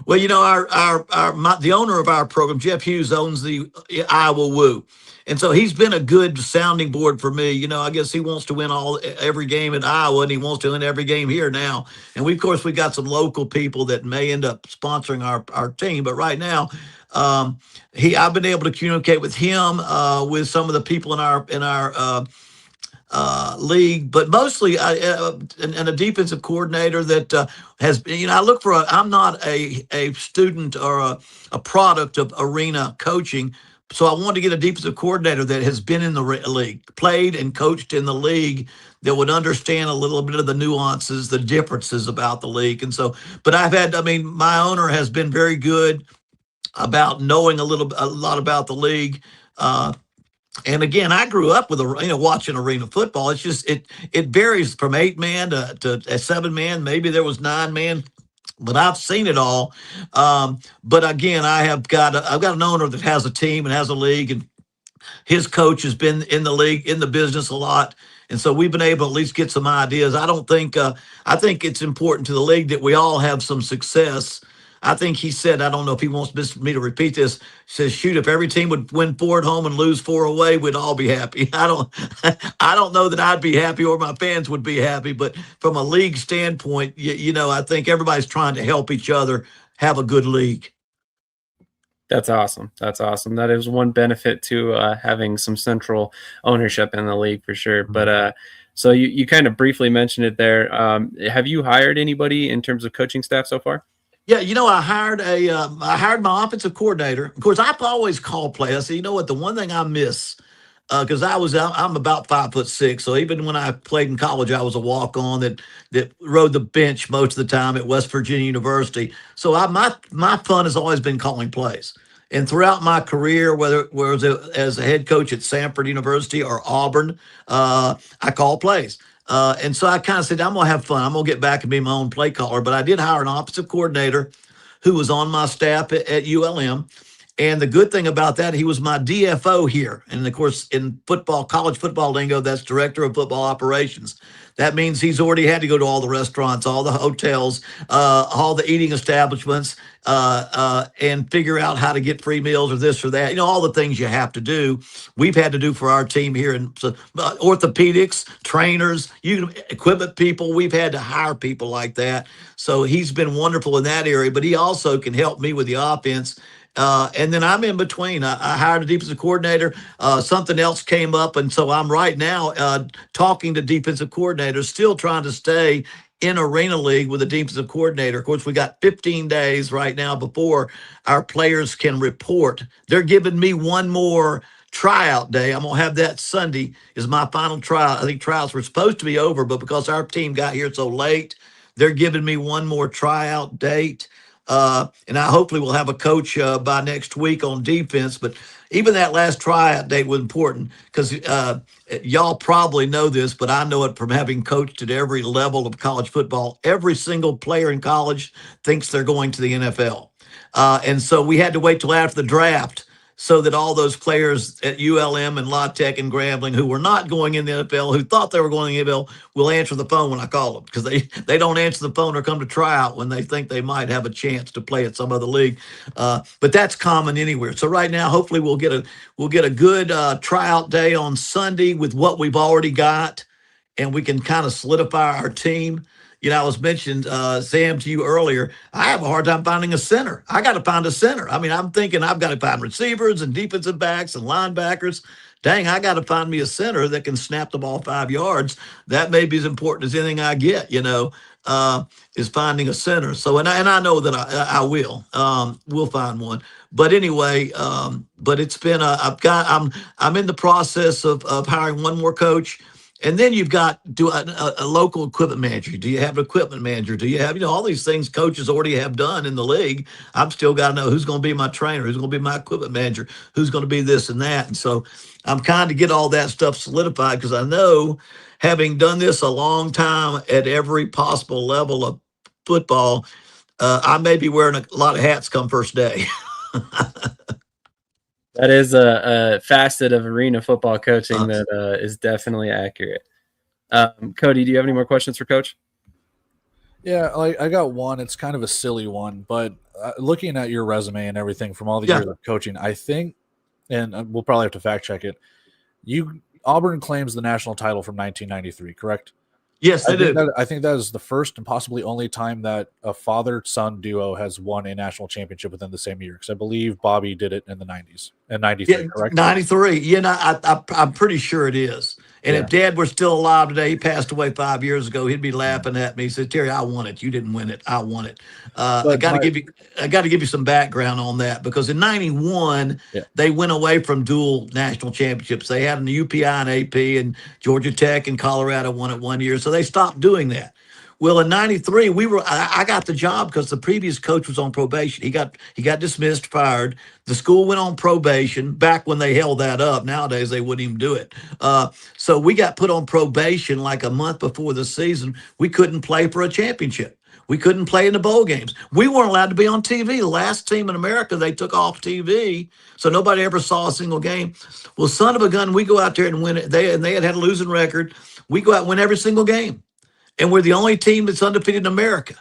Well, the owner of our program, Jeff Hughes, owns the Iowa Woo. And so he's been a good sounding board for me. I guess he wants to win every game in Iowa, and he wants to win every game here now. And we got some local people that may end up sponsoring our team. But right now, I've been able to communicate with him, with some of the people in our league, but mostly and a defensive coordinator that has been, I'm not a student or a product of arena coaching. So I wanted to get a defensive coordinator that has been in the league, played and coached in the league, that would understand a little bit of the nuances, the differences about the league. And so, but my owner has been very good about knowing a lot about the league. And again, I grew up with watching arena football. It's just it varies from 8-man to 7-man. Maybe there was 9-man, but I've seen it all. But again, I've got an owner that has a team and has a league, and his coach has been in the league, in the business a lot. And so we've been able to at least get some ideas. I think it's important to the league that we all have some success. I think he said, I don't know if he wants me to repeat this, he says, shoot, if every team would win 4 at home and lose 4 away, we'd all be happy. I don't know that I'd be happy or my fans would be happy, but from a league standpoint, I think everybody's trying to help each other have a good league. That's awesome. That is one benefit to having some central ownership in the league for sure. Mm-hmm. But so you kind of briefly mentioned it there. Have you hired anybody in terms of coaching staff so far? Yeah, I hired my offensive coordinator. Of course, I've always called plays. I said, you know what, the one thing I miss, because I'm about 5'6", so even when I played in college, I was a walk-on that rode the bench most of the time at West Virginia University. So my fun has always been calling plays. And throughout my career, whether it was as a head coach at Samford University or Auburn, I call plays. And so I kind of said, I'm going to have fun. I'm going to get back and be my own play caller. But I did hire an offensive coordinator who was on my staff at ULM. And the good thing about that, he was my DFO here. And of course, in college football lingo, that's director of football operations. That means he's already had to go to all the restaurants, all the hotels, all the eating establishments, and figure out how to get free meals or this or that. All the things you have to do. We've had to do for our team here. And so, orthopedics, trainers, equipment people, we've had to hire people like that. So he's been wonderful in that area, but he also can help me with the offense. And then I'm in between. I hired a defensive coordinator. Something else came up, and so I'm right now talking to defensive coordinators, still trying to stay in Arena League with a defensive coordinator. Of course, we got 15 days right now before our players can report. They're giving me one more tryout day. I'm going to have that Sunday is my final tryout. I think tryouts were supposed to be over, but because our team got here so late, they're giving me one more tryout date. And I hopefully will have a coach by next week on defense. But even that last tryout date was important because y'all probably know this, but I know it from having coached at every level of college football. Every single player in college thinks they're going to the NFL. And so we had to wait till after the draft so that all those players at ULM and La Tech and Grambling who were not going in the NFL, who thought they were going in the NFL, will answer the phone when I call them because they don't answer the phone or come to tryout when they think they might have a chance to play at some other league. But that's common anywhere. So right now, hopefully we'll get a good tryout day on Sunday with what we've already got, and we can kind of solidify our team. I was mentioned, Sam, to you earlier, I have a hard time finding a center. I got to find a center. I'm thinking I've got to find receivers and defensive backs and linebackers. Dang, I got to find me a center that can snap the ball 5 yards. That may be as important as anything I get, is finding a center. So, and I know that I will. We'll find one. But anyway, but it's been, I'm in the process of hiring one more coach. And then you've got a local equipment manager. Do you have an equipment manager? Do you have, all these things coaches already have done in the league. I've still got to know who's going to be my trainer, who's going to be my equipment manager, who's going to be this and that. And so I'm kind of get all that stuff solidified because I know, having done this a long time at every possible level of football, I may be wearing a lot of hats come first day. That is a facet of arena football coaching that is definitely accurate. Cody, do you have any more questions for Coach? Yeah, I got one. It's kind of a silly one, but looking at your resume and everything from all the years of coaching, I think, and we'll probably have to fact check it, Auburn claims the national title from 1993, correct? Yes, they do. I think that is the first and possibly only time that a father-son duo has won a national championship within the same year. Because I believe Bobby did it in the 90s and 93, Yeah, correct? 93. You know, I'm pretty sure it is. And if Dad were still alive today, he passed away 5 years ago. He'd be laughing at me. He said, "Terry, I won it. You didn't win it. I won it." I got to give you some background on that because in '91 they went away from dual national championships. They had an UPI and AP, and Georgia Tech and Colorado won it one year, so they stopped doing that. Well, in '93, I got the job because the previous coach was on probation. He got dismissed, fired. The school went on probation back when they held that up. Nowadays, they wouldn't even do it. So we got put on probation like a month before the season. We couldn't play for a championship. We couldn't play in the bowl games. We weren't allowed to be on TV. The last team in America, they took off TV, so nobody ever saw a single game. Well, son of a gun, we go out there and win it. They had a losing record. We go out and win every single game. And we're the only team that's undefeated in America.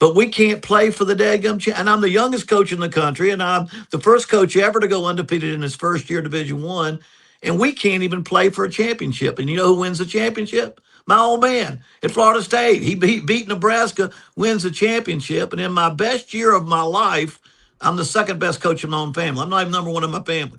But we can't play for the daggum and I'm the youngest coach in the country, and I'm the first coach ever to go undefeated in his first year Division I, and we can't even play for a championship. And you know who wins the championship? My old man at Florida State. He beat Nebraska, wins the championship. And in my best year of my life, I'm the second best coach in my own family. I'm not even number one in my family.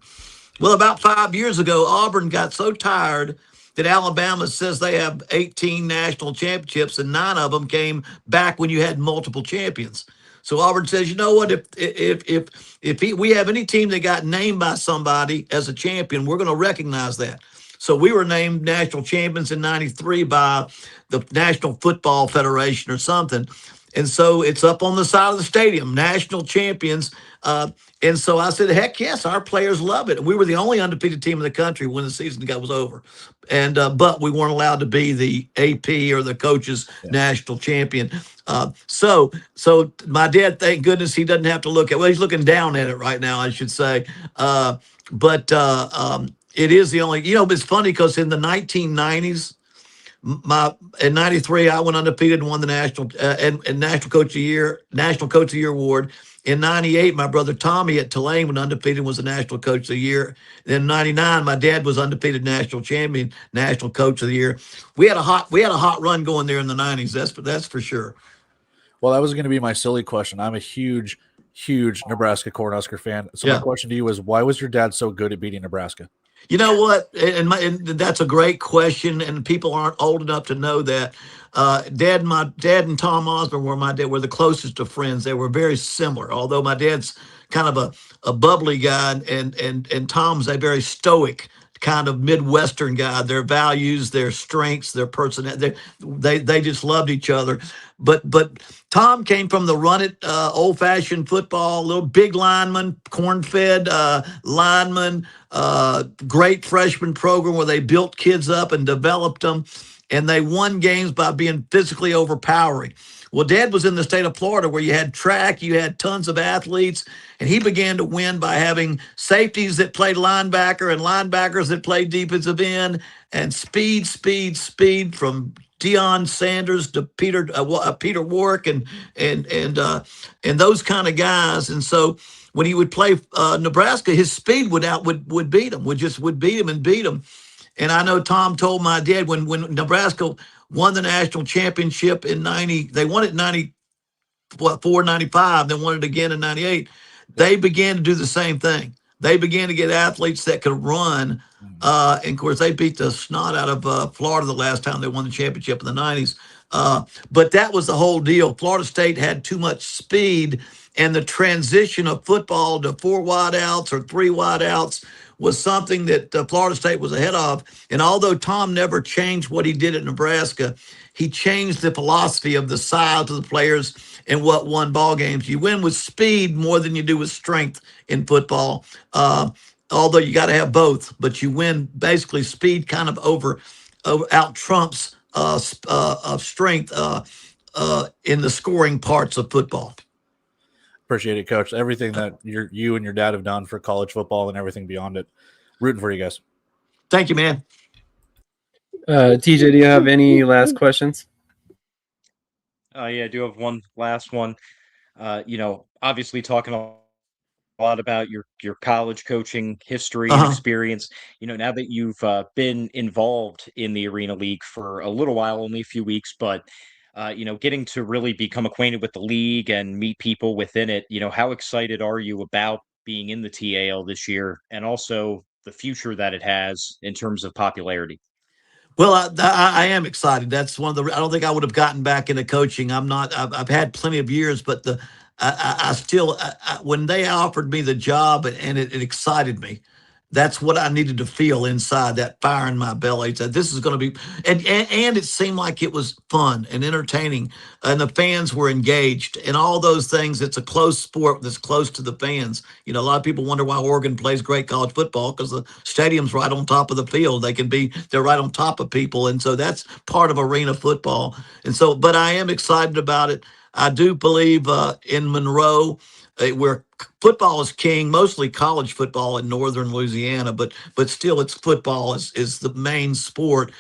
Well, about 5 years ago, Auburn got so tired that Alabama says they have 18 national championships, and 9 of them came back when you had multiple champions. So Auburn says, you know what? If we have any team that got named by somebody as a champion, we're going to recognize that. So we were named national champions in '93 by the National Football Federation or something. And so it's up on the side of the stadium, national champions. And so I said, heck yes, our players love it. We were the only undefeated team in the country when the season was over. And but we weren't allowed to be the AP or the coach's national champion. So my dad, thank goodness he doesn't have to look at, well, he's looking down at it right now, I should say. But it is the only, it's funny because in the 1990s, in '93, I went undefeated and won the national and national coach of the year award. In '98, my brother Tommy at Tulane went undefeated and was the national coach of the year. Then in '99, my dad was undefeated national champion, national coach of the year. We had a hot run going there in the '90s. That's for sure. Well, that was going to be my silly question. I'm a huge Nebraska Cornhusker fan. So my question to you is, why was your dad so good at beating Nebraska? You know what? And that's a great question, and people aren't old enough to know that. My dad and Tom Osborne were the closest of friends. They were very similar, although my dad's kind of a bubbly guy, and Tom's a very stoic kind of Midwestern guy. Their values, their strengths, their personality, they just loved each other. But Tom came from the run it, old-fashioned football, little big lineman, corn-fed lineman, great freshman program where they built kids up and developed them, and they won games by being physically overpowering. Well, Dad was in the state of Florida where you had track, you had tons of athletes, and he began to win by having safeties that played linebacker and linebackers that played defensive end, and speed from Deion Sanders to Peter Warwick and those kind of guys. And so when he would play Nebraska, his speed would beat him, would beat him and beat him. And I know Tom told my dad when Nebraska won the national championship in '90, they won it in '94, '95, then won it again in '98. They began to do the same thing. They began to get athletes that could run. And of course, they beat the snot out of Florida the last time they won the championship in the '90s. But that was the whole deal. Florida State had too much speed, and the transition of football to 4 wideouts or 3 wideouts was something that Florida State was ahead of. And although Tom never changed what he did at Nebraska, he changed the philosophy of the size of the players and what won ball games. You win with speed more than you do with strength in football. Although you got to have both, but you win basically speed kind of out trumps of strength in the scoring parts of football. Appreciate it, Coach. Everything that you and your dad have done for college football and everything beyond it. Rooting for you guys. Thank you, man. TJ, do you have any last questions? Yeah, I do have one last one. Obviously talking a lot about your college coaching history and experience. Now that you've been involved in the Arena League for a little while, only a few weeks, but getting to really become acquainted with the league and meet people within it, how excited are you about being in the TAL this year, and also the future that it has in terms of popularity? Well, I am excited. That's one of the. I don't think I would have gotten back into coaching. I'm not. I've had plenty of years, but I still when they offered me the job and it excited me. That's what I needed to feel inside, that fire in my belly. That this is going to be, and it seemed like it was fun and entertaining, and the fans were engaged, and all those things. It's a close sport that's close to the fans. A lot of people wonder why Oregon plays great college football, because the stadium's right on top of the field. They're right on top of people, and so that's part of arena football. And so, but I am excited about it. I do believe in Monroe, where football is king, mostly college football in northern Louisiana, but still, it's football is the main sport.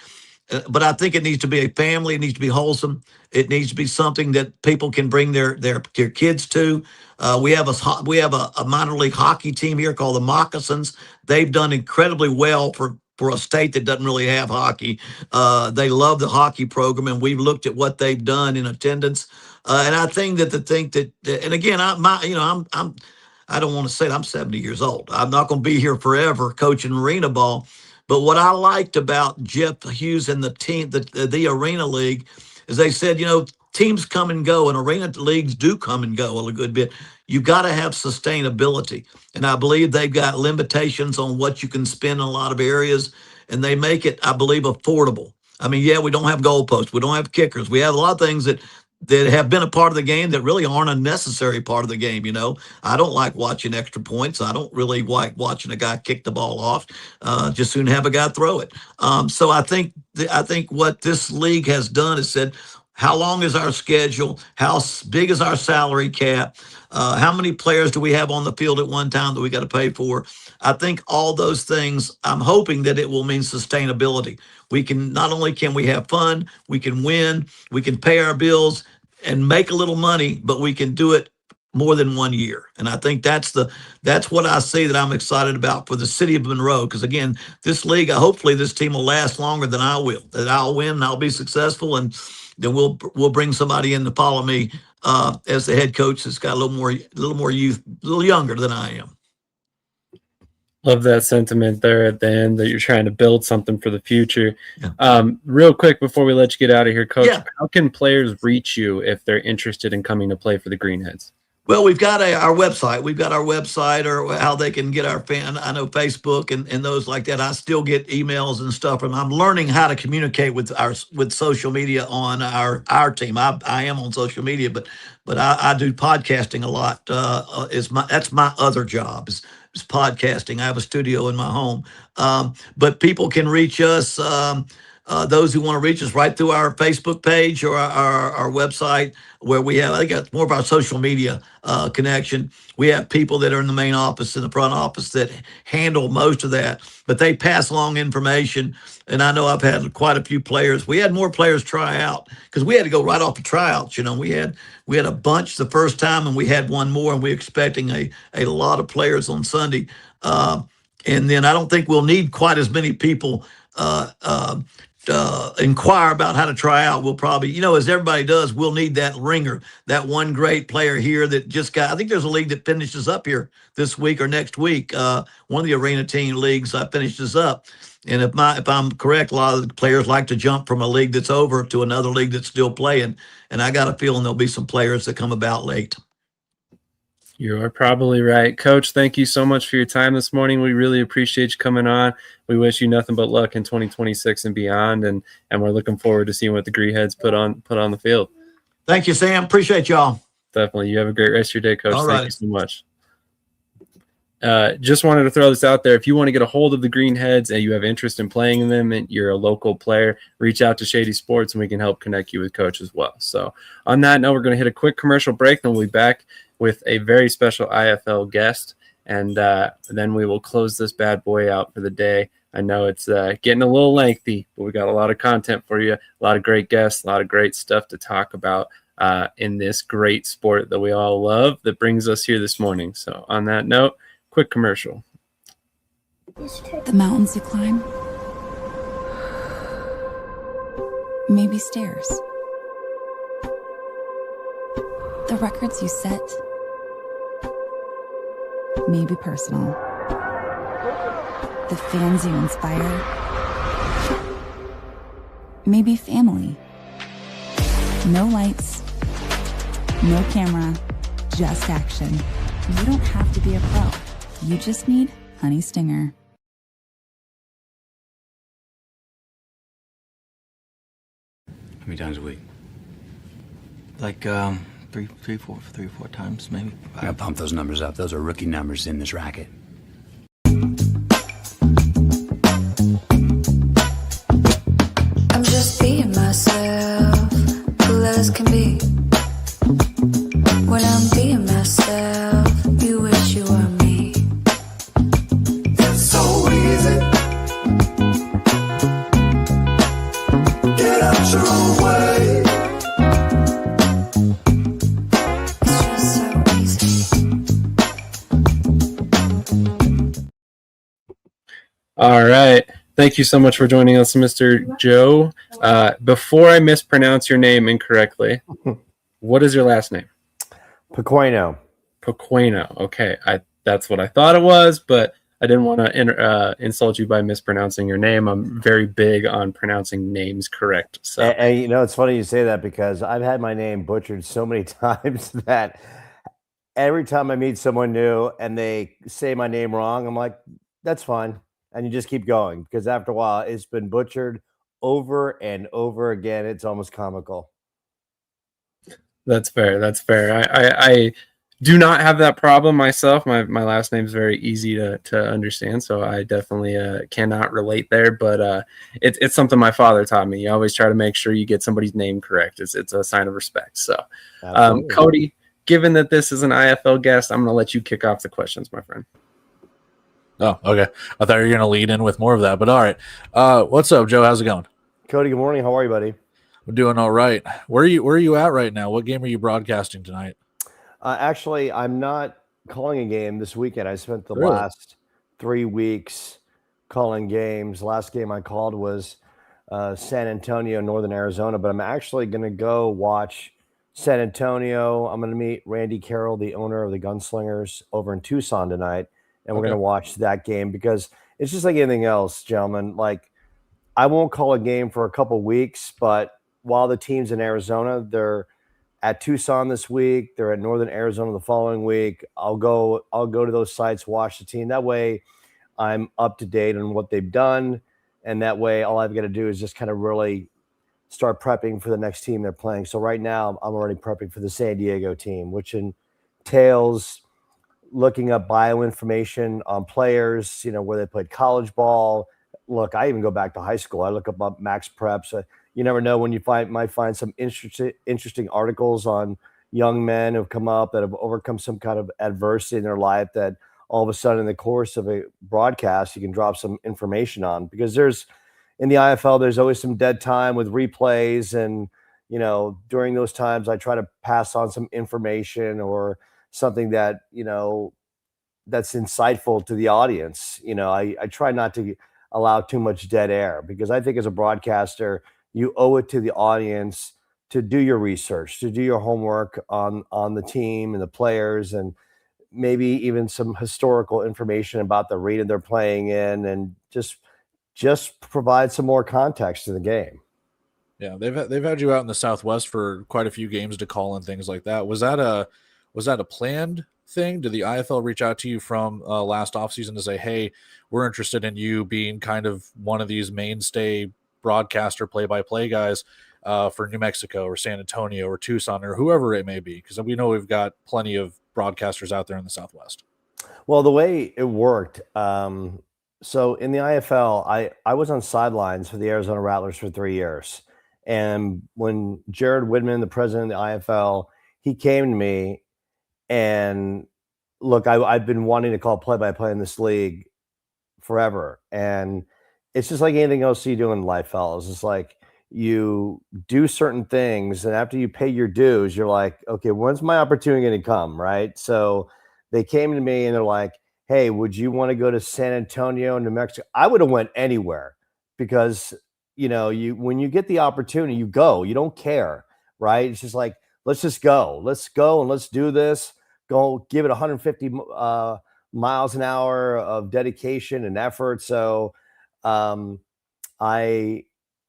But I think it needs to be a family. It needs to be wholesome. It needs to be something that people can bring their kids to. We have a minor league hockey team here called the Moccasins. They've done incredibly well for a state that doesn't really have hockey. They love the hockey program, and we've looked at what they've done in attendance. And I think and again, I don't want to say it, I'm 70 years old. I'm not going to be here forever coaching arena ball. But what I liked about Jeff Hughes and the team, the Arena League, is they said, teams come and go, and arena leagues do come and go a good bit. You got to have sustainability. And I believe they've got limitations on what you can spend in a lot of areas, and they make it, I believe, affordable. I mean, yeah, we don't have goalposts. We don't have kickers. We have a lot of things that have been a part of the game that really aren't a necessary part of the game. I don't like watching extra points. I don't really like watching a guy kick the ball off. Just soon have a guy throw it. So I think what this league has done is said, how long is our schedule? How big is our salary cap? How many players do we have on the field at one time that we got to pay for? I think all those things, I'm hoping that it will mean sustainability. Not only can we have fun, we can win, we can pay our bills and make a little money, but we can do it more than 1 year. And I think that's what I see that I'm excited about for the city of Monroe. Because again, this league, hopefully this team will last longer than I will. That I'll win and I'll be successful, and then we'll bring somebody in to follow me as the head coach that's got a little more youth, a little younger than I am. Love that sentiment there at the end, that you're trying to build something for the future. Yeah. Real quick before we let you get out of here, Coach, Yeah. How can players reach you if they're interested in coming to play for the Greenheads? Well, we've got our website. We've got our website, or how they can get our fan. I know Facebook and those like that. I still get emails and stuff, and I'm learning how to communicate with social media on our team. I am on social media, but I do podcasting a lot. That's my other job is podcasting. I have a studio in my home, but people can reach us. Those who want to reach us right through our Facebook page or our website, where we have, I think it's more of our social media connection. We have people that are in the main office, in the front office, that handle most of that, but they pass along information. And I know I've had quite a few players. We had more players try out because we had to go right off the tryouts. We had a bunch the first time, and we had one more, and we're expecting a lot of players on Sunday. And then I don't think we'll need quite as many people inquire about how to try out. We'll probably, as everybody does, we'll need that ringer, that one great player here that just got, I think there's a league that finishes up here this week or next week. One of the arena team leagues finishes up. And if I'm correct, a lot of the players like to jump from a league that's over to another league that's still playing. And I got a feeling there'll be some players that come about late. You are probably right. Coach, thank you so much for your time this morning. We really appreciate you coming on. We wish you nothing but luck in 2026 and beyond, and we're looking forward to seeing what the Greenheads put on the field. Thank you, Sam. Appreciate y'all. Definitely. You have a great rest of your day, Coach. All Thank right. you so much. Just wanted to throw this out there. If you want to get a hold of the Greenheads and you have interest in playing in them and you're a local player, reach out to Shady Sports and we can help connect you with Coach as well. So on that note, we're going to hit a quick commercial break, then we'll be back with a very special IFL guest, and then we will close this bad boy out for the day. I know it's getting a little lengthy, but we got a lot of content for you, a lot of great guests, a lot of great stuff to talk about. in this great sport that we all love that brings us here this morning. So on that note, quick commercial. The mountains you climb, maybe stairs. The records you set, maybe personal. The fans you inspire, maybe family. No lights, no camera, just action. You don't have to be a pro. You just need HoneyStinger. How many times a week? Like three or four times, maybe. I gotta pump those numbers up. Those are rookie numbers in this racket. I'm just being myself, cool as can be. When I'm being myself, you wish you were me. It's so easy. Get out your own way. It's just so easy. All right. Thank you so much for joining us, Mr. Joe. Before I mispronounce your name incorrectly, what is your last name? Pequeno. Pequeno. Okay. That's what I thought it was, but I didn't want to insult you by mispronouncing your name. I'm very big on pronouncing names correct. So, And you know, it's funny you say that because I've had my name butchered so many times that every time I meet someone new and they say my name wrong, I'm like, that's fine. And you just keep going because after a while, it's been butchered over and over again. It's almost comical. That's fair. That's fair. I do not have that problem myself. My last name is very easy to understand, so I definitely cannot relate there. But it's something my father taught me. You always try to make sure you get somebody's name correct. It's a sign of respect. So, Cody, given that this is an IFL guest, I'm going to let you kick off the questions, my friend. Oh, okay. I thought you were going to lead in with more of that, but all right. What's up, Joe? How's it going? Cody, good morning. How are you, buddy? We're doing all right. Where are you at right now? What game are you broadcasting tonight? Actually, I'm not calling a game this weekend. I spent the Really? last 3 weeks calling games. Last game I called was San Antonio, Northern Arizona, but I'm actually going to go watch San Antonio. I'm going to meet Randy Carroll, the owner of the Gunslingers, over in Tucson tonight, and we're going to watch that game because it's just like anything else, gentlemen. Like, I won't call a game for a couple weeks, but while the team's in Arizona, they're at Tucson this week, they're at Northern Arizona the following week. I'll go to those sites, watch the team. That way I'm up to date on what they've done. And that way all I've got to do is just kind of really start prepping for the next team they're playing. So right now I'm already prepping for the San Diego team, which entails looking up bio information on players, where they played college ball. Look, I even go back to high school. I look up Max Preps. You never know when you might find some interesting articles on young men who've come up that have overcome some kind of adversity in their life that all of a sudden in the course of a broadcast, you can drop some information on, because in the IFL, there's always some dead time with replays. And, during those times, I try to pass on some information or something that, that's insightful to the audience. I try not to allow too much dead air, because I think as a broadcaster, you owe it to the audience to do your research, to do your homework on the team and the players, and maybe even some historical information about the arena they're playing in, and just provide some more context to the game. Yeah, they've had you out in the Southwest for quite a few games to call and things like that. Was that a planned thing? Did the IFL reach out to you from last offseason to say, hey, we're interested in you being kind of one of these mainstay broadcaster play-by-play guys for New Mexico or San Antonio or Tucson or whoever it may be? Because we know we've got plenty of broadcasters out there in the Southwest. Well, the way it worked, so in the IFL, I was on sidelines for the Arizona Rattlers for 3 years. And when Jared Widman, the president of the IFL, he came to me, and look, I've been wanting to call play-by-play in this league forever. And it's just like anything else you do in life, fellas. It's like you do certain things, and after you pay your dues, you're like, okay, when's my opportunity going to come, right? So they came to me and they're like, hey, would you want to go to San Antonio, New Mexico? I would have went anywhere because, when you get the opportunity, you go. You don't care, right? It's just like, let's just go. Let's go and let's do this. Go give it 150 miles an hour of dedication and effort. So I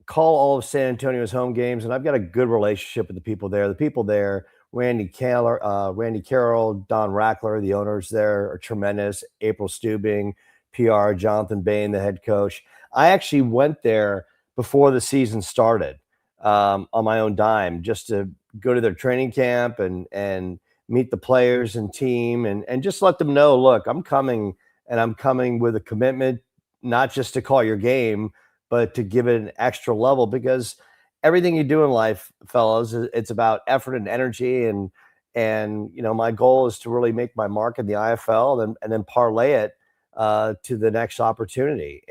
call all of San Antonio's home games, and I've got a good relationship with the people there. The people there, Randy Carroll, Don Rackler, the owners there are tremendous. April Stubing, PR, Jonathan Bain, the head coach. I actually went there before the season started on my own dime just to go to their training camp and meet the players and team and just let them know, look, I'm coming, and I'm coming with a commitment, not just to call your game, but to give it an extra level, because everything you do in life, fellas, it's about effort and energy. And my goal is to really make my mark in the IFL and then parlay it to the next opportunity.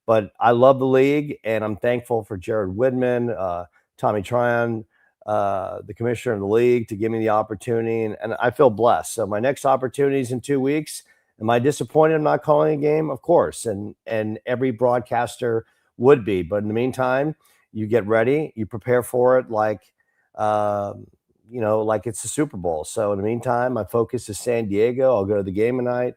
But I love the league, and I'm thankful for Jared Widman, Tommy Tryon, the commissioner of the league, to give me the opportunity. And I feel blessed. So my next opportunity is in 2 weeks. Am I disappointed I'm not calling a game? Of course. And every broadcaster would be. But in the meantime, you get ready, you prepare for it like it's the Super Bowl. So in the meantime, my focus is San Diego. I'll go to the game tonight.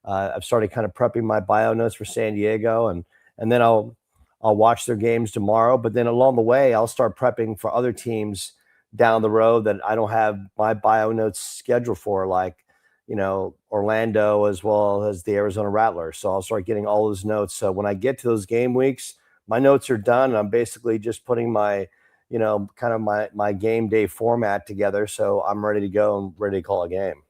I've started kind of prepping my bio notes for San Diego, and then I'll watch their games tomorrow. But then along the way, I'll start prepping for other teams down the road that I don't have my bio notes scheduled for, like Orlando as well as the Arizona Rattlers. So I'll start getting all those notes. So when I get to those game weeks, my notes are done, and I'm basically just putting my, kind of my game day format together. So I'm ready to go and ready to call a game.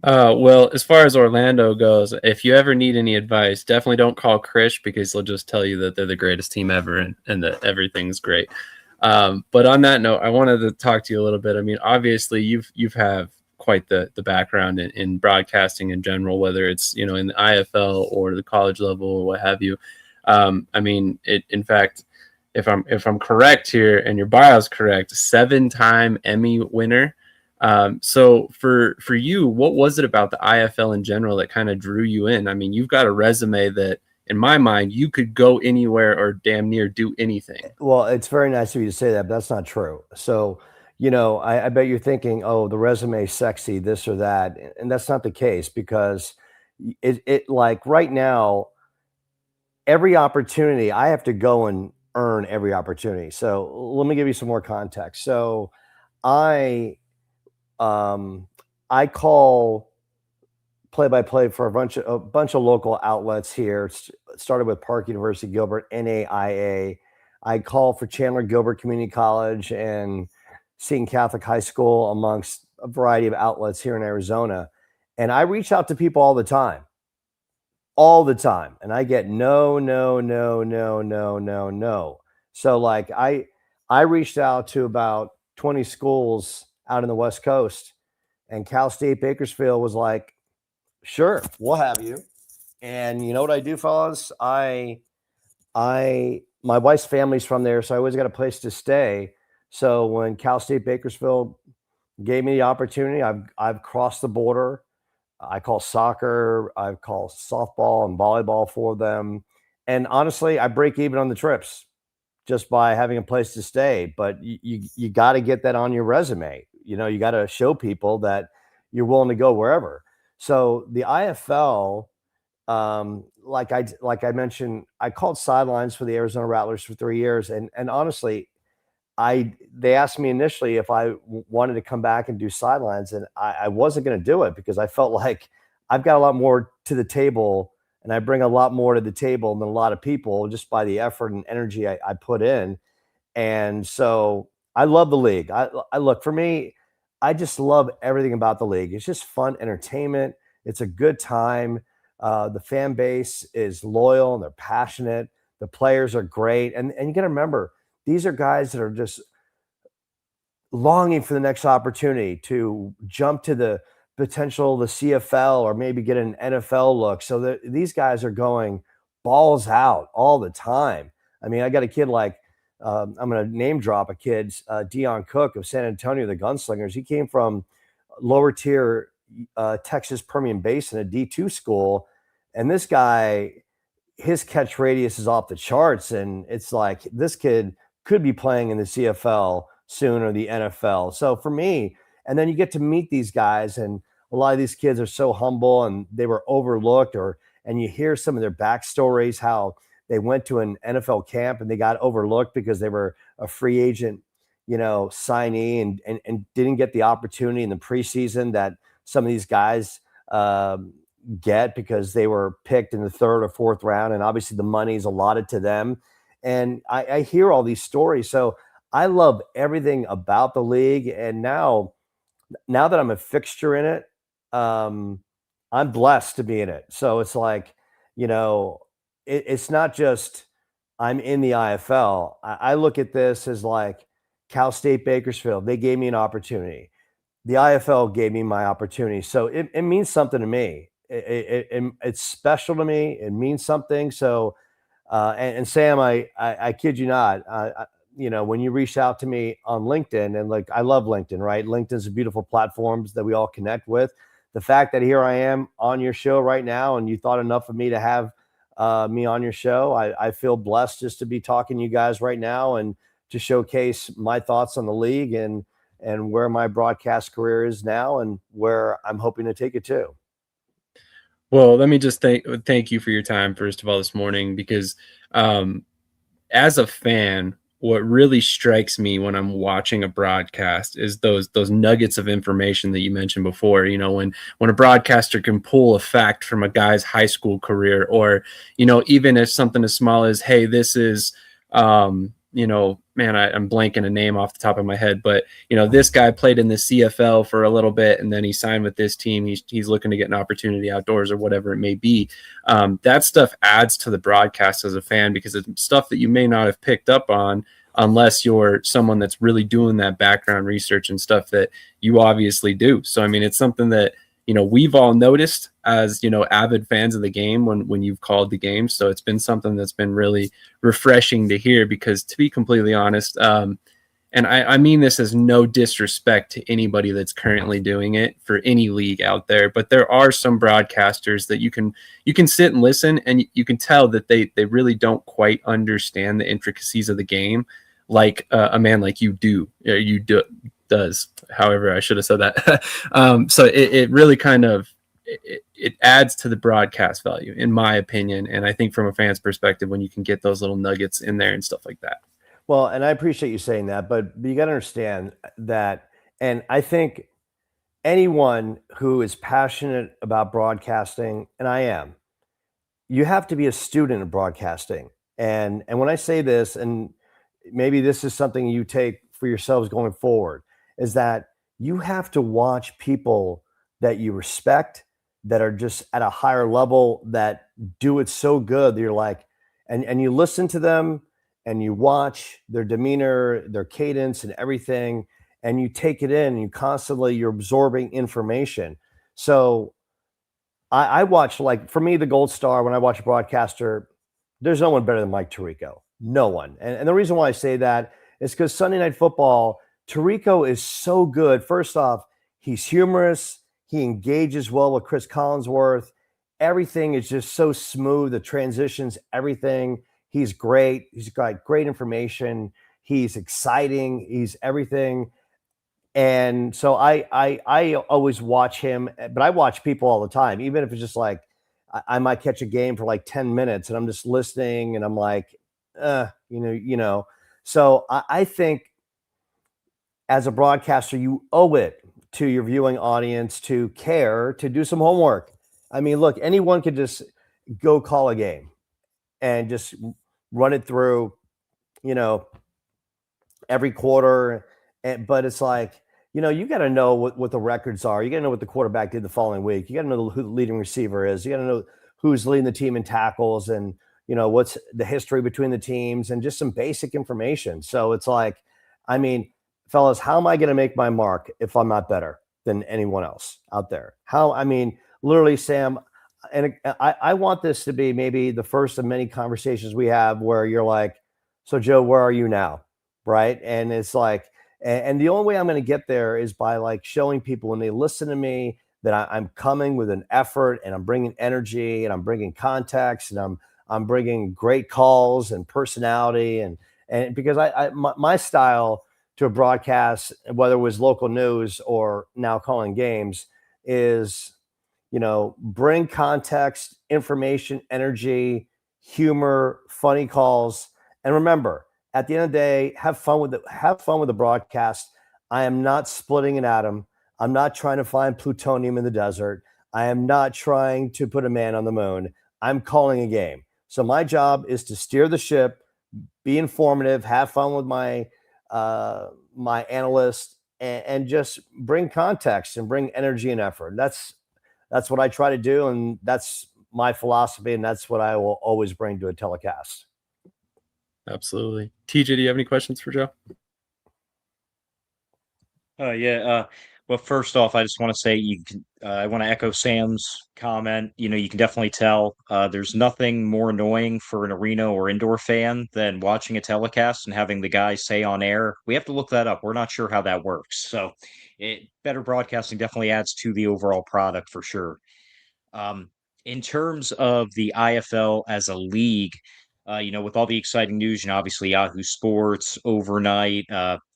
Well, as far as Orlando goes, if you ever need any advice, definitely don't call Krish, because he'll just tell you that they're the greatest team ever and that everything's great. But on that note, I wanted to talk to you a little bit. I mean, obviously you've have quite the background in broadcasting in general, whether it's, in the IFL or the college level or what have you. I mean, in fact, if I'm correct here and your bio is correct, 7-time Emmy winner. So for you, what was it about the IFL in general that kind of drew you in? I mean, you've got a resume that, in my mind, you could go anywhere or damn near do anything. Well, it's very nice of you to say that, but that's not true. So, I bet you're thinking, oh, the resume sexy, this or that. And that's not the case, because it like right now, every opportunity, I have to go and earn every opportunity. So let me give you some more context. So I call play-by-play for a bunch of local outlets here. It started with Park University Gilbert, NAIA. I call for Chandler Gilbert Community College and Seton Catholic High School, amongst a variety of outlets here in Arizona. And I reach out to people all the time. And I get no. So like I reached out to about 20 schools out in the West Coast, and Cal State Bakersfield was like, sure, we'll have you. And you know what I do, fellas? My wife's family's from there, so I always got a place to stay. So when Cal State Bakersfield gave me the opportunity, I've crossed the border. I call soccer, I call softball and volleyball for them. And honestly, I break even on the trips just by having a place to stay. But you got to get that on your resume. You got to show people that you're willing to go wherever. So the IFL, like I mentioned, I called sidelines for the Arizona Rattlers for 3 years. And honestly, they asked me initially if I wanted to come back and do sidelines, and I wasn't going to do it, because I felt like I've got a lot more to the table, and I bring a lot more to the table than a lot of people, just by the effort and energy I put in. And so I love the league. I look, for me, I just love everything about the league. It's just fun entertainment. It's a good time. The fan base is loyal and they're passionate. The players are great. And you got to remember, these are guys that are just longing for the next opportunity to jump to the potential, the CFL, or maybe get an NFL look. So these guys are going balls out all the time. I mean, I got a kid like, I'm going to name drop a kid, Dion Cook of San Antonio, the Gunslingers. He came from lower tier Texas Permian Basin, a D2 school. And this guy, his catch radius is off the charts. And it's like, this kid could be playing in the CFL soon or the NFL. So for me, and then you get to meet these guys, and a lot of these kids are so humble and they were overlooked, and you hear some of their backstories, how they went to an NFL camp and they got overlooked because they were a free agent, signee and didn't get the opportunity in the preseason that some of these guys get because they were picked in the 3rd or 4th round. And obviously the money is allotted to them. And I hear all these stories. So I love everything about the league. And now that I'm a fixture in it, I'm blessed to be in it. So it's like, it's not just I'm in the IFL. I look at this as like Cal State Bakersfield. They gave me an opportunity. The IFL gave me my opportunity. So it means something to me. It's special to me. It means something. So, and Sam, I kid you not, when you reached out to me on LinkedIn, and like, I love LinkedIn, right? LinkedIn's a beautiful platform that we all connect with. The fact that here I am on your show right now, and you thought enough of me to have me on your show, I feel blessed just to be talking to you guys right now and to showcase my thoughts on the league and where my broadcast career is now and where I'm hoping to take it to. Well, let me just thank you for your time, first of all, this morning, because as a fan, what really strikes me when I'm watching a broadcast is those nuggets of information that you mentioned before. When a broadcaster can pull a fact from a guy's high school career, or even if something as small as, hey, this is I'm blanking a name off the top of my head, but this guy played in the CFL for a little bit and then he signed with this team. He's looking to get an opportunity outdoors or whatever it may be. That stuff adds to the broadcast as a fan, because it's stuff that you may not have picked up on unless you're someone that's really doing that background research and stuff that you obviously do. So, I mean, it's something that, we've all noticed as, avid fans of the game when you've called the game. So it's been something that's been really refreshing to hear, because to be completely honest, and I mean this as no disrespect to anybody that's currently doing it for any league out there, but there are some broadcasters that you can sit and listen, and you can tell that they really don't quite understand the intricacies of the game, like a man like you do. Does, however, I should have said that. So it really kind of it adds to the broadcast value, in my opinion, and I think from a fan's perspective, when you can get those little nuggets in there and stuff like that. Well, and I appreciate you saying that, but you got to understand that, and I think anyone who is passionate about broadcasting, and I am, you have to be a student of broadcasting. And when I say this, and maybe this is something you take for yourselves going forward, is that you have to watch people that you respect, that are just at a higher level, that do it so good that you're like, and you listen to them and you watch their demeanor, their cadence and everything, and you take it in, and you're absorbing information. So I watch, like, for me, the gold star when I watch a broadcaster, there's no one better than Mike Tirico. No one. And the reason why I say that is because Sunday Night Football, Tirico is so good. First off, he's humorous. He engages well with Chris Collinsworth. Everything is just so smooth. The transitions, everything. He's great. He's got great information. He's exciting. He's everything. And so I always watch him, but I watch people all the time, even if it's just like I might catch a game for like 10 minutes and I'm just listening and I'm like, So I think as a broadcaster, you owe it to your viewing audience to care, to do some homework. I mean, look, anyone could just go call a game and just run it through, every quarter. But it's like, you got to know what the records are. You got to know what the quarterback did the following week. You got to know who the leading receiver is. You got to know who's leading the team in tackles, and, what's the history between the teams, and just some basic information. So it's like, I mean, fellas, how am I going to make my mark if I'm not better than anyone else out there? Literally, Sam, and I want this to be maybe the first of many conversations we have where you're like, So Joe, where are you now? Right. And it's like, and the only way I'm going to get there is by like showing people when they listen to me that I'm coming with an effort and I'm bringing energy and I'm bringing context and I'm bringing great calls and personality and because my style to a broadcast, whether it was local news or now calling games, is, bring context, information, energy, humor, funny calls. And remember, at the end of the day, have fun with the broadcast. I am not splitting an atom. I'm not trying to find plutonium in the desert. I am not trying to put a man on the moon. I'm calling a game. So my job is to steer the ship, be informative, have fun with my my analyst, and just bring context and bring energy and effort. That's what I try to do, and that's my philosophy, and that's what I will always bring to a telecast. Absolutely. TJ, do you have any questions for Joe? Well, first off, I just want to say I want to echo Sam's comment. You can definitely tell there's nothing more annoying for an arena or indoor fan than watching a telecast and having the guy say on air, "We have to look that up. We're not sure how that works." So, better broadcasting definitely adds to the overall product for sure. In terms of the IFL as a league, with all the exciting news, obviously Yahoo Sports overnight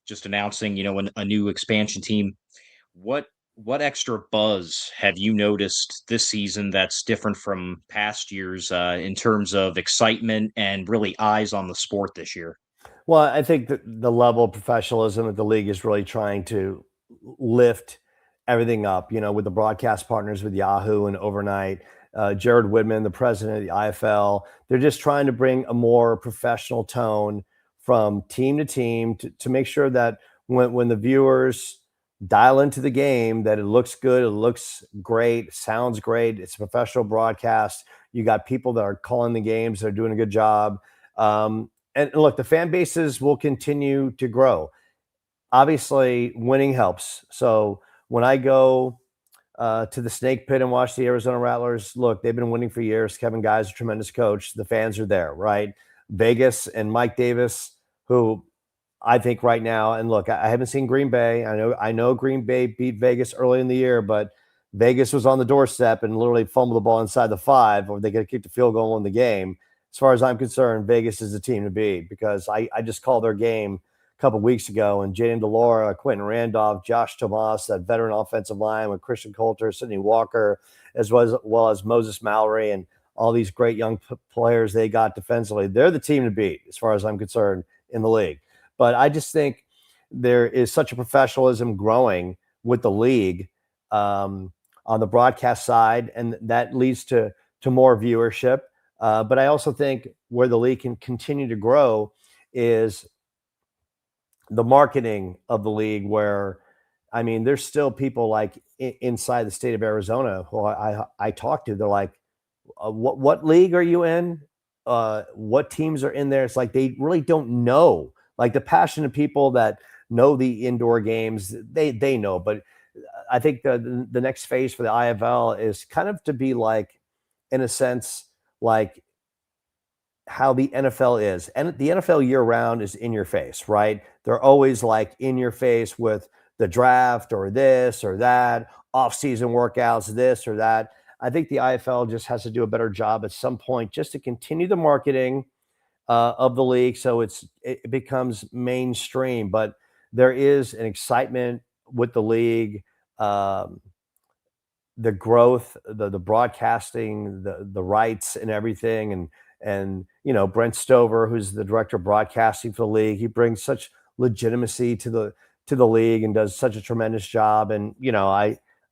just announcing, a new expansion team. What extra buzz have you noticed this season that's different from past years in terms of excitement and really eyes on the sport this year? Well, I think that the level of professionalism that the league is really trying to lift everything up, with the broadcast partners with Yahoo and overnight. Jared Whitman, the president of the IFL, they're just trying to bring a more professional tone from team to team to make sure that when the viewers dial into the game, that it looks good, it looks great, sounds great. It's a professional broadcast. You got people that are calling the games, they're doing a good job. And look, the fan bases will continue to grow. Obviously, winning helps. So when I go to the Snake Pit and watch the Arizona Rattlers, look, they've been winning for years. Kevin Guy's a tremendous coach. The fans are there, right? Vegas and Mike Davis, who I think right now, and look, I haven't seen Green Bay. I know Green Bay beat Vegas early in the year, but Vegas was on the doorstep and literally fumbled the ball inside the 5, or they could kick the field goal in the game. As far as I'm concerned, Vegas is the team to beat because I just called their game a couple of weeks ago, and Jaden Delora, Quentin Randolph, Josh Tomas, that veteran offensive line with Christian Coulter, Sidney Walker, as well as Moses Mallory, and all these great young players they got defensively. They're the team to beat as far as I'm concerned in the league. But I just think there is such a professionalism growing with the league on the broadcast side, and that leads to more viewership. But I also think where the league can continue to grow is the marketing of the league, where, I mean, there's still people like inside the state of Arizona who I talk to. They're like, what league are you in? What teams are in there? It's like they really don't know. Like the passionate people that know the indoor games, they know. But I think the next phase for the IFL is kind of to be like, in a sense, like how the NFL is. And the NFL year round is in your face, right? They're always like in your face with the draft or this or that, off-season workouts, this or that. I think the IFL just has to do a better job at some point just to continue the marketing of the league so it becomes mainstream. But there is an excitement with the league, the growth, the broadcasting, the rights and everything. And Brent Stover, who's the director of broadcasting for the league, he brings such legitimacy to the league and does such a tremendous job. And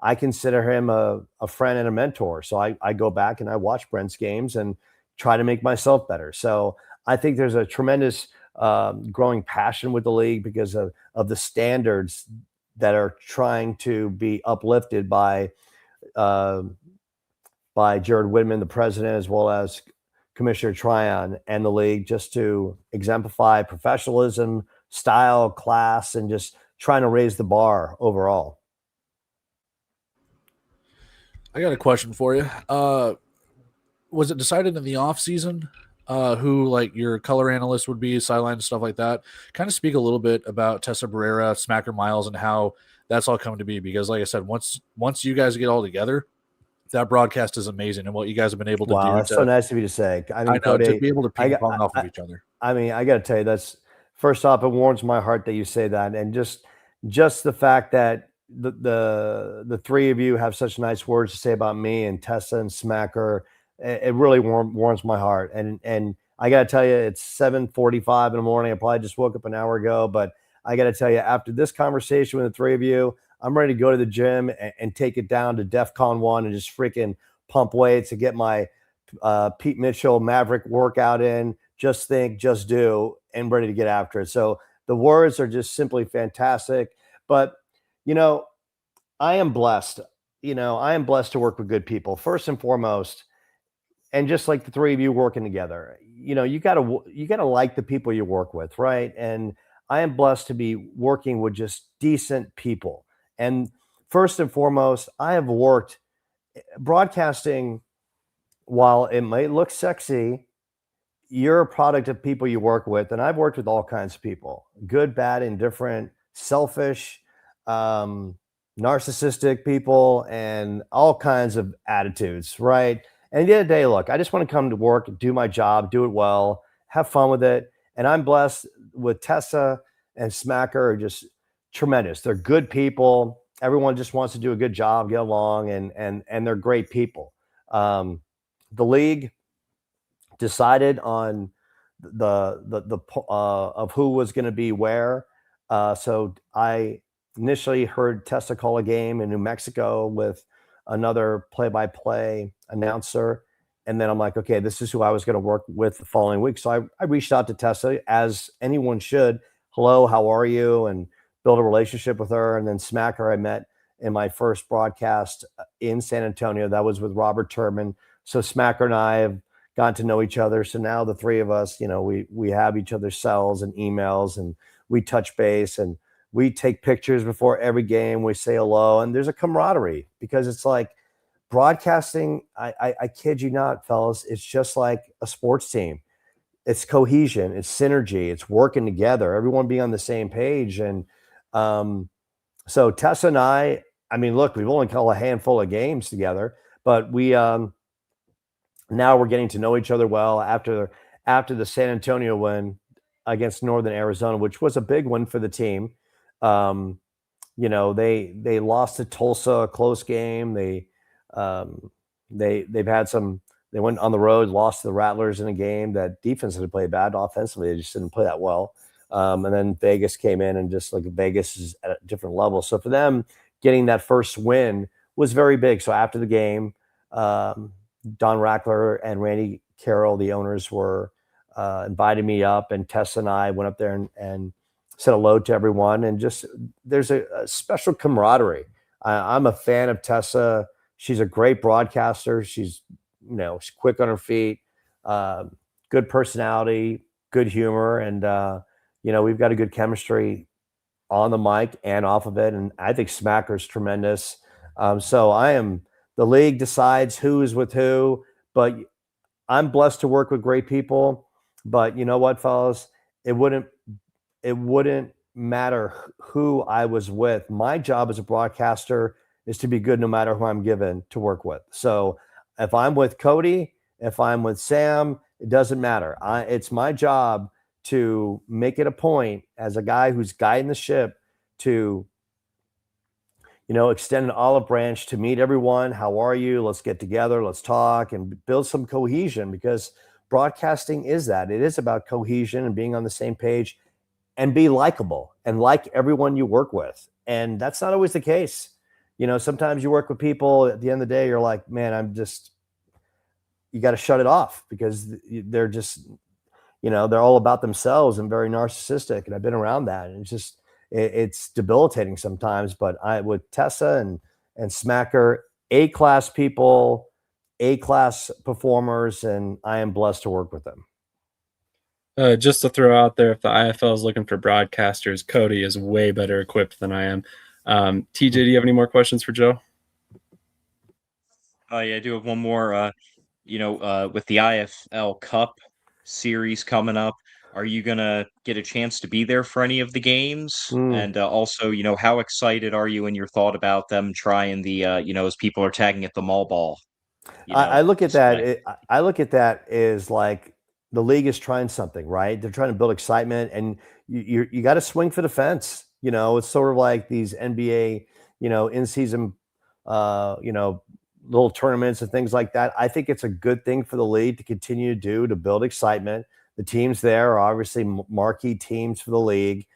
I consider him a friend and a mentor. So I go back and I watch Brent's games and try to make myself better. So I think there's a tremendous growing passion with the league because of the standards that are trying to be uplifted by Jared Whitman, the president, as well as Commissioner Tryon and the league, just to exemplify professionalism, style, class, and just trying to raise the bar overall. I got a question for you. Was it decided in the off season who like your color analyst would be, sideline and stuff like that. Kind of speak a little bit about Tessa Barrera, Smacker Miles, and how that's all coming to be. Because like I said, once you guys get all together, that broadcast is amazing, and what you guys have been able to do. Wow, that's so nice of you to say. I mean, I know, Cody, to be able to ping pong off of each other. I mean, I got to tell you, that's first off, it warms my heart that you say that, and just the fact that the three of you have such nice words to say about me and Tessa and Smacker, it really warms my heart. And I got to tell you, it's 7:45 in the morning. I probably just woke up an hour ago, but I got to tell you, after this conversation with the three of you, I'm ready to go to the gym and take it down to DEFCON 1 and just freaking pump weights and get my Pete Mitchell Maverick workout in. Just think, just do, and ready to get after it. So the words are just simply fantastic. But, I am blessed. I am blessed to work with good people, first and foremost. And just like the three of you working together, you gotta like the people you work with, right? And I am blessed to be working with just decent people. And first and foremost, I have worked broadcasting. While it might look sexy, you're a product of people you work with. And I've worked with all kinds of people, good, bad, indifferent, selfish, narcissistic people, and all kinds of attitudes, right? And at the end of the day, look, I just want to come to work, do my job, do it well, have fun with it. And I'm blessed with Tessa and Smacker are just tremendous. They're good people. Everyone just wants to do a good job, get along, and they're great people. The league decided on the of who was going to be where. So I initially heard Tessa call a game in New Mexico with another play-by-play announcer. And then I'm like, okay, this is who I was going to work with the following week. So I reached out to Tessa, as anyone should. Hello, how are you? And build a relationship with her. And then Smacker I met in my first broadcast in San Antonio. That was with Robert Turman. So Smacker and I have gotten to know each other. So now the three of us, we have each other's cells and emails, and we touch base, and we take pictures before every game. We say hello, and there's a camaraderie, because it's like broadcasting. I kid you not, fellas. It's just like a sports team. It's cohesion, it's synergy, it's working together, everyone being on the same page. And so Tessa and I mean, look, we've only called a handful of games together, but we now we're getting to know each other well after the San Antonio win against Northern Arizona, which was a big win for the team. They lost to Tulsa, a close game. They've had some. They went on the road, lost to the Rattlers in a game that defensively played bad. Offensively, they just didn't play that well. And then Vegas came in, and just like Vegas is at a different level. So for them, getting that first win was very big. So after the game, Don Rackler and Randy Carroll, the owners, were invited me up, and Tessa and I went up there and said hello to everyone. And just there's a special camaraderie. I'm a fan of Tessa. She's a great broadcaster. She's she's quick on her feet, good personality, good humor, and we've got a good chemistry on the mic and off of it. And I think Smacker's tremendous. So the league decides who is with who, but I'm blessed to work with great people. But you know what, fellas, it wouldn't matter who I was with. My job as a broadcaster is to be good no matter who I'm given to work with. So if I'm with Cody, if I'm with Sam, it doesn't matter. It's my job to make it a point as a guy who's guiding the ship to, extend an olive branch to meet everyone. How are you? Let's get together. Let's talk and build some cohesion, because broadcasting is that. It is about cohesion and being on the same page and be likable and like everyone you work with. And that's not always the case. Sometimes you work with people, at the end of the day, you're like, man, you got to shut it off, because they're just, they're all about themselves and very narcissistic. And I've been around that. And it's debilitating sometimes. But with Tessa and Smacker, A-class people, A-class performers, and I am blessed to work with them. Just to throw out there, if the IFL is looking for broadcasters, Cody is way better equipped than I am. TJ, do you have any more questions for Joe? Yeah, I do have one more. With the IFL Cup series coming up. Are you gonna get a chance to be there for any of the games? And also, how excited are you in your thought about them trying the, as people are tagging it, the mall ball? I look at that. Spec. I look at that as like the league is trying something, right? They're trying to build excitement, and you got to swing for the fence. It's sort of like these NBA, in season, little tournaments and things like that. I think it's a good thing for the league to continue to do to build excitement. The teams there are obviously marquee teams for the league.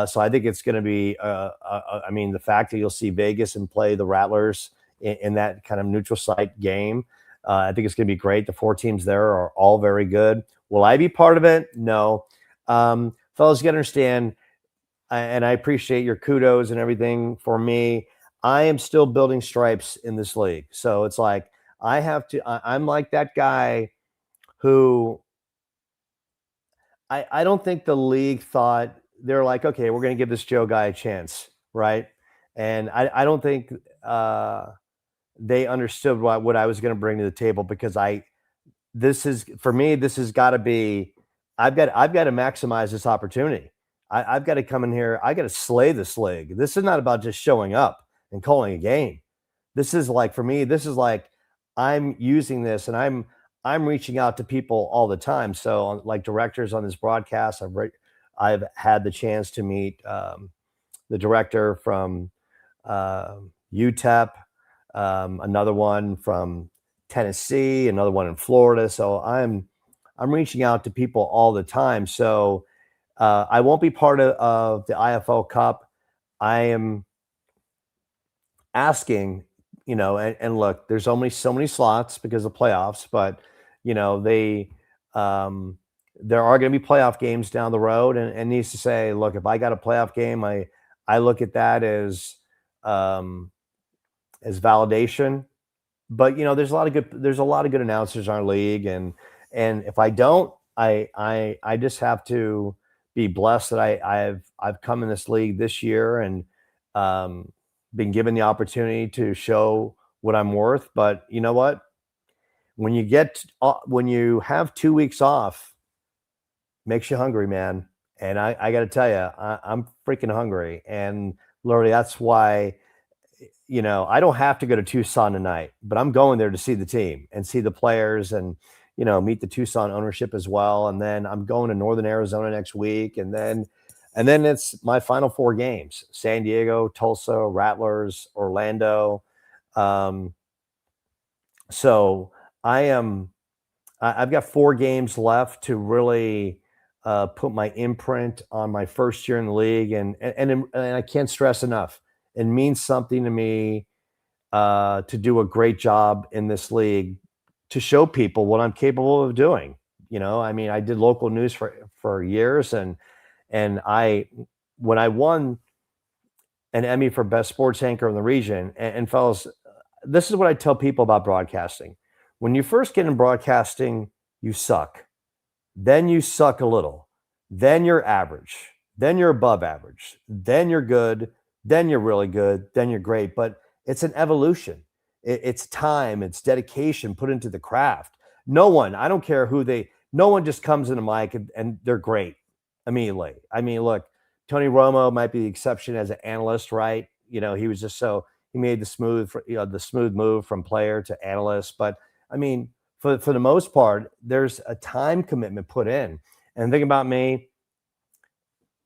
So I think it's going to be, I mean, the fact that you'll see Vegas and play the Rattlers in that kind of neutral site game, I think it's going to be great. The 4 teams there are all very good. Will I be part of it? No. Fellas, you got to understand, and I appreciate your kudos and everything. For me, I am still building stripes in this league. So it's like I'm like that guy who I don't think the league thought, they're like, okay, we're going to give this Joe guy a chance, right? And I don't think they understood what I was going to bring to the table, because this has got to be, I've got to maximize this opportunity. I've got to come in here. I got to slay this league. This is not about just showing up and calling a game. This is like, for me, this is like, I'm using this, and I'm reaching out to people all the time. So like directors on this broadcast, I've had the chance to meet the director from UTEP, another one from Tennessee, another one in Florida. So I'm reaching out to people all the time. So I won't be part of the IFL Cup. I am asking, and look, there's only so many slots because of playoffs, but there are going to be playoff games down the road, and needs to say, look, if I got a playoff game, I look at that as validation. But there's a lot of good announcers in our league, and if I don't, I just have to be blessed that I've come in this league this year and been given the opportunity to show what I'm worth. But you know what? When you have 2 weeks off, makes you hungry, man. And I got to tell you, I'm freaking hungry. And literally, that's why, I don't have to go to Tucson tonight, but I'm going there to see the team and see the players and, meet the Tucson ownership as well. And then I'm going to Northern Arizona next week. And then it's my final 4 games: San Diego, Tulsa, Rattlers, Orlando. So I've got 4 games left to really put my imprint on my first year in the league. And I can't stress enough, it means something to me to do a great job in this league, to show people what I'm capable of doing. I mean, I did local news for years, and when I won an Emmy for best sports anchor in the region, and fellas, this is what I tell people about broadcasting. When you first get in broadcasting, you suck. Then you suck a little. Then you're average. Then you're above average. Then you're good. Then you're really good. Then you're great. But it's an evolution. It's time. It's dedication put into the craft. No one just comes in a mic and they're great immediately. I mean, look, Tony Romo might be the exception as an analyst, right? He was just he made the smooth move from player to analyst. But I mean, for the most part, there's a time commitment put in. And think about me,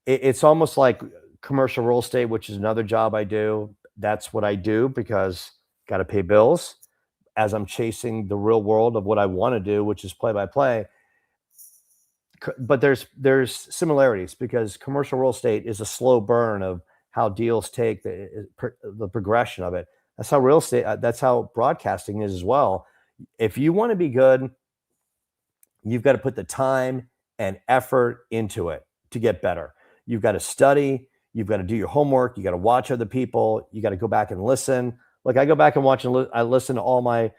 it's almost like commercial real estate, which is another job I do. That's what I do because got to pay bills as I'm chasing the real world of what I want to do, which is play-by-play. But there's similarities, because commercial real estate is a slow burn of how deals take, the progression of it. That's how real estate, that's how broadcasting is as well. If you want to be good, you've got to put the time and effort into it to get better. You've got to study. You've got to do your homework. You got to watch other people. You got to go back and listen. Like I go back and watch and I listen to all my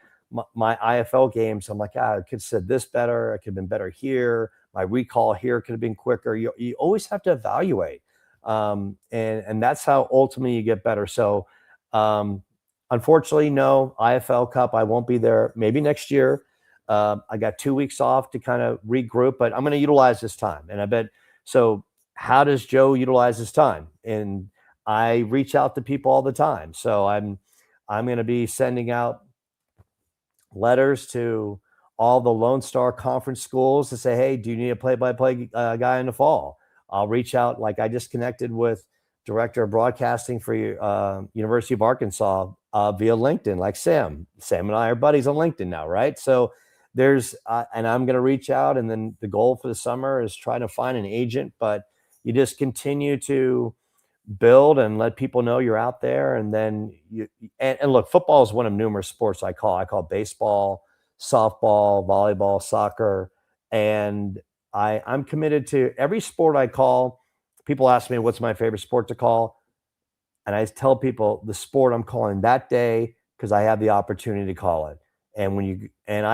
IFL games. I'm like, I could have said this better. I could have been better here. My recall here could have been quicker. You always have to evaluate. And that's how ultimately you get better. So unfortunately, no, IFL Cup, I won't be there. Maybe next year. I got 2 weeks off to kind of regroup, but I'm going to utilize this time. And I bet, so how does Joe utilize his time? And I reach out to people all the time. So I'm going to be sending out letters to all the Lone Star Conference schools to say, hey, do you need a play-by-play guy in the fall? I'll reach out. Like I just connected with director of broadcasting for University of Arkansas via LinkedIn, like Sam. Sam and I are buddies on LinkedIn now, right? So there's, and I'm going to reach out, and then the goal for the summer is trying to find an agent, but you just continue to build and let people know you're out there. And then and look, football is one of numerous sports I call baseball, softball, volleyball, soccer. And I'm committed to every sport I call. People ask me, what's my favorite sport to call? And I tell people the sport I'm calling that day, because I have the opportunity to call it. And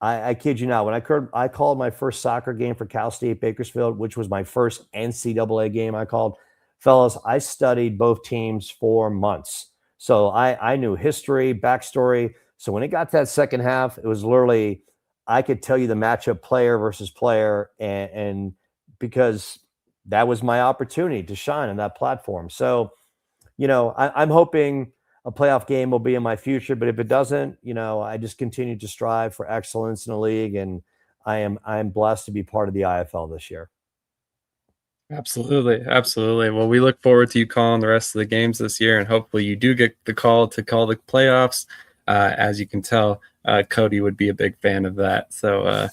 I kid you not, when I called my first soccer game for Cal State Bakersfield, which was my first NCAA game I called, fellas, I studied both teams for months. So I knew history, backstory. So when it got to that second half, it was literally, I could tell you the matchup player versus player, and because that was my opportunity to shine on that platform. So, I'm hoping a playoff game will be in my future, but if it doesn't, I just continue to strive for excellence in the league, and I'm blessed to be part of the IFL this year. Absolutely. Well, we look forward to you calling the rest of the games this year, and hopefully you do get the call to call the playoffs. As you can tell, Cody would be a big fan of that. So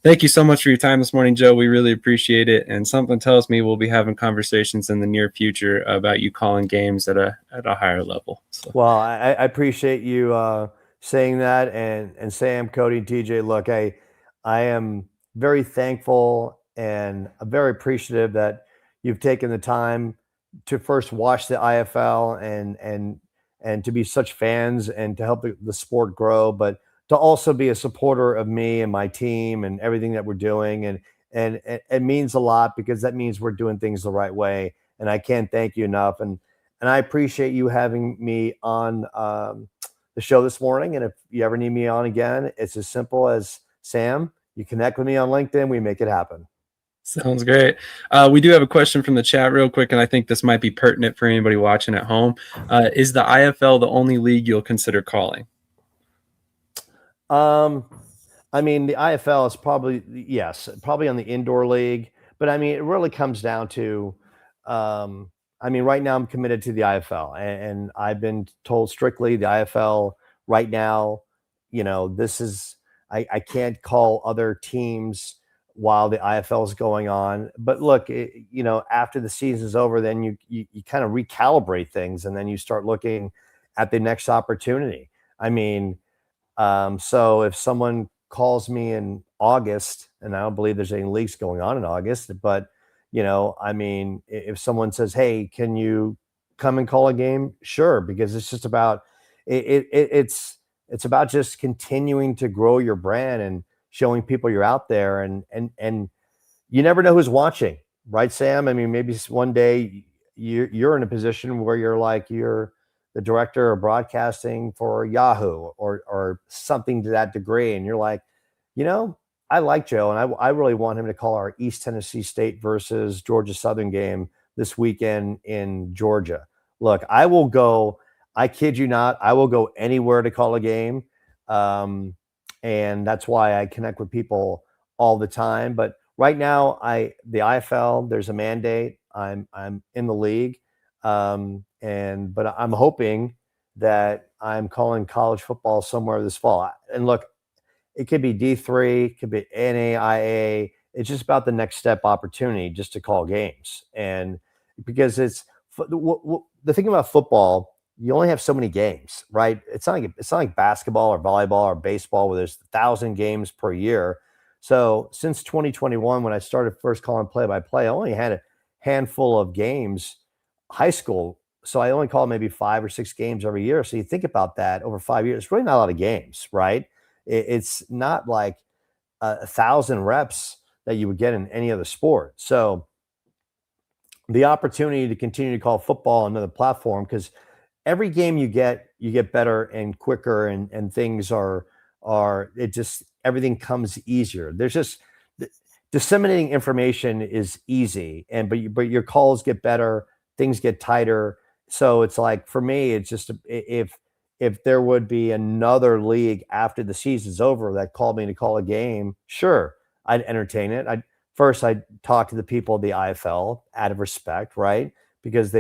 thank you so much for your time this morning, Joe. We really appreciate it. And something tells me we'll be having conversations in the near future about you calling games at a higher level. So. Well, I appreciate you saying that. And Sam, Cody, and TJ, look, I am very thankful and very appreciative that you've taken the time to first watch the IFL and to be such fans and to help the sport grow, but to also be a supporter of me and my team and everything that we're doing. And it means a lot, because that means we're doing things the right way. And I can't thank you enough. And I appreciate you having me on the show this morning. And if you ever need me on again, it's as simple as, Sam, you connect with me on LinkedIn, we make it happen. Sounds great. We do have a question from the chat real quick, and I think this might be pertinent for anybody watching at home. Is the IFL the only league you'll consider calling? I mean, the IFL is probably on the indoor league, but I mean, it really comes down to, right now I'm committed to the IFL, and I've been told strictly the IFL right now, this is, I can't call other teams while the IFL is going on. But look, after the season is over, then you kind of recalibrate things, and then you start looking at the next opportunity. I mean, so if someone calls me in August, and I don't believe there's any leagues going on in August, but if someone says, hey, can you come and call a game? Sure. Because it's just about, it's about just continuing to grow your brand and showing people you're out there, and you never know who's watching, right, Sam? I mean, maybe one day you're in a position where you're the director of broadcasting for Yahoo or something to that degree, and you're like, I like Joe, and I really want him to call our East Tennessee State versus Georgia Southern game this weekend in Georgia. Look, I will go. I kid you not, I will go anywhere to call a game. And that's why I connect with people all the time. But right now, the IFL, there's a mandate. I'm in the league, but I'm hoping that I'm calling college football somewhere this fall. And look, it could be D3, it could be NAIA. It's just about the next step opportunity just to call games. And because it's the thing about football, you only have so many games, right? It's not like basketball or volleyball or baseball where there's 1,000 games per year. So since 2021, when I started first calling play-by-play, I only had a handful of games, high school. So I only call maybe 5 or 6 games every year. So you think about that over 5 years, it's really not a lot of games, right? It's not like 1,000 reps that you would get in any other sport. So the opportunity to continue to call football another platform, because every game you get better and quicker, and things are everything comes easier. There's just disseminating information is easy, but your calls get better, things get tighter. So it's like, for me, it's just, if there would be another league after the season's over that called me to call a game, sure, I'd entertain it. I'd talk to the people of the IFL out of respect, right? Because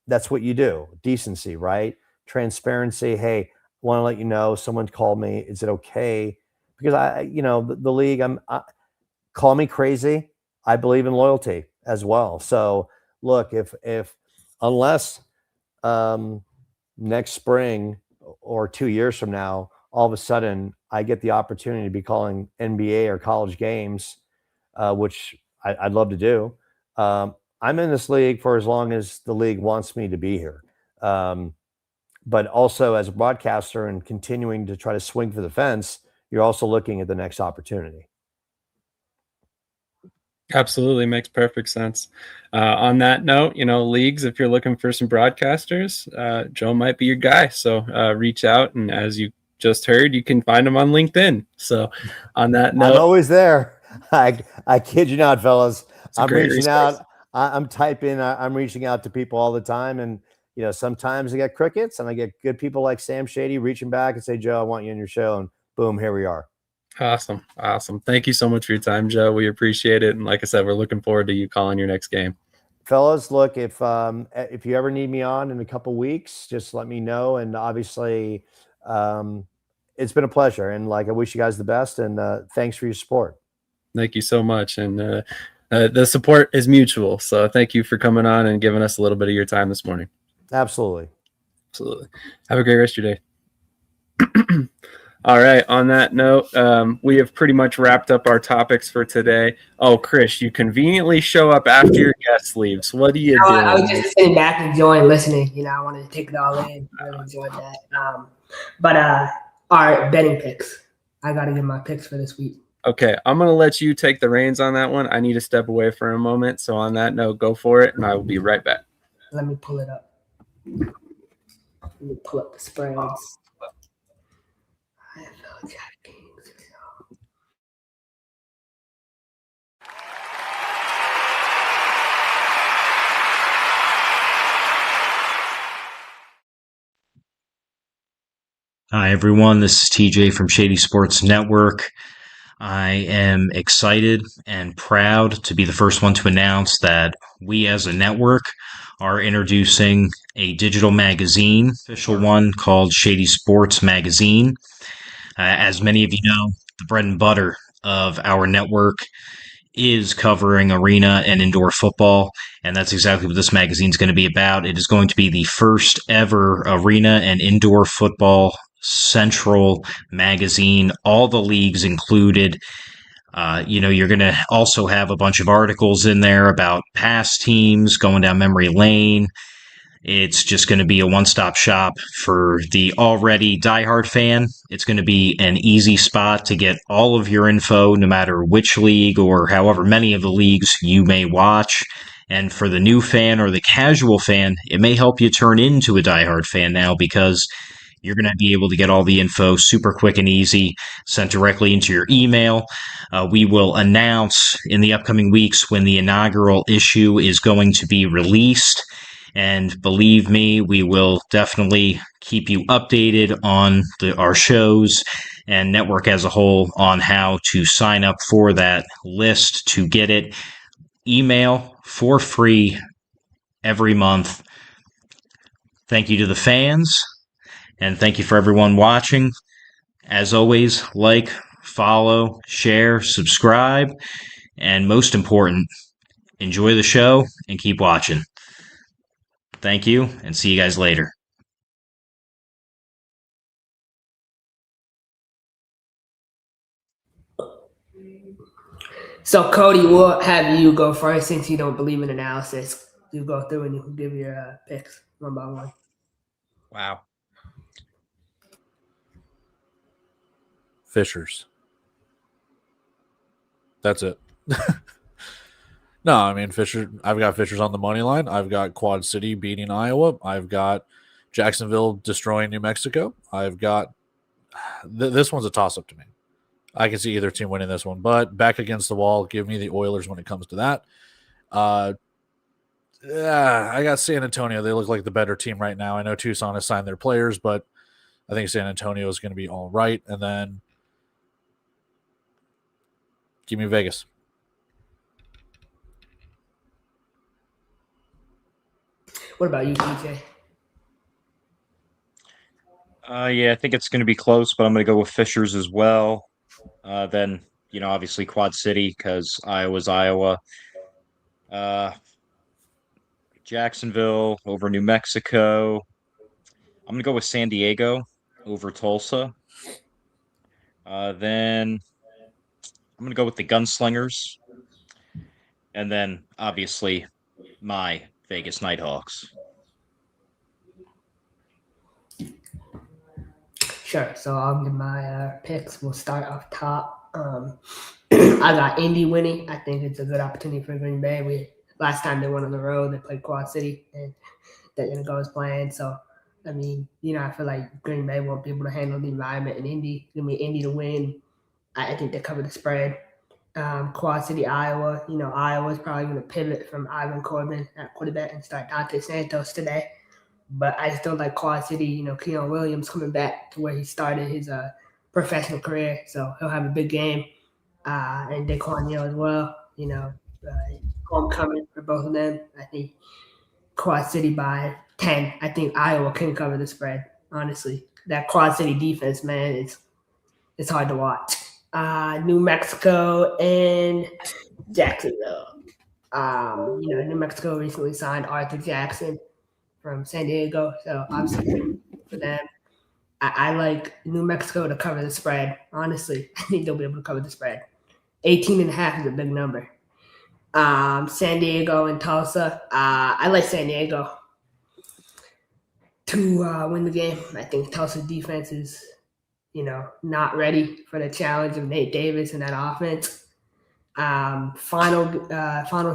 that's what you do. Decency, right? Transparency. Hey, want to let you know someone called me. Is it okay? Because the league, call me crazy, I believe in loyalty as well. So look, unless next spring or 2 years from now, all of a sudden I get the opportunity to be calling NBA or college games, which I'd love to do. I'm in this league for as long as the league wants me to be here. But also, as a broadcaster and continuing to try to swing for the fence, you're also looking at the next opportunity. Absolutely, makes perfect sense. On that note, leagues, if you're looking for some broadcasters, Joe might be your guy. So reach out, and as you just heard, you can find him on LinkedIn. So on that note, I'm always there. I kid you not, fellas. I'm reaching resource. out. I'm typing. I'm reaching out to people all the time, and sometimes I get crickets, and I get good people like Sam Shady reaching back and say, "Joe, I want you on your show," and boom, here we are. Awesome. Thank you so much for your time, Joe. We appreciate it. And like I said, we're looking forward to you calling your next game. Fellas, look, if you ever need me on in a couple weeks, just let me know. And obviously, it's been a pleasure. And I wish you guys the best. And thanks for your support. Thank you so much. And the support is mutual. So thank you for coming on and giving us a little bit of your time this morning. Absolutely. Have a great rest of your day. All right. On that note, we have pretty much wrapped up our topics for today. Oh, Krish, you conveniently show up after your guest leaves. What are you doing? I was just sitting back enjoying listening. I wanted to take it all in. I really enjoyed that. But all right, betting picks. I got to give my picks for this week. Okay. I'm going to let you take the reins on that one. I need to step away for a moment. So on that note, go for it, and I will be right back. Let me pull it up. Let me pull up the spreads. Hi, everyone. This is TJ from Shady Sports Network. I am excited and proud to be the first one to announce that we as a network are introducing a digital magazine, official one called Shady Sports Magazine. As many of you know, the bread and butter of our network is covering arena and indoor football, and that's exactly what this magazine is going to be about. It is going to be the first ever arena and indoor football central magazine, all the leagues included. You're going to also have a bunch of articles in there about past teams, going down memory lane. It's just going to be a one-stop shop for the already diehard fan. It's going to be an easy spot to get all of your info, no matter which league or however many of the leagues you may watch. And for the new fan or the casual fan, it may help you turn into a diehard fan now, because you're going to be able to get all the info super quick and easy, sent directly into your email. We will announce in the upcoming weeks when the inaugural issue is going to be released. And believe me, we will definitely keep you updated on our shows and network as a whole on how to sign up for that list to get it. Email for free every month. Thank you to the fans, and thank you for everyone watching. As always, like, follow, share, subscribe, and most important, enjoy the show and keep watching. Thank you, and see you guys later. So, Cody, we'll have you go first since you don't believe in analysis. You go through and you can give your picks one by one. Wow. Fishers. That's it. No, I mean, Fisher. I've got Fishers on the money line. I've got Quad City beating Iowa. I've got Jacksonville destroying New Mexico. I've got this one's a toss-up to me. I can see either team winning this one, but back against the wall, give me the Oilers when it comes to that. Yeah, I got San Antonio. They look like the better team right now. I know Tucson has signed their players, but I think San Antonio is going to be all right. And then give me Vegas. What about you, TJ? Yeah, I think it's going to be close, but I'm going to go with Fishers as well. Then, obviously Quad City because Iowa's Iowa. Jacksonville over New Mexico. I'm going to go with San Diego over Tulsa. Then I'm going to go with the Gunslingers. And then, obviously, my Vegas Nighthawks. Sure. So I'll give my picks. We'll start off top. I got Indy winning. I think it's a good opportunity for Green Bay. Last time they went on the road, they played Quad City, and that didn't go as planned. So, I mean, I feel like Green Bay won't be able to handle the environment in Indy. Give me Indy to win. I think they cover the spread. Quad City, Iowa. Iowa's probably going to pivot from Ivan Corbin at quarterback and start Dante Santos today. But I still like Quad City. Keon Williams coming back to where he started his professional career. So he'll have a big game. And Daquan as well. Homecoming for both of them. I think Quad City by 10. I think Iowa can cover the spread, honestly. That Quad City defense, man, it's hard to watch. New Mexico and Jacksonville. New Mexico recently signed Arthur Jackson from San Diego, so obviously for them. I like New Mexico to cover the spread. Honestly, I think they'll be able to cover the spread. 18.5 is a big number. San Diego and Tulsa. I like San Diego to win the game. I think Tulsa's defense is, not ready for the challenge of Nate Davis and that offense. Final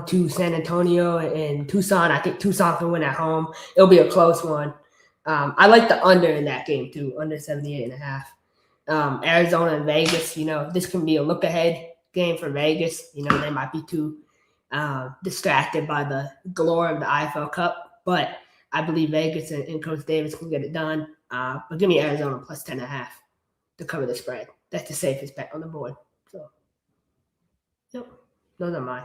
two, San Antonio and Tucson. I think Tucson can win at home. It'll be a close one. I like the under in that game too, under 78.5. Arizona and Vegas, this can be a look ahead game for Vegas. They might be too distracted by the glory of the IFL Cup, but I believe Vegas and Coach Davis can get it done. But give me Arizona plus 10.5 to cover the spread. That's the safest bet on the board. So, yep, those are mine.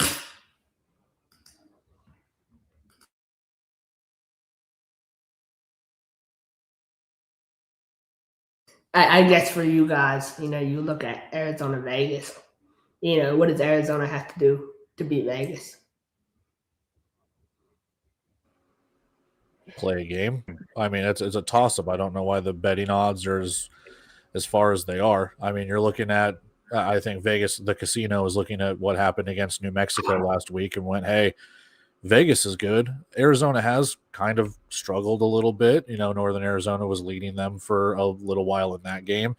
I guess for you guys, you look at Arizona, Vegas. What does Arizona have to do to beat Vegas? Play a game. I mean, it's a toss-up. I don't know why the betting odds are as far as they are. I mean, you're looking at, I think Vegas, the casino is looking at what happened against New Mexico last week and went, hey, Vegas is good. Arizona has kind of struggled a little bit. Northern Arizona was leading them for a little while in that game.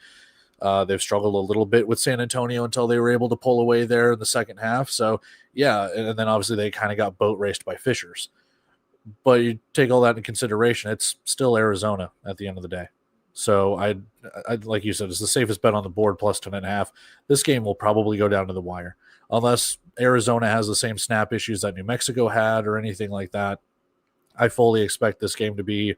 They've struggled a little bit with San Antonio until they were able to pull away there in the second half. So, yeah, and then obviously they kind of got boat raced by Fishers. But you take all that into consideration, it's still Arizona at the end of the day. So, I like you said, it's the safest bet on the board, plus 10.5. This game will probably go down to the wire. Unless Arizona has the same snap issues that New Mexico had or anything like that, I fully expect this game to be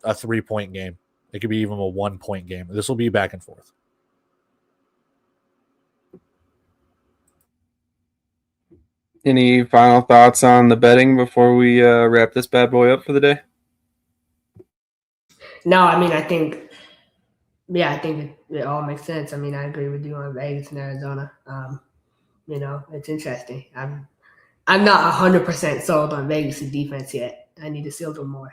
a 3-point game. It could be even a 1-point game. This will be back and forth. Any final thoughts on the betting before we wrap this bad boy up for the day? No, I mean, I think it all makes sense. I mean, I agree with you on Vegas and Arizona. It's interesting. I'm not 100% sold on Vegas' defense yet. I need to see a little more.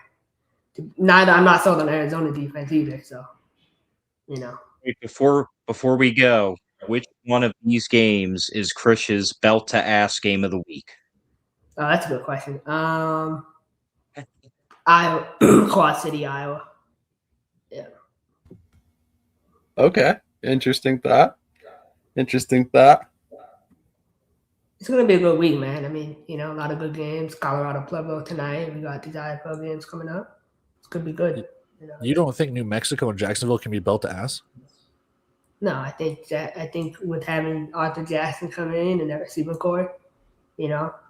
I'm not sold on Arizona defense either. So, Before we go, which one of these games is Krish's belt to ass game of the week? Oh, that's a good question. Quad City, Iowa. Yeah. Okay. Interesting thought. It's going to be a good week, man. I mean, a lot of good games. Colorado Pueblo tonight. We got these IFL games coming up. It's going to be good. You don't think New Mexico and Jacksonville can be belt to ass? No, I think with having Arthur Jackson come in and that receiving core,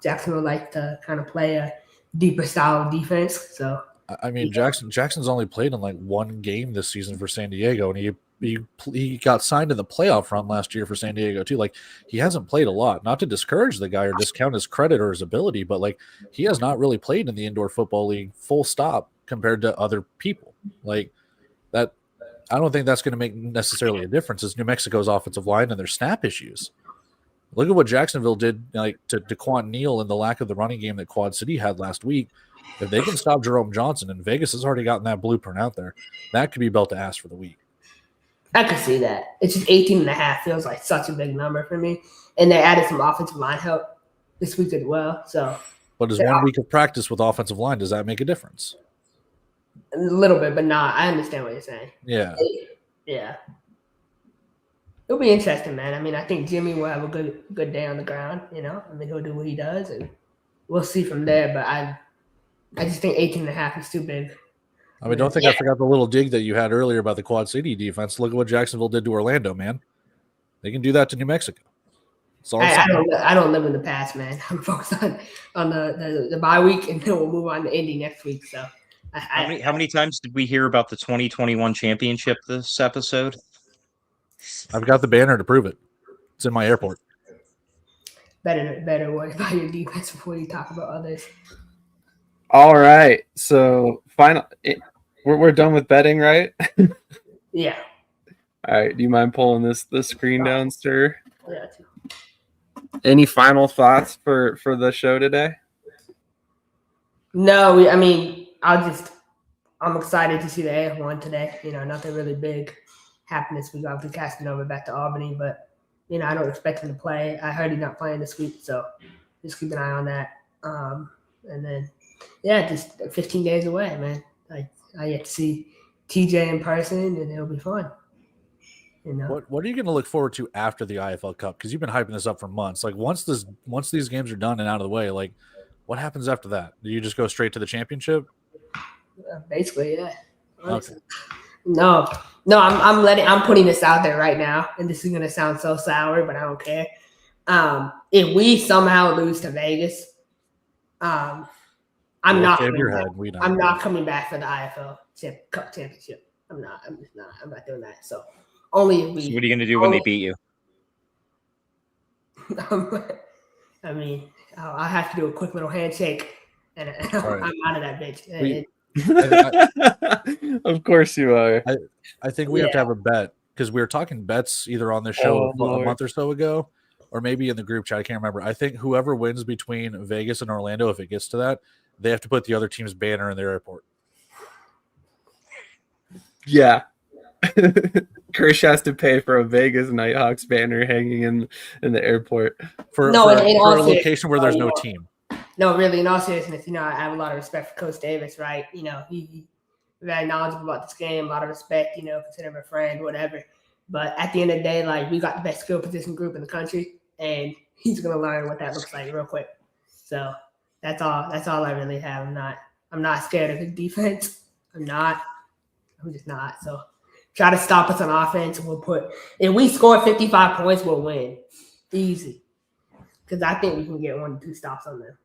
Jacksonville like to kind of play a deeper style of defense. So I mean, Jackson's only played in like one game this season for San Diego, and he got signed in the playoff run last year for San Diego too. Like, he hasn't played a lot. Not to discourage the guy or discount his credit or his ability, but like, he has not really played in the indoor football league full stop compared to other people. Like that, I don't think that's going to make necessarily a difference. Is New Mexico's offensive line and their snap issues. Look at what Jacksonville did, like to DeQuan Neal and the lack of the running game that Quad City had last week. If they can stop Jerome Johnson, and Vegas has already gotten that blueprint out there, that could be belt to ass for the week. I could see that. It's just 18.5 feels like such a big number for me. And they added some offensive line help this week as well. But is 1 week of practice with offensive line, does that make a difference? A little bit, but not. I understand what you're saying. Yeah. Yeah. It'll be interesting, man. I mean, I think Jimmy will have a good day on the ground, I mean, he'll do what he does, and we'll see from there. But I just think 18.5 is too big. I mean, don't think I forgot the little dig that you had earlier about the Quad City defense. Look at what Jacksonville did to Orlando, man. They can do that to New Mexico. I don't live in the past, man. I'm focused on the bye week, and then we'll move on to Indy next week. So, how many times did we hear about the 2021 championship this episode? I've got the banner to prove it. It's in my airport. Better worry about your defense before you talk about others. All right. So we're done with betting, right? Yeah. All right. Do you mind pulling this screen down, sir? Yeah. Any final thoughts for the show today? No, I'm excited to see the AF1 today. Nothing really big happened this week. Obviously, Casanova back to Albany, but I don't expect him to play. I heard he's not playing this week, so just keep an eye on that. And then, just 15 days away, man. I get to see TJ in person, and it'll be fun. What are you going to look forward to after the IFL Cup? Because you've been hyping this up for months. Like, once these games are done and out of the way, like, what happens after that? Do you just go straight to the championship? Basically, yeah. Okay. No, I'm putting this out there right now, and this is gonna sound so sour, but I don't care. If we somehow lose to Vegas, I'm not coming back for the IFL Cup championship. I'm just not. I'm not doing that. So only if we. So what are you gonna do when they beat you? I mean, I'll have to do a quick little handshake, and I'm out of that bitch. Of course you are. I think we have to have a bet, because we were talking bets either on this show a month or so ago, or maybe in the group chat. I can't remember. I think whoever wins between Vegas and Orlando, if it gets to that, they have to put the other team's banner in their airport. Yeah. Krish has to pay for a Vegas Nighthawks banner hanging in the airport for a location where there's no team. No, really, in all seriousness, I have a lot of respect for Coach Davis, right? He very knowledgeable about this game, a lot of respect, consider him a friend, whatever. But at the end of the day, like, we got the best skill position group in the country, and he's gonna learn what that looks like real quick. So that's all I really have. I'm not scared of his defense. I'm just not. So try to stop us on offense, and if we score 55 points, we'll win. Easy. Because I think we can get 1 to 2 stops on them.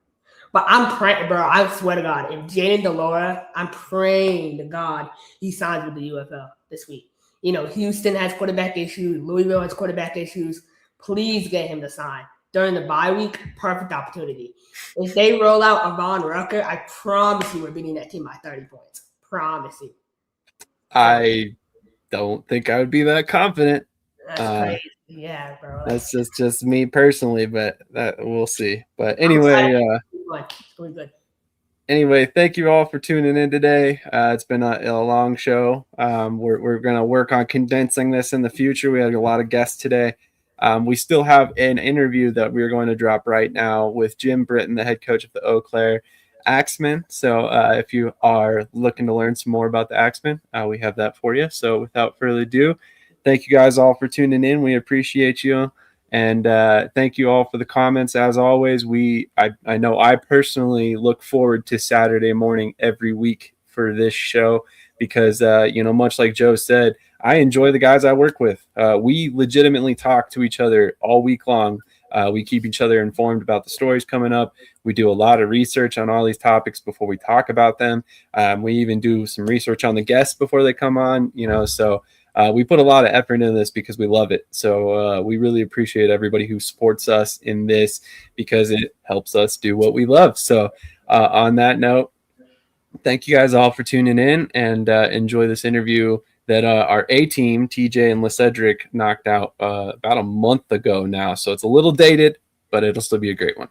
But I'm praying, bro. I swear to God, if Jaden DeLaura, I'm praying to God he signs with the UFL this week. Houston has quarterback issues. Louisville has quarterback issues. Please get him to sign. During the bye week, perfect opportunity. If they roll out Avon Rucker, I promise you we're beating that team by 30 points. Promise you. I don't think I would be that confident. That's crazy. Yeah, bro. That's just me personally, but that we'll see. But anyway, good. Anyway, thank you all for tuning in today. It's been a long show. We're gonna work on condensing this in the future. We had a lot of guests today. We still have an interview that we're going to drop right now with Jim Britton, the head coach of the Eau Claire Axemen. So if you are looking to learn some more about the Axemen, we have that for you. So without further ado, thank you guys all for tuning in. We appreciate you. And thank you all for the comments. As always, I know I personally look forward to Saturday morning every week for this show. because, much like Joe said, I enjoy the guys I work with. We legitimately talk to each other all week long. We keep each other informed about the stories coming up. We do a lot of research on all these topics before we talk about them. We even do some research on the guests before they come on, so we put a lot of effort into this because we love it. So we really appreciate everybody who supports us in this because it helps us do what we love. So on that note, thank you guys all for tuning in and enjoy this interview that our A team, TJ and LeCedric, knocked out about a month ago now. So it's a little dated, but it'll still be a great one.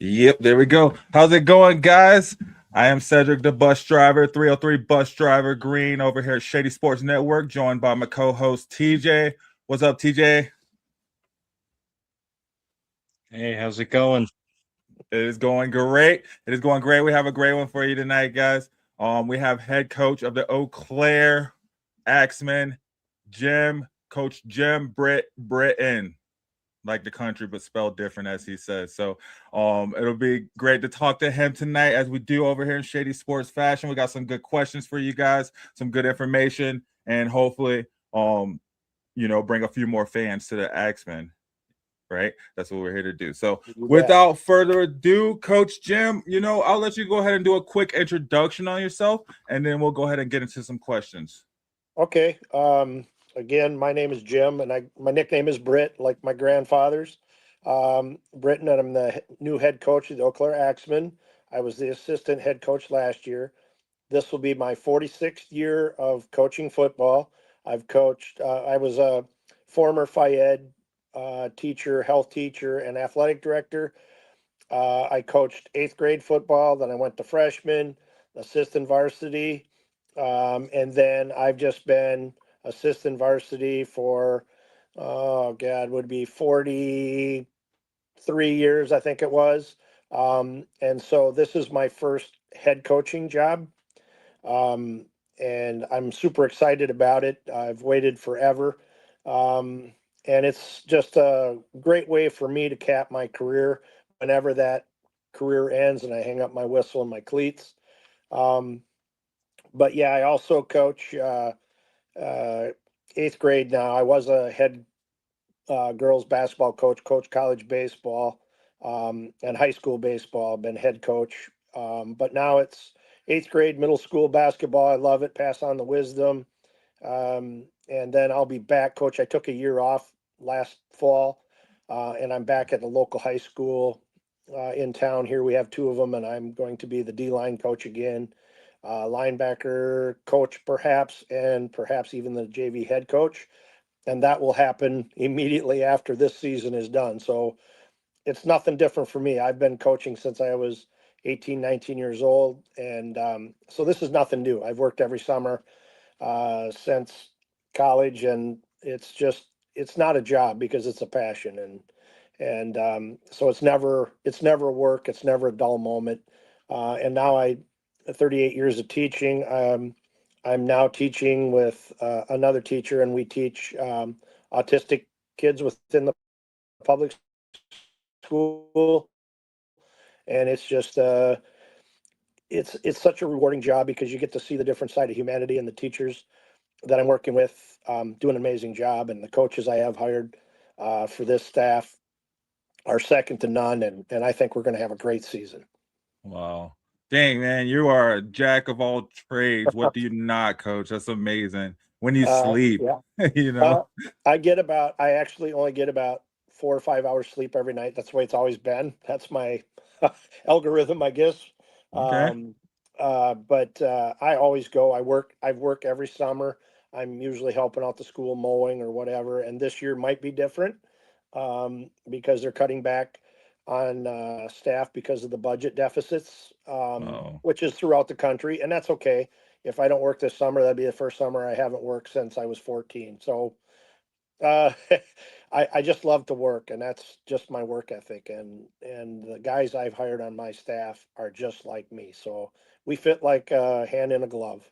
Yep, there we go. How's it going, guys? I am Cedric, the bus driver, 303 bus driver Green over here at Shady Sports Network, joined by my co-host TJ. What's up, TJ? Hey, how's it going? It is going great. It is going great. We have a great one for you tonight, guys. We have head coach of the Eau Claire Axemen, Coach Jim Britton. Like the country, but spelled different, as he says. So it'll be great to talk to him tonight, as we do over here in Shady Sports Fashion. We got some good questions for you guys, some good information, and hopefully, bring a few more fans to the Axemen. Right? That's what we're here to do. So without further ado, Coach Jim, I'll let you go ahead and do a quick introduction on yourself, and then we'll go ahead and get into some questions. Okay. Again, my name is Jim, and my nickname is Britt, like my grandfather's. Britton, and I'm the new head coach of the Eau Claire Axemen. I was the assistant head coach last year. This will be my 46th year of coaching football. I've coached. I was a former Phi-Ed teacher, health teacher, and athletic director. I coached 8th grade football. Then I went to freshman, assistant varsity, and then I've just been assistant varsity for, would be 43 years, I think it was. And so this is my first head coaching job. And I'm super excited about it. I've waited forever. And it's just a great way for me to cap my career whenever that career ends and I hang up my whistle and my cleats. But yeah, I also coach 8th grade now. I was a head girls basketball coach college baseball, and high school baseball. I've been head coach. But now it's 8th grade, middle school basketball. I love it. Pass on the wisdom. And then I'll be back, coach. I took a year off last fall, and I'm back at the local high school in town here. We have 2 of them, and I'm going to be the D-line coach again, linebacker coach perhaps, and perhaps even the JV head coach. And that will happen immediately after this season is done. So it's nothing different for me. I've been coaching since I was 18, 19 years old. And so this is nothing new. I've worked every summer since college, and it's not a job because it's a passion. And so it's never work. It's never a dull moment. And now 38 years of teaching, I'm now teaching with another teacher, and we teach autistic kids within the public school. And it's just it's such a rewarding job because you get to see the different side of humanity, and the teachers that I'm working with do an amazing job, and the coaches I have hired for this staff are second to none, and I think we're going to have a great season. Wow. Dang, man, you are a jack of all trades. What do you not, coach? That's amazing. When you sleep, yeah. I actually only get about 4 or 5 hours sleep every night. That's the way it's always been. That's my algorithm, I guess. Okay. But I always go. I work every summer. I'm usually helping out the school mowing or whatever. And this year might be different because they're cutting back on staff because of the budget deficits, which is throughout the country. And that's okay. If I don't work this summer, that'd be the first summer I haven't worked since I was 14. So I just love to work, and that's just my work ethic. And the guys I've hired on my staff are just like me. So we fit like a hand in a glove.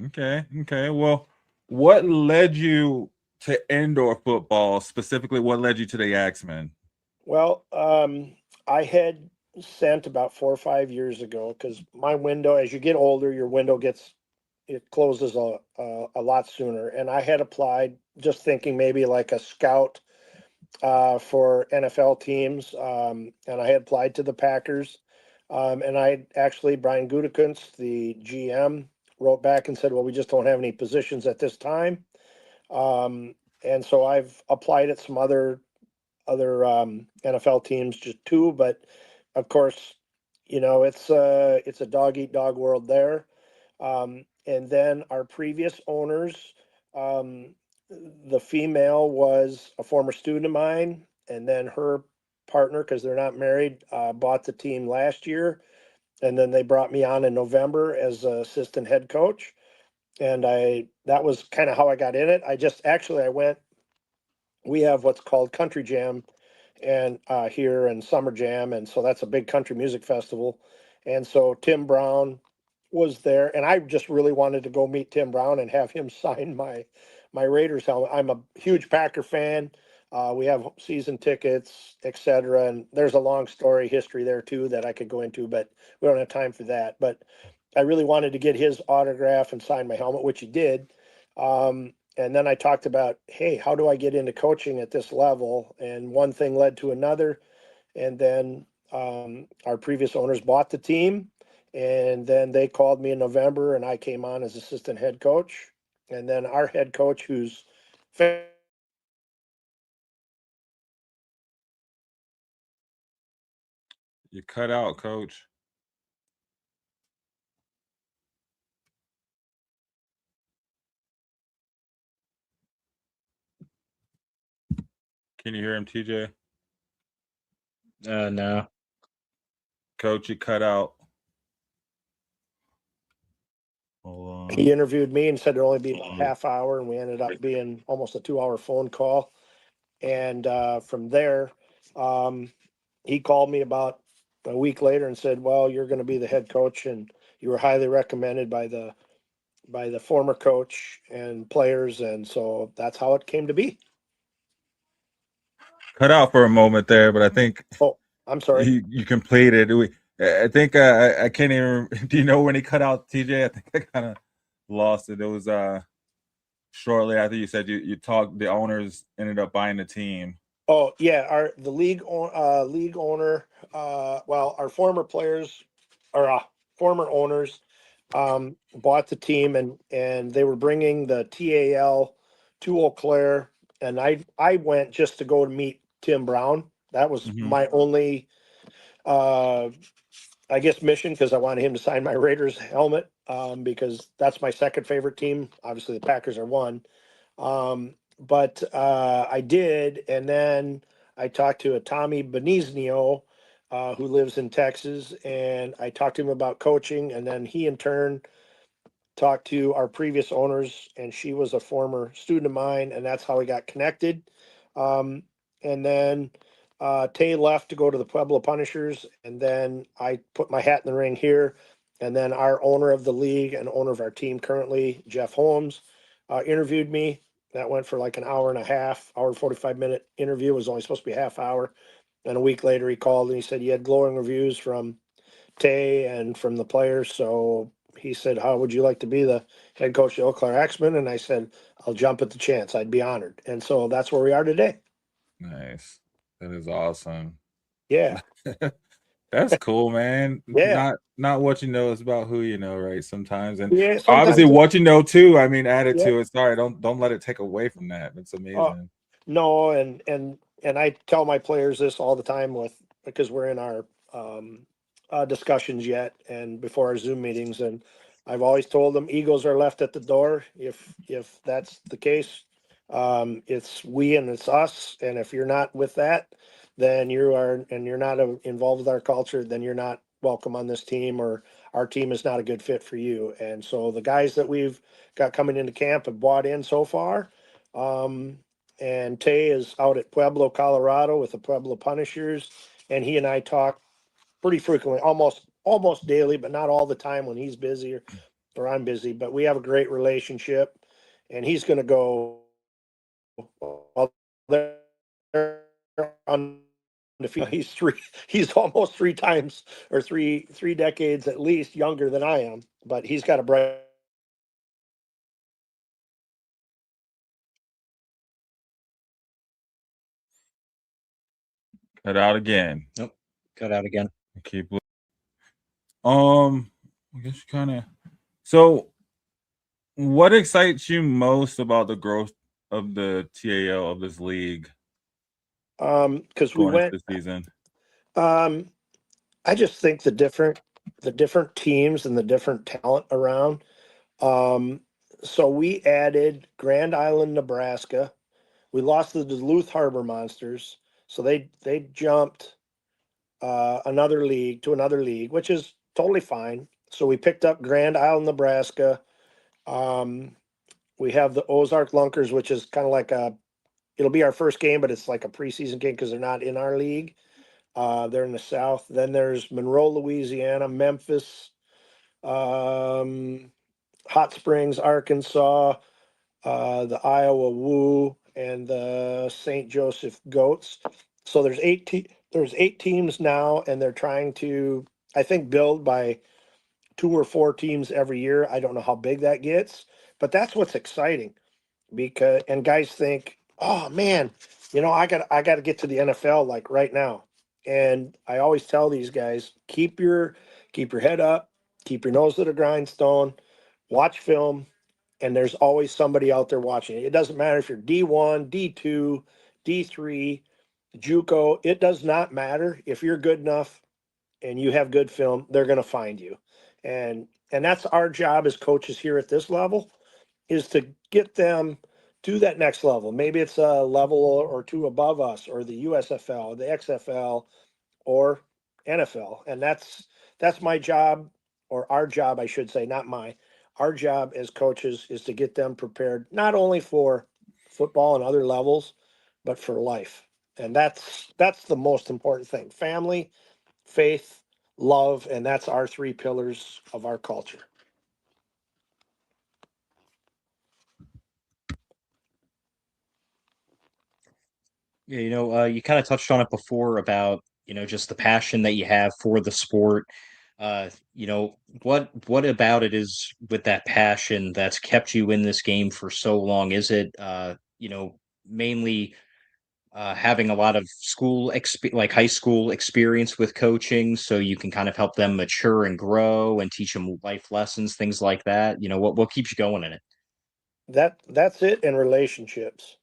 Okay. Well, what led you to indoor football? Specifically, what led you to the Axemen? Well, I had sent about 4 or 5 years ago, because my window, as you get older, your window it closes a lot sooner. And I had applied just thinking maybe like a scout for NFL teams. And I had applied to the Packers. And I actually, Brian Gutekunst, the GM, wrote back and said, well, we just don't have any positions at this time. And so I've applied at some other NFL teams, just two, but of course, it's a dog eat dog world there. And then our previous owners, the female was a former student of mine, and then her partner, because they're not married, bought the team last year, and then they brought me on in November as assistant head coach, and that was kind of how I got in it. I went. We have what's called Country Jam and here and Summer Jam, and so that's a big country music festival. And so Tim Brown was there, and I just really wanted to go meet Tim Brown and have him sign my Raiders helmet. I'm a huge Packer fan. We have season tickets, etc. And there's a long story history there too that I could go into, but we don't have time for that. But I really wanted to get his autograph and sign my helmet, which he did. And then I talked about, hey, how do I get into coaching at this level? And one thing led to another. And then our previous owners bought the team. And then they called me in November, and I came on as assistant head coach. And then our head coach, who's You cut out, Coach. Can you hear him, TJ? No. Coach, you cut out. Hold on. he interviewed me and said it'd only be a half hour, and we ended up being almost a 2-hour phone call. And from there, he called me about a week later and said, well, you're going to be the head coach, and you were highly recommended by the former coach and players. And so that's how it came to be. Cut out for a moment there, but I think I'm sorry. you completed. I think I can't even. Do you know when he cut out, TJ? I think I kind of lost it. It was shortly after you said you talked. The owners ended up buying the team. Oh yeah, the league owner. Well, our former players or former owners bought the team, and they were bringing the TAL to Eau Claire, and I went just to go to meet Tim Brown. That was my only I guess mission, because I wanted him to sign my Raiders helmet, because that's my second favorite team. Obviously, the Packers are one. But I did, and then I talked to a Tommy Beniznio, who lives in Texas, and I talked to him about coaching, and then he in turn talked to our previous owners, and she was a former student of mine, and that's how we got connected. And then Tay left to go to the Pueblo Punishers, and then I put my hat in the ring here. And then our owner of the league and owner of our team currently, Jeff Holmes, interviewed me. That went for like an hour and a half, hour 45-minute interview. It was only supposed to be a half hour. And a week later, he called and he said he had glowing reviews from Tay and from the players. So he said, how would you like to be the head coach of the Eau Claire Axemen? And I said, I'll jump at the chance. I'd be honored. And so that's where we are today. Nice. That is awesome. Yeah. That's cool, man. Yeah. Not what you know is about who you know, right? Sometimes, and Yeah, obviously what you know too. I mean, add it Yeah. to it. Sorry, don't let it take away from that. That's amazing. No, and I tell my players this all the time because we're in our discussions yet and before our Zoom meetings, and I've always told them egos are left at the door. If that's the case, it's we and it's us. And if you're not with that, then you're not involved with our culture, then you're not welcome on this team, or our team is not a good fit for you. And so the guys that we've got coming into camp have bought in so far. And Tay is out at Pueblo, Colorado with the Pueblo Punishers, and he and I talk pretty frequently, almost daily, but not all the time when he's busy or I'm busy. But we have a great relationship, and he's going to go. Well, they're He's almost 3 times or three decades at least younger than I am, but he's got a bright. Cut out again. Nope. Cut out again. Keep. I guess kind of. So, what excites you most about the growth of the TAL of this league? Because we went this season. I just think the different teams and the different talent around. So we added Grand Island, Nebraska. We lost the Duluth Harbor Monsters, so they jumped another league, which is totally fine. So we picked up Grand Island, Nebraska. We have the Ozark Lunkers, which is kind of like it'll be our first game, but it's like a preseason game because they're not in our league. They're in the South. Then there's Monroe, Louisiana, Memphis, Hot Springs, Arkansas, the Iowa Woo, and the St. Joseph Goats. So there's eight teams now, and they're trying to, I think, build by 2 or 4 teams every year. I don't know how big that gets, but that's what's exciting and guys think, oh man, I got to get to the NFL like right now. And I always tell these guys, keep your head up, keep your nose to the grindstone, watch film, and there's always somebody out there watching it. It doesn't matter if you're D1, D2, D3, JUCO. It does not matter. If you're good enough and you have good film, they're going to find you. And that's our job as coaches here at this level, is to get them to that next level. Maybe it's a level or 2 above us, or the USFL, the XFL, or NFL. And that's my job, or our job, I should say, not my. Our job as coaches is to get them prepared, not only for football and other levels, but for life. And that's the most important thing: family, faith, love, and that's our 3 pillars of our culture. Yeah, you kind of touched on it before about, just the passion that you have for the sport. What about it is with that passion that's kept you in this game for so long? Is it, mainly having a lot of like high school experience with coaching, so you can kind of help them mature and grow and teach them life lessons, things like that? What keeps you going in it? That's it, and relationships.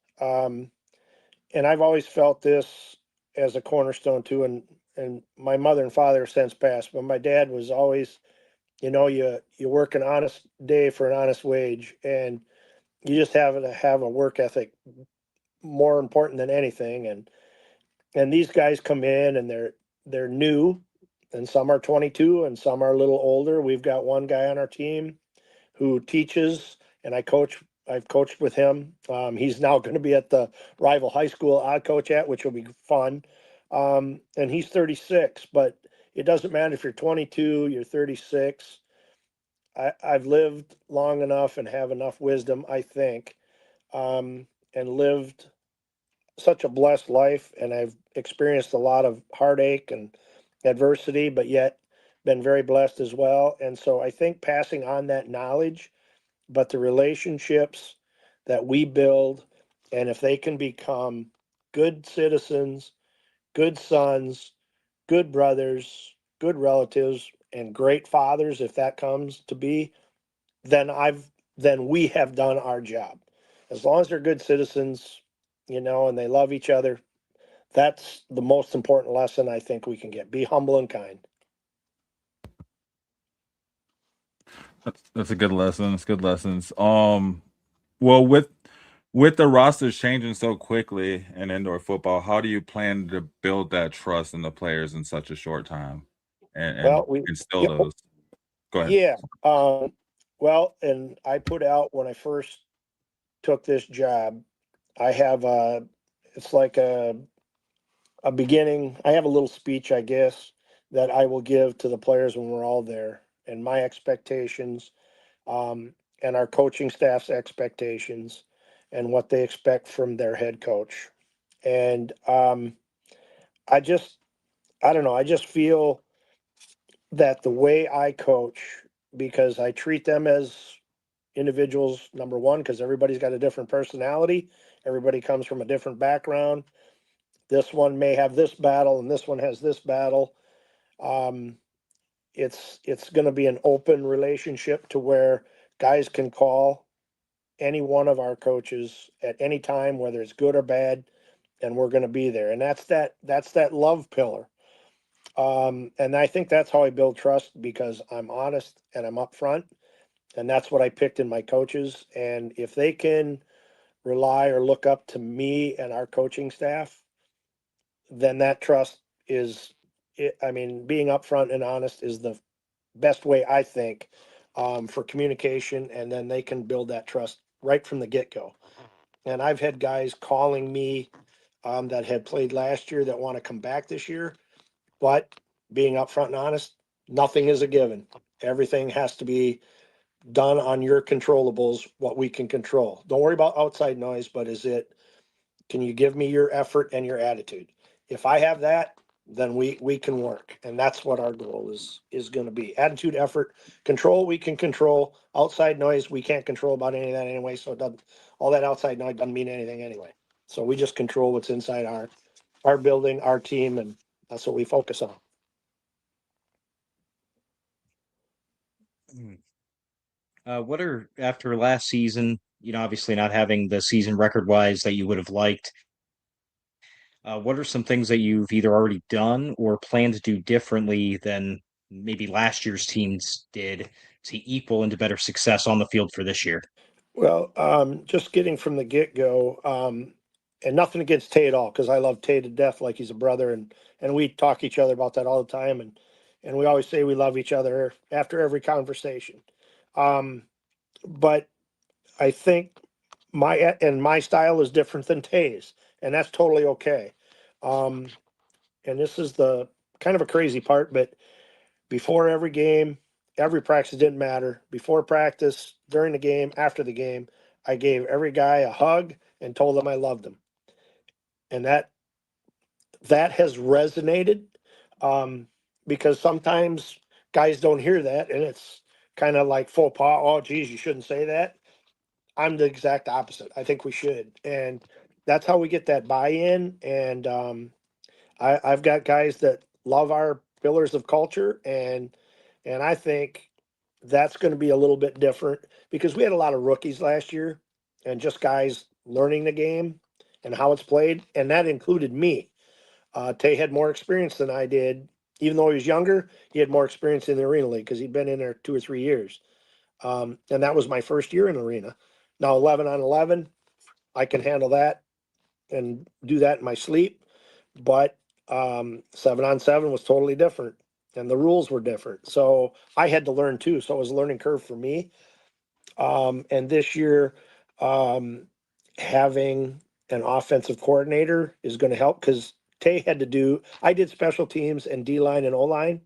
And I've always felt this as a cornerstone too. And my mother and father have since passed, but my dad was always, you work an honest day for an honest wage, and you just have to have a work ethic more important than anything. And these guys come in and they're new, and some are 22 and some are a little older. We've got one guy on our team who teaches, and I've coached with him. He's now going to be at the rival high school I coach at, which will be fun. And he's 36, but it doesn't matter if you're 22, you're 36. I've lived long enough and have enough wisdom, I think, and lived such a blessed life. And I've experienced a lot of heartache and adversity, but yet been very blessed as well. And so I think passing on that knowledge, but the relationships that we build, and if they can become good citizens, good sons, good brothers, good relatives, and great fathers, if that comes to be, then we have done our job. As long as they're good citizens, and they love each other, that's the most important lesson I think we can get. Be humble and kind. That's a good lesson. It's good lessons. Well, with the rosters changing so quickly in indoor football, how do you plan to build that trust in the players in such a short time, and instill those? Go ahead. Yeah. Well, and I put out when I first took this job, I have it's like a beginning. I have a little speech, I guess, that I will give to the players when we're all there, and my expectations, and our coaching staff's expectations, and what they expect from their head coach. And I don't know. I just feel that the way I coach, because I treat them as individuals, number one, because everybody's got a different personality. Everybody comes from a different background. This one may have this battle and this one has this battle. It's going to be an open relationship to where guys can call any one of our coaches at any time, whether it's good or bad, and we're going to be there. And that's that love pillar. And I think that's how I build trust, because I'm honest and I'm upfront, and that's what I picked in my coaches. And if they can rely or look up to me and our coaching staff, then that trust is it. I mean, being upfront and honest is the best way, I think, for communication, and then they can build that trust right from the get-go. And I've had guys calling me that had played last year that want to come back this year, but being upfront and honest, nothing is a given. Everything has to be done on your controllables, what we can control. Don't worry about outside noise, but can you give me your effort and your attitude? If I have that, then we can work. And that's what our goal is going to be. Attitude, effort, control, we can control. Outside noise, we can't control about any of that anyway. So all that outside noise doesn't mean anything anyway. So we just control what's inside our building, our team, and that's what we focus on. What are, after last season, obviously not having the season record wise that you would have liked, what are some things that you've either already done or plan to do differently than maybe last year's teams did to equal into better success on the field for this year? Well, just getting from the get-go, and nothing against Tay at all, because I love Tay to death, like he's a brother, and we talk each other about that all the time, and we always say we love each other after every conversation. But I think my style is different than Tay's, and that's totally okay. And this is the kind of a crazy part, but before every game, every practice, didn't matter. Before practice, during the game, after the game, I gave every guy a hug and told them I loved them. And that has resonated, because sometimes guys don't hear that, and it's kind of like faux pas. Oh, geez, you shouldn't say that. I'm the exact opposite. I think we should. And that's how we get that buy-in. And I've got guys that love our pillars of culture, and I think that's going to be a little bit different, because we had a lot of rookies last year and just guys learning the game and how it's played, and that included me. Tay had more experience than I did. Even though he was younger, he had more experience in the Arena League because he'd been in there 2 or 3 years. And that was my first year in Arena. Now 11 on 11, I can handle that and do that in my sleep. But 7 on 7 was totally different, and the rules were different. So I had to learn too. So it was a learning curve for me. And this year, having an offensive coordinator is going to help, because Tay I did special teams and D-line and O-line.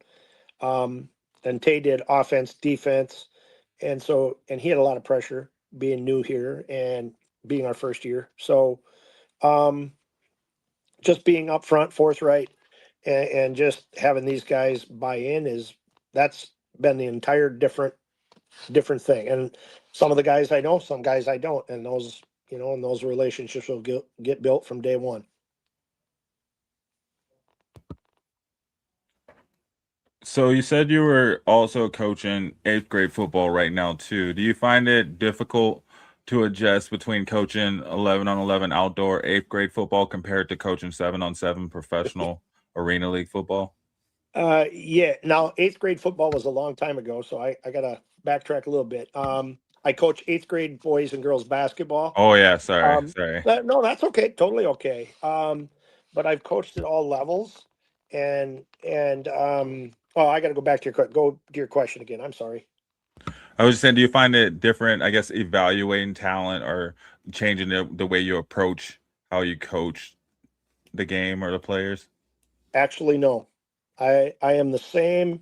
And Tay did offense, defense. And he had a lot of pressure being new here and being our first year. So just being upfront, forthright, and just having these guys buy in that's been the entire different thing. And some of the guys I know, some guys I don't, and those relationships will get built from day one. So you said you were also coaching 8th grade football right now too. Do you find it difficult to adjust between coaching 11 on 11 outdoor 8th grade football compared to coaching 7 on 7 professional Arena League football? Yeah. Now 8th grade football was a long time ago, so I gotta backtrack a little bit. I coach 8th grade boys and girls basketball. Oh yeah, sorry. No, that's okay. Totally okay. But I've coached at all levels, and I got to go back to your question again. I'm sorry. I was just saying, do you find it different, I guess, evaluating talent or changing the way you approach how you coach the game or the players? Actually, no. I am the same.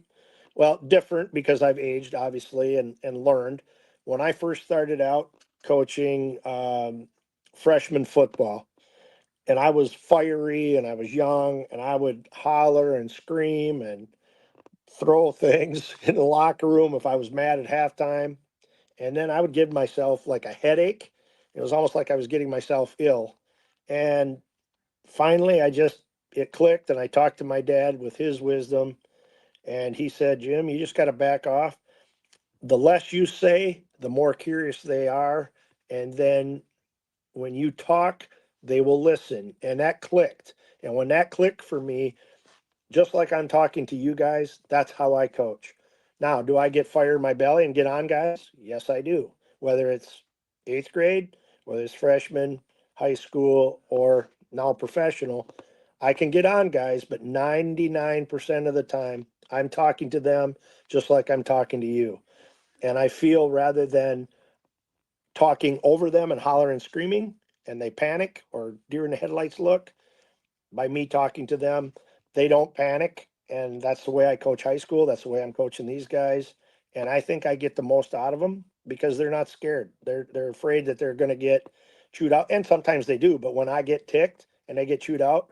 Well, different because I've aged, obviously, and learned. When I first started out coaching freshman football, and I was fiery and I was young and I would holler and scream and throw things in the locker room if I was mad at halftime. And then I would give myself like a headache. It was almost like I was getting myself ill. And finally, it clicked, and I talked to my dad with his wisdom. And he said, Jim, you just got to back off. The less you say, the more curious they are. And then when you talk, they will listen. And that clicked. And when that clicked for me, just like I'm talking to you guys, that's how I coach. Now, do I get fire in my belly and get on guys? Yes, I do. Whether it's eighth grade, whether it's freshman, high school, or now professional, I can get on guys, but 99% of the time, I'm talking to them just like I'm talking to you. And I feel rather than talking over them and hollering and screaming and they panic or deer in the headlights look, by me talking to them, they don't panic. And that's the way I coach high school. That's the way I'm coaching these guys. And I think I get the most out of them because they're not scared. They're afraid that they're going to get chewed out. And sometimes they do. But when I get ticked and they get chewed out,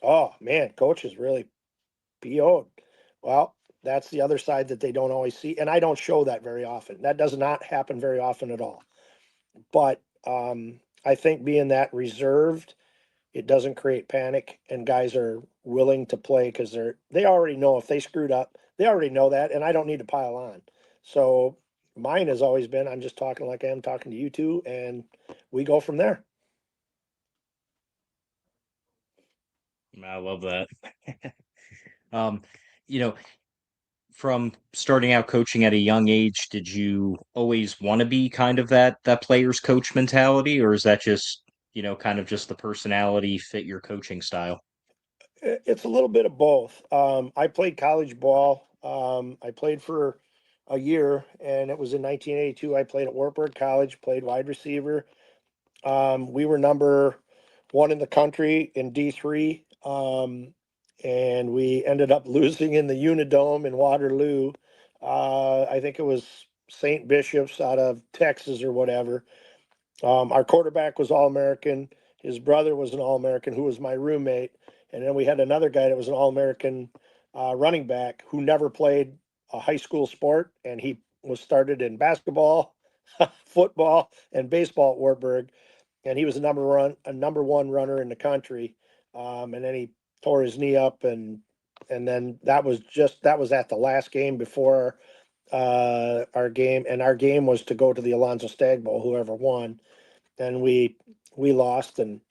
oh man, coach is really PO'd. Well, that's the other side that they don't always see. And I don't show that very often. That does not happen very often at all. But I think being that reserved, it doesn't create panic, and guys are willing to play because they already know if they screwed up, they already know that, and I don't need to pile on. So mine has always been, I'm just talking like I am talking to you two, and we go from there. I love that. um, you know, from starting out coaching at a young age, did you always want to be kind of that player's coach mentality, or is that just, kind of just the personality fit your coaching style? It's a little bit of both. I played college ball. I played for a year, and it was in 1982. I played at Wartburg College, played wide receiver. We were number one in the country in D3. And we ended up losing in the Unidome in Waterloo. I think it was St. Bishop's out of Texas or whatever. Our quarterback was All-American. His brother was an All-American who was my roommate. And then we had another guy that was an All-American running back who never played a high school sport. And he was started in basketball, football, and baseball at Wartburg. And he was a number one runner in the country. And then he tore his knee up, and then that was at the last game before our game, and our game was to go to the Alonzo Stagg Bowl, whoever won, and we lost, and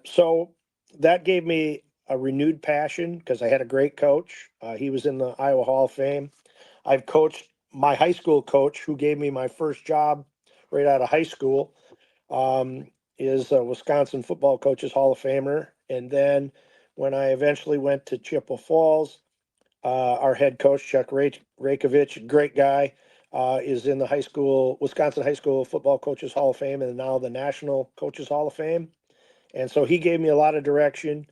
so that gave me a renewed passion because I had a great coach. He was in the Iowa Hall of Fame. I've coached my high school coach, who gave me my first job right out of high school. Is a Wisconsin Football Coaches Hall of Famer. And then when I eventually went to Chippewa Falls, our head coach, Chuck Rakovich, great guy, is in the Wisconsin High School Football Coaches Hall of Fame and now the National Coaches Hall of Fame. And so he gave me a lot of direction.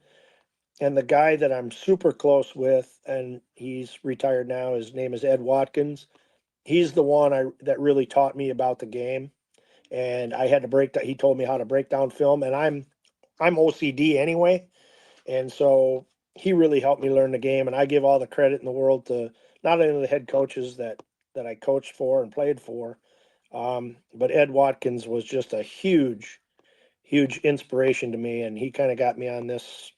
And the guy that I'm super close with, and he's retired now, his name is Ed Watkins. He's the one that really taught me about the game. And I had to he told me how to break down film, and I'm OCD anyway. And so he really helped me learn the game. And I give all the credit in the world to not only the head coaches that I coached for and played for, but Ed Watkins was just a huge, huge inspiration to me. And he kind of got me on this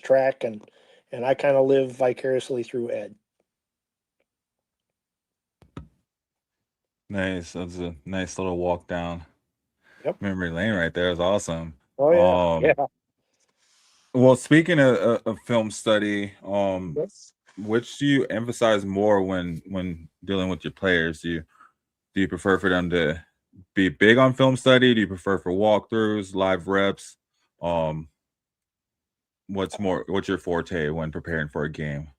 track, and I kind of live vicariously through Ed. Nice. That's a nice little walk down memory Yep. lane right there. It's awesome. Oh yeah. Yeah. Well, speaking of film study, Yes. which do you emphasize more when dealing with your players? Do you prefer for them to be big on film study? Do you prefer for walkthroughs, live reps? What's your forte when preparing for a game?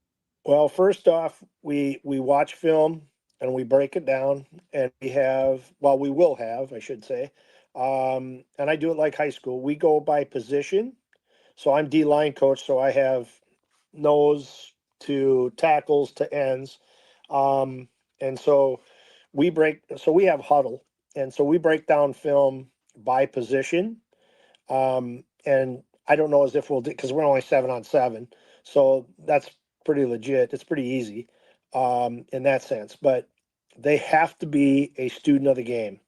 Well, first off, we watch film and we break it down, and we will have, I should say. And I do it like high school. We go by position. So I'm D-line coach, so I have nose to tackles to ends. And so we have huddle. And so we break down film by position. And I don't know as if we'll do, because we're only 7-on-7, so that's pretty legit. It's pretty easy in that sense. But they have to be a student of the game.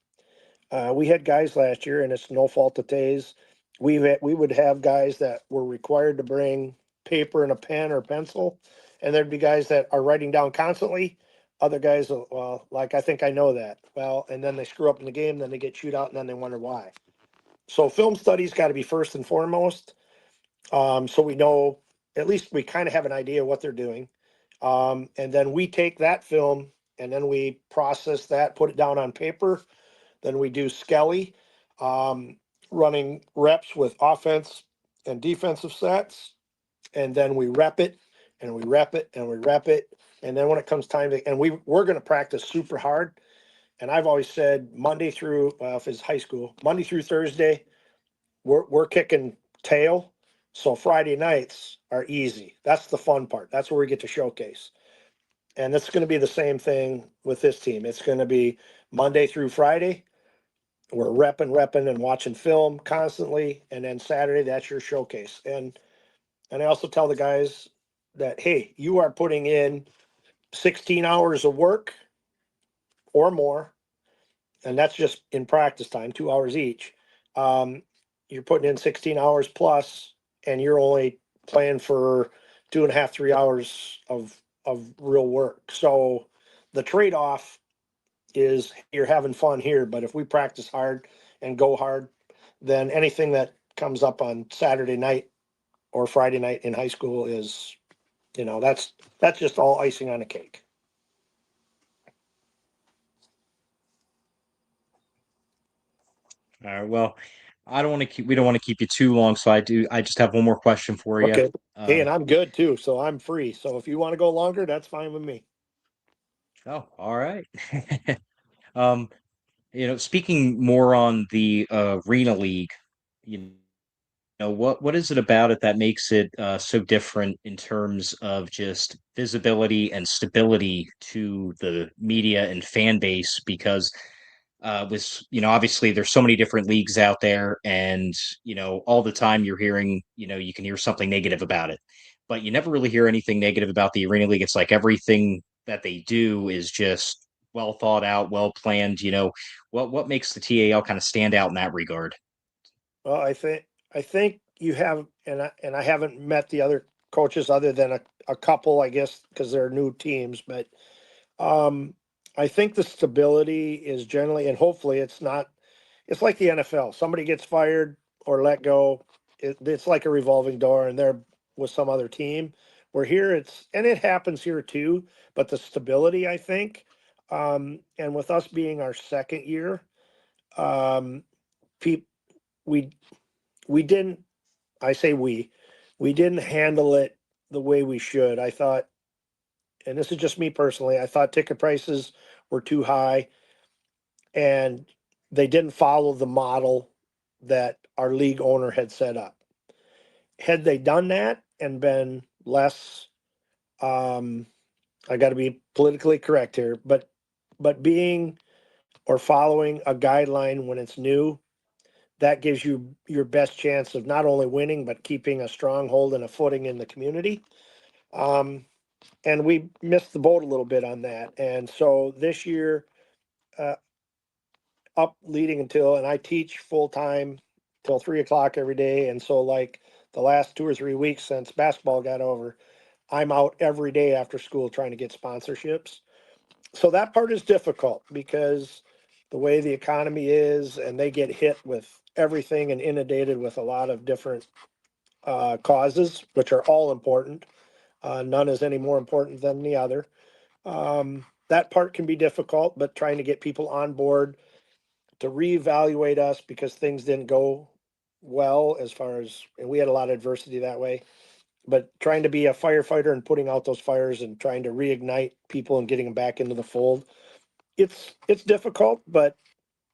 We had guys last year, and it's no fault of Tays. We would have guys that were required to bring paper and a pen or pencil, and there'd be guys that are writing down constantly. Other guys, well, like, I think I know that. Well, and then they screw up in the game, then they get chewed out, and then they wonder why. So film studies got to be first and foremost. So we know, at least we kind of have an idea what they're doing. And then we take that film and then we process that, put it down on paper. Then we do Skelly, running reps with offense and defensive sets. And then we rep it and we rep it and we rep it. And then when it comes time to, and we're going to practice super hard. And I've always said Monday through, if it's high school, Monday through Thursday, we're kicking tail. So Friday nights are easy. That's the fun part. That's where we get to showcase. And it's going to be the same thing with this team. It's going to be Monday through Friday. We're repping and watching film constantly. And then Saturday, that's your showcase. And I also tell the guys that, hey, you are putting in 16 hours of work or more. And that's just in practice time, 2 hours each. You're putting in 16 hours plus, and you're only playing for 2.5, 3 hours of real work. So the trade-off is you're having fun here, but if we practice hard and go hard, then anything that comes up on Saturday night or Friday night in high school is, that's just all icing on a cake. All right. Well, we don't want to keep you too long. So I just have one more question for you. Okay. Hey, and I'm good too. So I'm free. So if you want to go longer, that's fine with me. Oh, all right. Um, speaking more on the Arena League, you what is it about it that makes it so different in terms of just visibility and stability to the media and fan base? Because obviously there's so many different leagues out there, and all the time you're hearing, you can hear something negative about it, but you never really hear anything negative about the Arena League. It's like everything that they do is just well thought out, well planned. What makes the TAL kind of stand out in that regard? Well, I think you have, and I haven't met the other coaches other than a couple, I guess, because they're new teams. But I think the stability is generally, and hopefully it's not. It's like the NFL. Somebody gets fired or let go. It's like a revolving door, and they're with some other team. Where here and it happens here too. But the stability, I think, and with us being our second year, um, people we didn't, I say we didn't handle it the way we should. I thought, and this is just me personally, I thought ticket prices were too high and they didn't follow the model that our league owner had set up. Had they done that and been less, I got to be politically correct here, but being or following a guideline when it's new, that gives you your best chance of not only winning, but keeping a stronghold and a footing in the community. And we missed the boat a little bit on that. And so this year, up leading until, and I teach full time till 3 o'clock every day. And so, like the last 2 or 3 weeks since basketball got over, I'm out every day after school trying to get sponsorships. So that part is difficult because the way the economy is, and they get hit with everything and inundated with a lot of different causes, which are all important. None is any more important than the other. That part can be difficult, but trying to get people on board to reevaluate us because things didn't go well as far as, and we had a lot of adversity that way. But trying to be a firefighter and putting out those fires and trying to reignite people and getting them back into the fold, it's difficult, but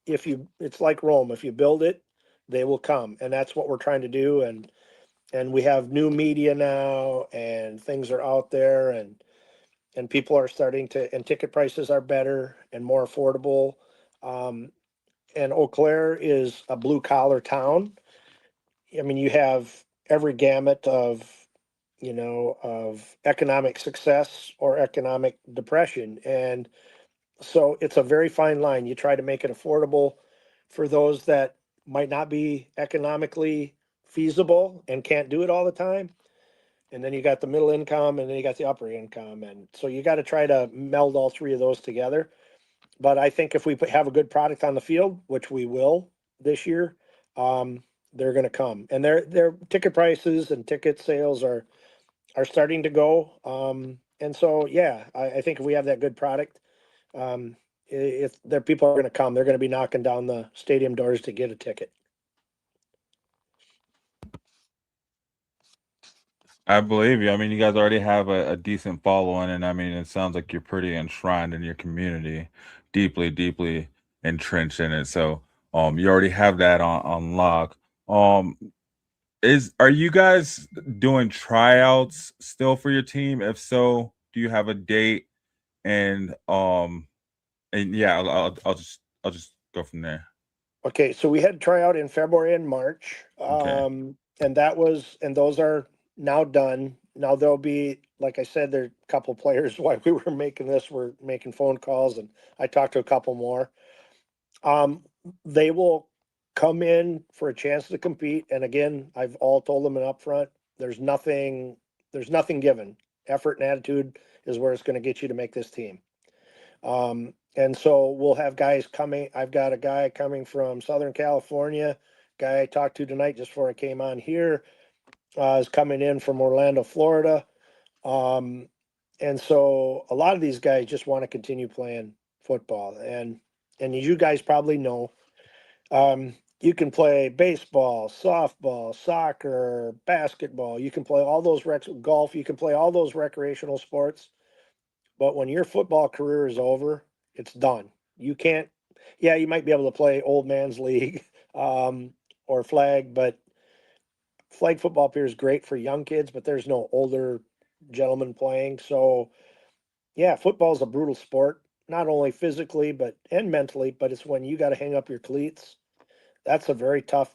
it's like Rome. If you build it, they will come, and that's what we're trying to do. And we have new media now, and things are out there, and people are starting to, and ticket prices are better and more affordable. And Eau Claire is a blue collar town. I mean, you have every gamut of, of economic success or economic depression. And so it's a very fine line. You try to make it affordable for those that might not be economically feasible and can't do it all the time. And then you got the middle income, and then you got the upper income. And so you got to try to meld all three of those together. But I think if we have a good product on the field, which we will this year, they're going to come. And their ticket prices and ticket sales are starting to go. And so, yeah, I think if we have that good product, if their people are going to come, they're going to be knocking down the stadium doors to get a ticket. I believe you. I mean, you guys already have a decent following, and I mean, it sounds like you're pretty enshrined in your community, deeply, deeply entrenched in it. So, you already have that on lock. Are you guys doing tryouts still for your team? If so, do you have a date? And yeah, I'll just go from there. Okay, so we had tryout in February and March, Okay. and those are now done. Now there'll be, like I said, there are a couple players while we were making this, we're making phone calls, and I talked to a couple more. They will come in for a chance to compete, and again, I've all told them up front, there's nothing given. Effort and attitude is where it's going to get you to make this team. And so we'll have guys coming. I've got a guy coming from Southern California. Guy I talked to tonight just before I came on here is coming in from Orlando, Florida. And so a lot of these guys just want to continue playing football. And as you guys probably know, you can play baseball, softball, soccer, basketball. You can play all those golf. You can play all those recreational sports. But when your football career is over, it's done. You can't, yeah, you might be able to play old man's league or flag, but flag football appears is great for young kids, but there's no older gentlemen playing. So, yeah, football is a brutal sport, not only physically and mentally, but it's when you got to hang up your cleats. That's a very tough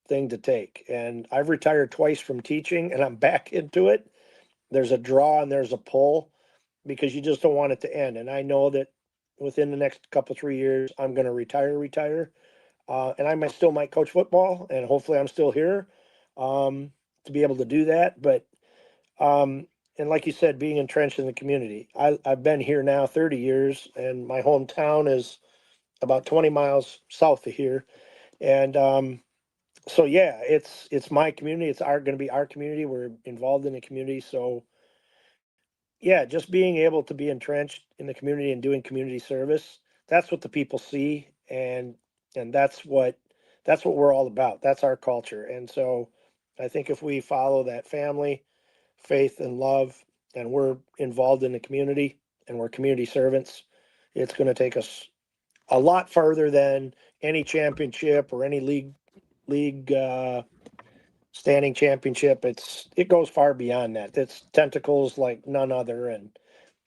thing to take. And I've retired twice from teaching, and I'm back into it. There's a draw and there's a pull, because you just don't want it to end. And I know that within the next couple, 3 years, I'm going to retire. And I still might coach football, and hopefully I'm still here to be able to do that. But, and like you said, being entrenched in the community, I've been here now 30 years, and my hometown is about 20 miles south of here. And so, yeah, it's my community. It's going to be our community. We're involved in the community. So, yeah, just being able to be entrenched in the community and doing community service, that's what the people see, and that's what we're all about. That's our culture. And so I think if we follow that family, faith, and love, and we're involved in the community and we're community servants, it's going to take us a lot further than any championship or any league standing championship. It goes far beyond that. It's tentacles like none other. And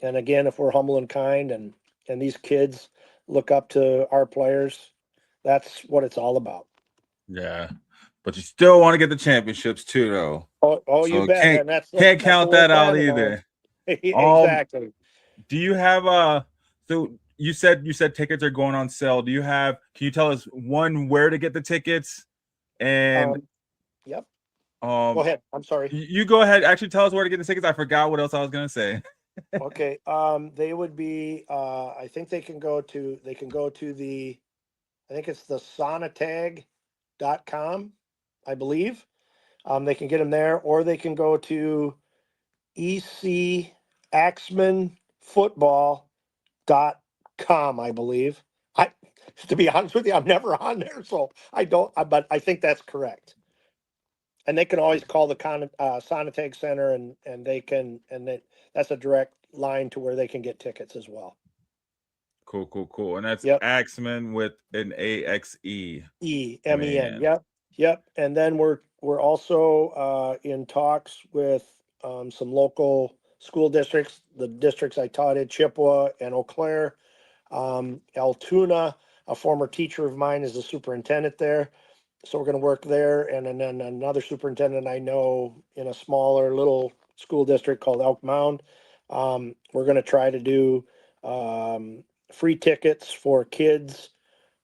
again, if we're humble and kind, and these kids look up to our players, that's what it's all about. Yeah, but you still want to get the championships too, though. Oh, So you bet. And can't that's count what we're that out planning on. either. Exactly. Do you have so you said tickets are going on sale. Can you tell us where to get the tickets? And Yep. Go ahead. I'm sorry. You go ahead. Actually, tell us where to get the tickets. I forgot what else I was gonna say. Okay. They would be I think they can go to the, I think it's the sonatag.com, I believe. They can get them there, or they can go to ecaxmanfootball.com, I believe. To be honest with you, I'm never on there, so I don't, but I think that's correct. And they can always call the Sonatag Center, and that's a direct line to where they can get tickets as well. Cool. And that's Axman with an AXE. EMEN. Yep. And then we're also in talks with some local school districts, the districts I taught at, Chippewa and Eau Claire. Altoona, a former teacher of mine, is the superintendent there. So we're going to work there. And then another superintendent I know in a smaller little school district called Elk Mound. We're going to try to do free tickets for kids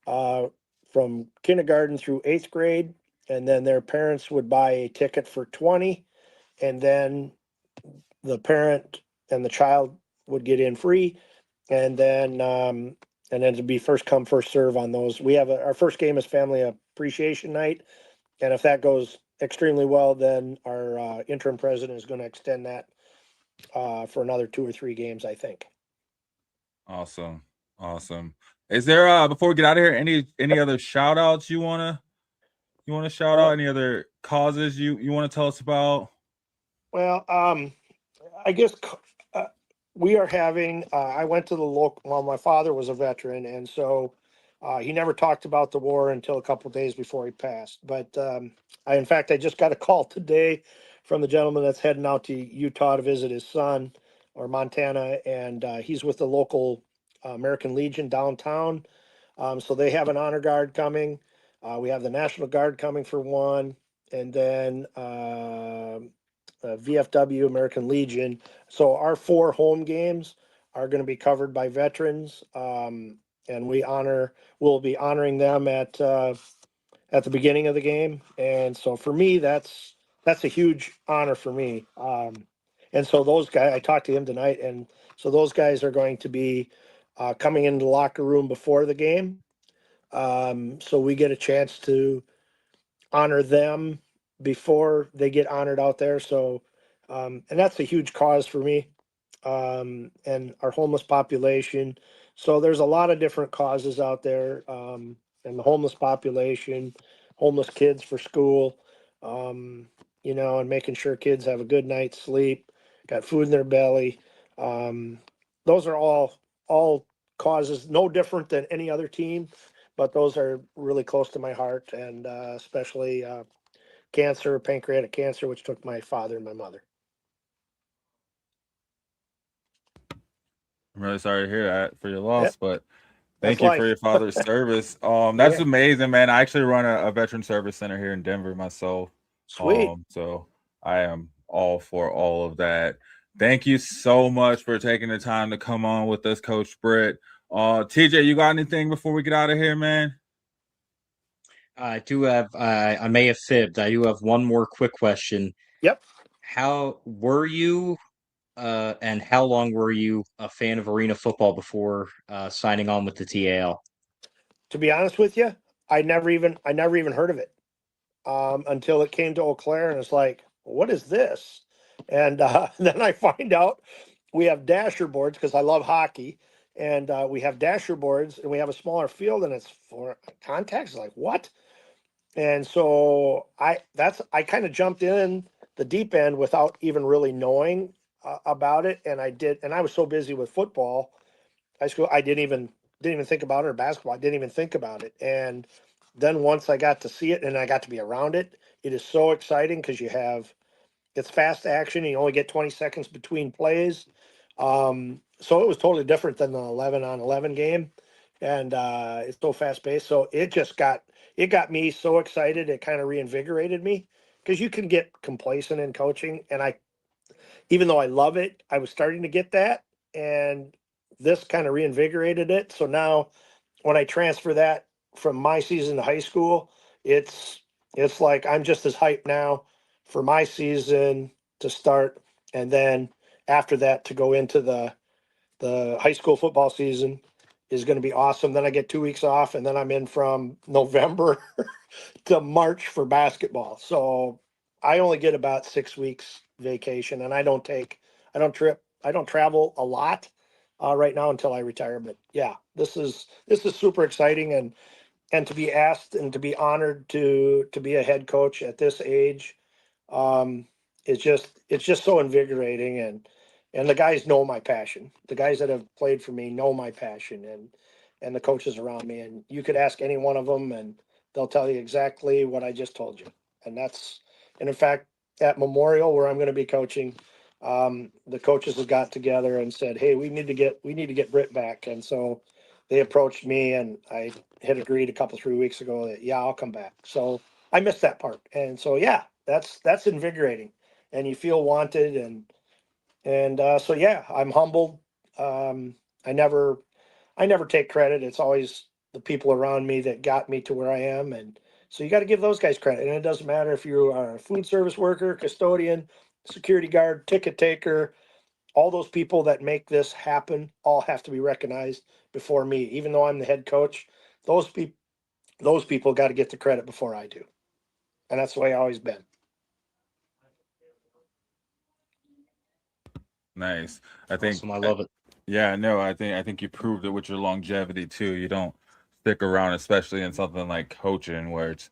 from kindergarten through 8th grade. And then their parents would buy a ticket for 20, and then the parent and the child would get in free. And then it'd be first come, first serve on those. We have our first game is family appreciation night. And if that goes extremely well, then our interim president is going to extend that for another 2 or 3 games, I think. Awesome. Is there before we get out of here, any other shout outs you wanna shout out? Any other causes you want to tell us about? Well, I guess we are having. I went to the local. Well, my father was a veteran, and so he never talked about the war until a couple of days before he passed. But I just got a call today from the gentleman that's heading out to Utah to visit his son, or Montana, and he's with the local American Legion downtown. So they have an honor guard coming. We have the National Guard coming for one, and then VFW, American Legion. So our 4 home games are going to be covered by veterans, and we'll be honoring them at the beginning of the game. And so for me, that's a huge honor for me. And so those guys, I talked to him tonight, and so those guys are going to be coming into the locker room before the game. So we get a chance to honor them before they get honored out there. So, and that's a huge cause for me, and our homeless population. So there's a lot of different causes out there, and the homeless population, homeless kids for school, and making sure kids have a good night's sleep, got food in their belly. Those are all causes, no different than any other team, but those are really close to my heart, and especially cancer, pancreatic cancer, which took my father and my mother. I'm really sorry to hear that for your loss, Yep. but That's thank you life. for your father's service. That's Yeah. amazing, man. I actually run a veteran service center here in Denver myself. Sweet. So I am all for all of that. Thank you so much for taking the time to come on with us, Coach Britt. TJ, you got anything before we get out of here, man? I do have. I may have fibbed. I do have one more quick question. Yep. How were you, and how long were you a fan of arena football before signing on with the TAL? To be honest with you, I never even heard of it until it came to Eau Claire, and it's like, what is this? And then I find out we have dasher boards because I love hockey, and we have dasher boards, and we have a smaller field, and it's for contacts. Like what? And so I kind of jumped in the deep end without even really knowing about it, and I was so busy with football, high school, I didn't even think about it, or basketball, I didn't even think about it. And then once I got to see it and I got to be around it, it is so exciting because it's fast action. And you only get 20 seconds between plays. So it was totally different than the 11-on-11 game, and it's so fast paced. So it got me so excited. It kind of reinvigorated me because you can get complacent in coaching, and even though I love it, I was starting to get that, and this kind of reinvigorated it. So now when I transfer that from my season to high school, it's like I'm just as hyped now for my season to start, and then after that to go into the high school football season is going to be awesome. Then I get 2 weeks off, and then I'm in from November to March for basketball. So I only get about 6 weeks vacation, and I don't travel a lot right now until I retire. But yeah, this is super exciting, and to be asked and to be honored to be a head coach at this age, it's just so invigorating, and the guys know my passion. The guys that have played for me know my passion, and the coaches around me, and you could ask any one of them, and they'll tell you exactly what I just told you. And in fact, at Memorial, where I'm going to be coaching, the coaches have got together and said, "Hey, we need to get Britt back." And so they approached me, and I had agreed a couple 3 weeks ago that I'll come back. So I missed that part, and so that's invigorating, and you feel wanted, and so I'm humbled. I never take credit. It's always the people around me that got me to where I am, and so you got to give those guys credit. And it doesn't matter if you are a food service worker, custodian, security guard, ticket taker. All those people that make this happen all have to be recognized before me. Even though I'm the head coach, those people got to get the credit before I do, and that's the way I've always been. Nice. I think Awesome. I love it. Yeah, no, I think you proved it with your longevity too. You don't stick around, especially in something like coaching, where it's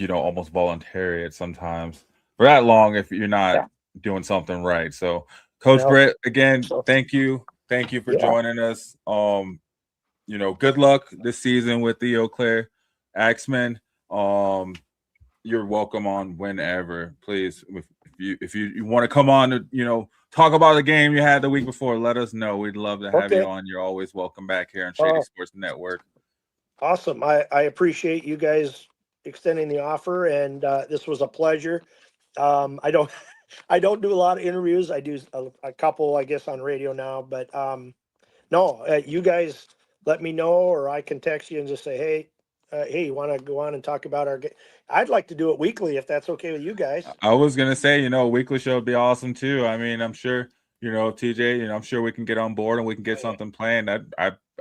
almost voluntary at sometimes for that long if you're not doing something right. So, Coach Britt, again, thank you for joining us. Good luck this season with the Eau Claire Axemen. You're welcome on whenever, please. If you want to come on to talk about the game you had the week before, let us know. We'd love to have you on. You're always welcome back here on Shady Sports Network. Awesome. I appreciate you guys extending the offer, and this was a pleasure. I don't do a lot of interviews. I do a couple, I guess, on radio now, but you guys let me know, or I can text you and just say, hey, you want to go on and talk about our game? I'd like to do it weekly if that's okay with you guys. I was gonna say, a weekly show would be awesome too. I mean, I'm sure, TJ, I'm sure we can get on board and we can get something planned.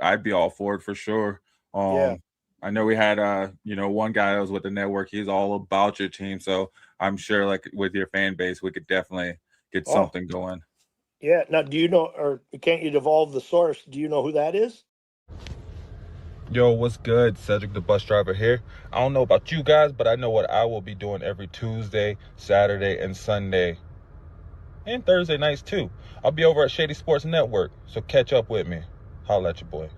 I'd be all for it for sure. I know we had one guy that was with the network. He's all about your team, so I'm sure, like, with your fan base, we could definitely get something going. Yeah. Now, do you know, or can't you divulge the source? Do you know who that is? Yo, what's good? Cedric the bus driver here. I don't know about you guys, but I know what I will be doing every Tuesday, Saturday, and Sunday. And Thursday nights too. I'll be over at Shady Sports Network, so catch up with me. Holla at your boy.